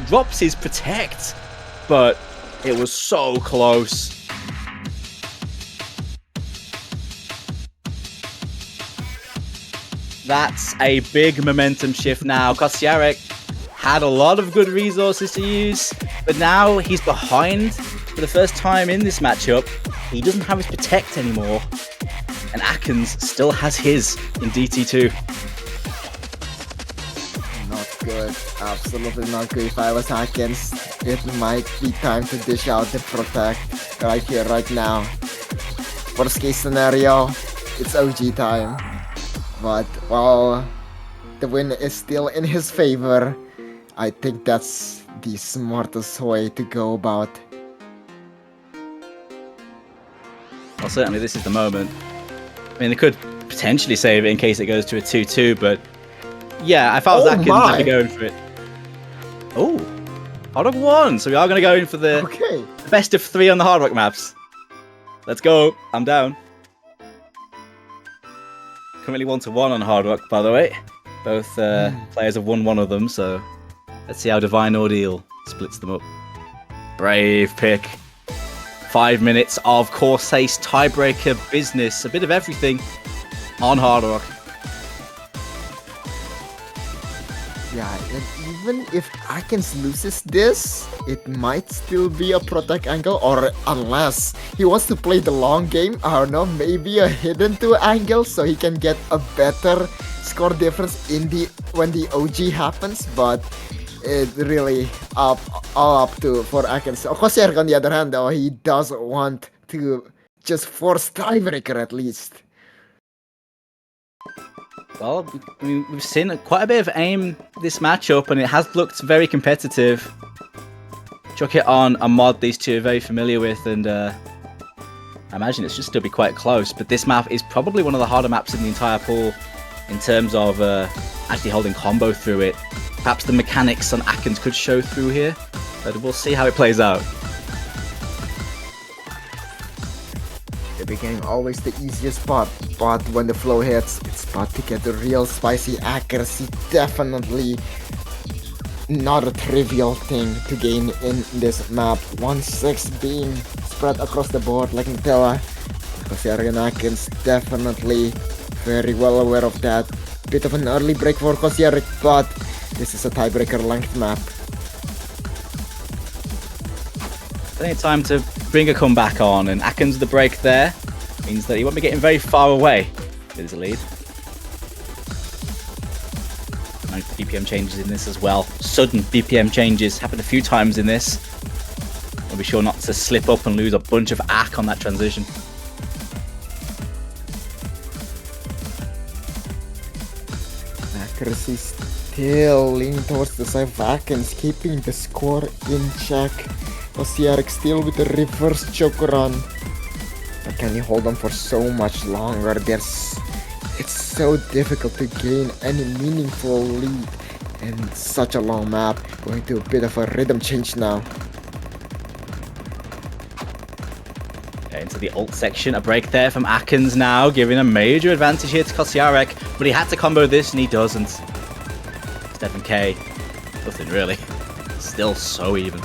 Speaker 5: drops his protect, but it was so close. That's a big momentum shift now. Kosiarek had a lot of good resources to use, but now he's behind for the first time in this matchup. He doesn't have his protect anymore, and Akins still has his in DT2.
Speaker 4: Not good. Absolutely not good. If I was Akins, it might be time to dish out the protect right here, right now. Worst case scenario, it's OG time. But while the win is still in his favor, I think that's the smartest way to go about.
Speaker 5: Well, certainly this is the moment. I mean, they could potentially save it in case it goes to a 2-2, but yeah, if I was Akins, I'd be going for it. Oh, Hard Rock 1, so we are going to go in for the best of 3 on the Hard Rock maps. Let's go, I'm down. Currently 1-1 on Hard Rock, by the way. Both players have won one of them, so let's see how Divine Ordeal splits them up. Brave pick. 5 minutes of Course Ace tiebreaker business. A bit of everything on Hard Rock.
Speaker 4: Yeah, and even if Akins loses this, it might still be a protect angle, or unless he wants to play the long game, I don't know, maybe a hidden 2 angle so he can get a better score difference in when the OG happens, but it really all up to for Akins. Kosiarek, on the other hand, though, he does want to just force tiebreaker at least.
Speaker 5: Well, I mean, we've seen quite a bit of aim this matchup, and it has looked very competitive. Chuck it on a mod these two are very familiar with, and I imagine it should still be quite close. But this map is probably one of the harder maps in the entire pool in terms of actually holding combo through it. Perhaps the mechanics on Akins could show through here, but we'll see how it plays out.
Speaker 4: The beginning always the easiest spot, but when the flow hits, it's about to get the real spicy accuracy. Definitely not a trivial thing to gain in this map. 1-6 being spread across the board like Nutella. Kosiarek and Akins definitely very well aware of that. Bit of an early break for Kosiarek, but this is a tiebreaker length map.
Speaker 5: Plenty of time to bring a comeback on, and Akins the break there means that he won't be getting very far away with his lead. Nice BPM changes in this as well. Sudden BPM changes happen a few times in this. We'll be sure not to slip up and lose a bunch of AK on that transition.
Speaker 4: Accuracy still leaning towards the side of Akins, keeping the score in check. Kosiarek still with the reverse choke run. But can he hold on for so much longer? It's so difficult to gain any meaningful lead in such a long map. Going to a bit of a rhythm change now.
Speaker 5: Yeah, into the ult section, a break there from Akins now, giving a major advantage here to Kosiarek, but he had to combo this and he doesn't. Stephen K, nothing really. Still so even.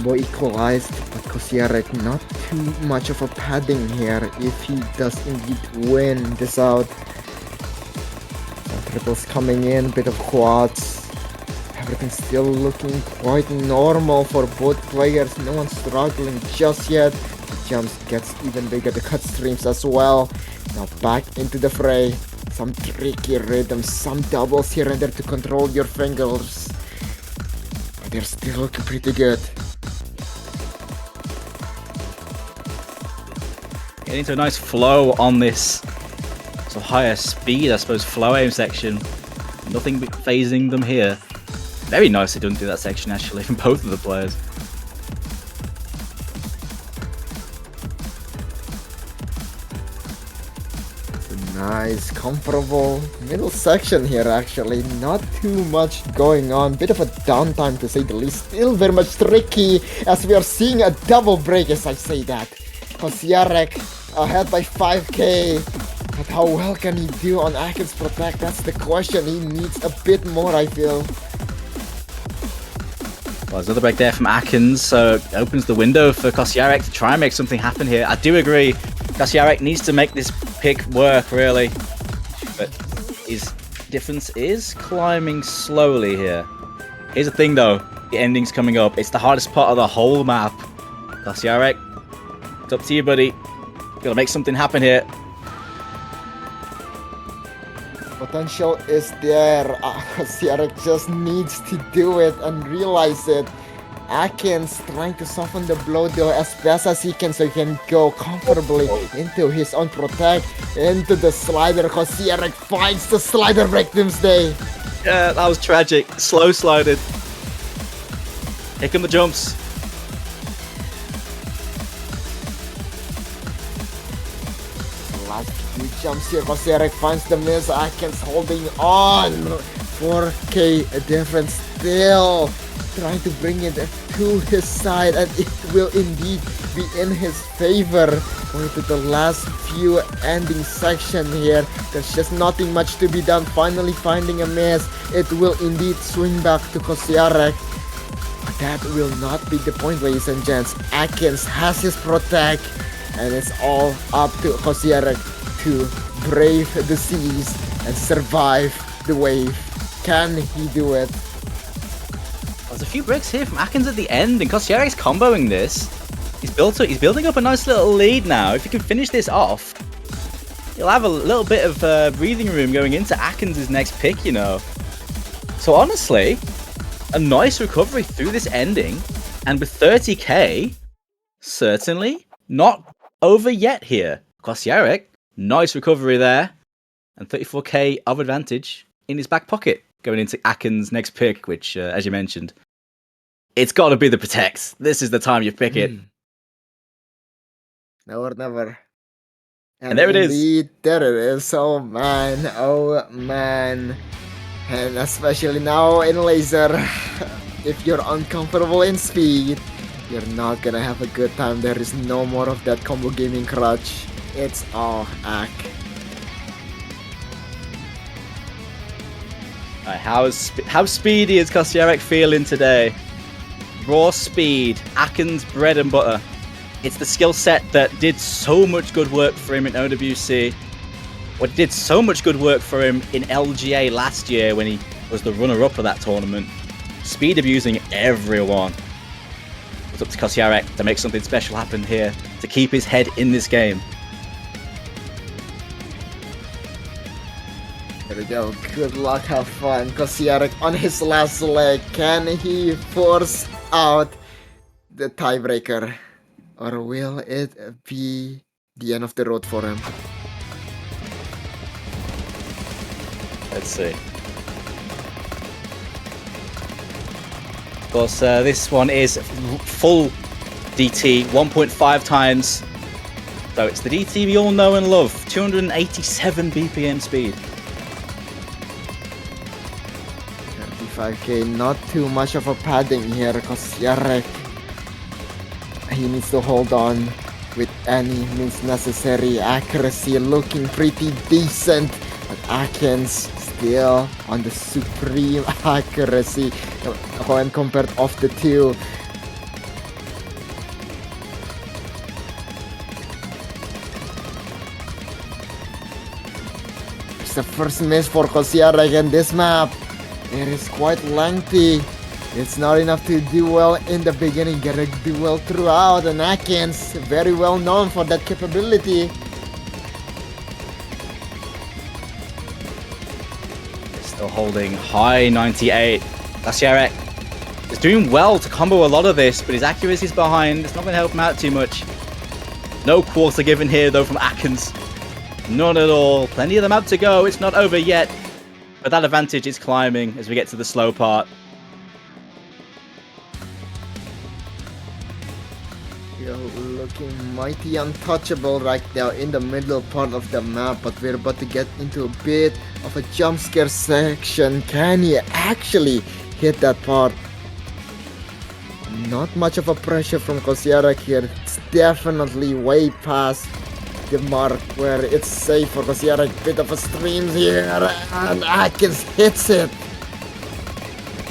Speaker 4: Boy equalized, but Kosiarek not too much of a padding here if he does indeed win this out. Some triples coming in, bit of quads. Everything's still looking quite normal for both players. No one's struggling just yet. The jumps gets even bigger, the cut streams as well. Now back into the fray. Some tricky rhythms, some doubles here and there to control your fingers. But they're still looking pretty good.
Speaker 5: Getting into a nice flow on this sort of higher speed, I suppose, flow aim section. Nothing phasing them here. Very nicely done through that section, actually, from both of the players.
Speaker 4: Nice, comfortable middle section here actually. Not too much going on. Bit of a downtime to say the least. Still very much tricky as we are seeing a double break as I say that. Kosiarek ahead by 5k. But how well can he do on Aken's Protect? That's the question. He needs a bit more, I feel.
Speaker 5: Well, there's another break there from Akens, so opens the window for Kosiarek to try and make something happen here. I do agree, Kosiarek needs to make this pick work, really. But his difference is climbing slowly here. Here's the thing, though. The ending's coming up. It's the hardest part of the whole map. Kosiarek, it's up to you, buddy. Gotta make something happen here.
Speaker 4: Potential is there. Kosiarek just needs to do it and realize it. Akens trying to soften the blow though as best as he can so he can go comfortably into his own Protect, into the slider. Kosiarek finds the slider break Doomsday.
Speaker 5: Yeah, that was tragic. Slow slided. Here come the jumps.
Speaker 4: Last few jumps here. Kosiarek finds the miss. Akens holding on. 4k difference still. Trying to bring it to his side, and it will indeed be in his favor. Going to the last few ending section here. There's just nothing much to be done. Finally finding a miss. It will indeed swing back to Kosiarek. But that will not be the point, ladies and gents. Akens has his Protect, and it's all up to Kosiarek to brave the seas and survive the wave. Can he do it?
Speaker 5: There's a few breaks here from Akens at the end, and Kosiarek's comboing this. He's building up a nice little lead now. If he can finish this off, he'll have a little bit of breathing room going into Akens' next pick, you know. So honestly, a nice recovery through this ending, and with 30k, certainly not over yet here. Kosiarek, nice recovery there, and 34k of advantage in his back pocket going into Akens' next pick, which, as you mentioned, it's got to be the Protect. This is the time you pick it.
Speaker 4: Now or never.
Speaker 5: And there it is.
Speaker 4: Indeed, there it is. Oh man, oh man. And especially now in Lazer, if you're uncomfortable in speed, you're not gonna have a good time. There is no more of that combo gaming crutch. It's all Ak.
Speaker 5: How speedy is Kosiarek feeling today? Raw speed, Akens' bread and butter. It's the skill set that did so much good work for him in OWC. What did so much good work for him in LGA last year when he was the runner-up of that tournament. Speed abusing everyone. It's up to Kosiarek to make something special happen here, to keep his head in this game.
Speaker 4: There we go. Good luck, have fun. Kosiarek on his last leg. Can he force out the tiebreaker? Or will it be the end of the road for him?
Speaker 5: Let's see. Of course, this one is full DT, 1.5 times. So it's the DT we all know and love. 287 BPM speed.
Speaker 4: 35k, not too much of a padding here. Kosiarek, he needs to hold on with any means necessary. Accuracy looking pretty decent, but Akens still on the supreme accuracy when compared off the two. It's the first miss for Kosiarek in this map. It is quite lengthy. It's not enough to do well in the beginning, gotta do well throughout, and Akens very well known for that capability.
Speaker 5: Still holding high 98. Kosiarek is doing well to combo a lot of this, but his accuracy is behind. It's not going to help him out too much. No quarter given here though from Akens. None at all. Plenty of them out to go. It's not over yet. But that advantage is climbing as we get to the slow part.
Speaker 4: You're looking mighty untouchable right now in the middle part of the map, but we're about to get into a bit of a jump scare section. Can he actually hit that part? Not much of a pressure from Kosiarek here. It's definitely way past the mark where it's safe for Kosiarek. Bit of a stream here, and Atkins hits it.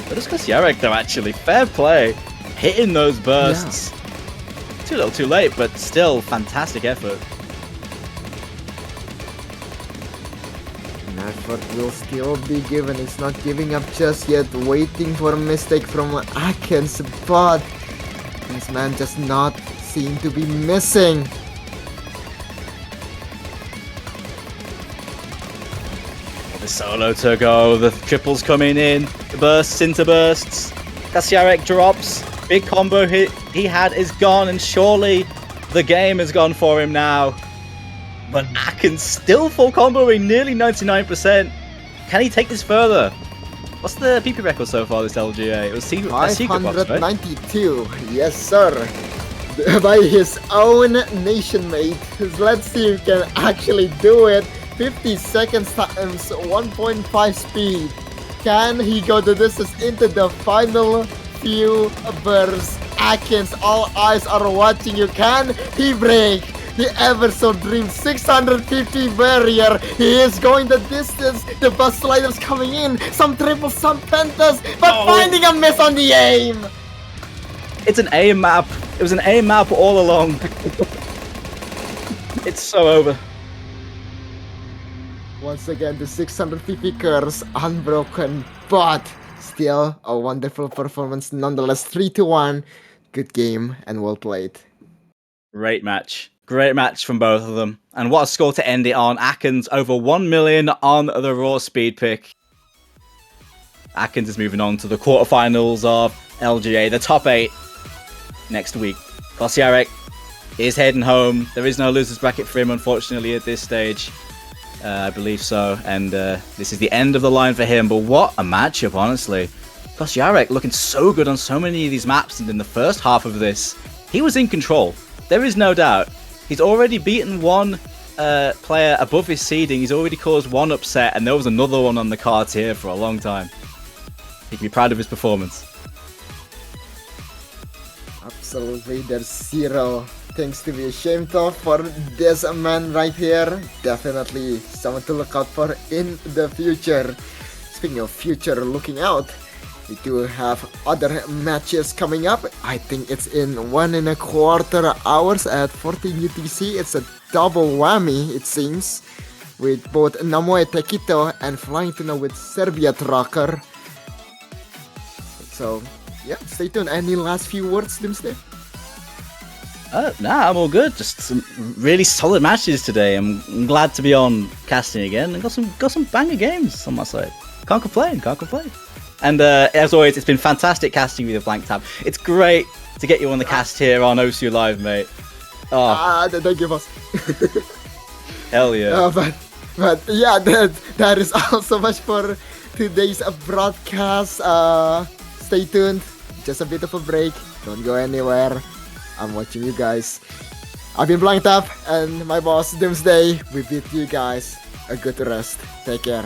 Speaker 5: But it's Kosiarek though, actually. Fair play. Hitting those bursts. Too little too late, but still fantastic effort.
Speaker 4: An effort will still be given. He's not giving up just yet. Waiting for a mistake from Atkins, but this man just not seem to be missing.
Speaker 5: The solo to go, the triples coming in, the bursts into bursts. Kasiarek drops, big combo hit he had is gone, and surely the game is gone for him now. But Atkins still full comboing, nearly 99%. Can he take this further? What's the PP record so far this LGA? It was secret box, right?
Speaker 4: 592, yes sir. By his own nation mate. Let's see if he can actually do it. 50 seconds times 1.5 speed. Can he go the distance into the final few bursts? Atkins, all eyes are watching you. Can he break the ever so dream 650 barrier? He is going the distance. The bus sliders coming in. Some triples, some pentas, but finding a miss on the aim.
Speaker 5: It's an aim map. It was an aim map all along. It's so over.
Speaker 4: Once again, the 650 curse unbroken, but still a wonderful performance nonetheless. 3-1. Good game and well played.
Speaker 5: Great match. Great match from both of them. And what a score to end it on. Atkins over 1 million on the Raw speed pick. Atkins is moving on to the quarterfinals of LGA, the top 8 next week. Kosiarek is heading home. There is no losers bracket for him, unfortunately, at this stage. I believe so. And this is the end of the line for him. But what a matchup, honestly. Kosiarek looking so good on so many of these maps, and in the first half of this, he was in control. There is no doubt. He's already beaten one player above his seeding. He's already caused one upset, and there was another one on the cards here for a long time. He can be proud of his performance.
Speaker 4: Absolutely, there's zero things to be ashamed of for this man right here. Definitely someone to look out for in the future. Speaking of future looking out, we do have other matches coming up. I think it's in 1.25 hours at 14 UTC. It's a double whammy, it seems, with both Namoe Tequito and Flying Tuna with Serbia Trucker. So, yeah, stay tuned. Any last few words, Doomsday?
Speaker 5: Nah, I'm all good. Just some really solid matches today. I'm glad to be on casting again, and got some banger games on my side. Can't complain. And as always, it's been fantastic casting with a blank tab. It's great to get you on the cast here on OSU Live, mate.
Speaker 4: Thank you, boss.
Speaker 5: Hell yeah.
Speaker 4: But yeah, that is all so much for today's broadcast. Stay tuned. Just a bit of a break. Don't go anywhere. I'm watching you guys. I've been Blank Tap and my boss Doomsday. We bid you guys a good rest. Take care.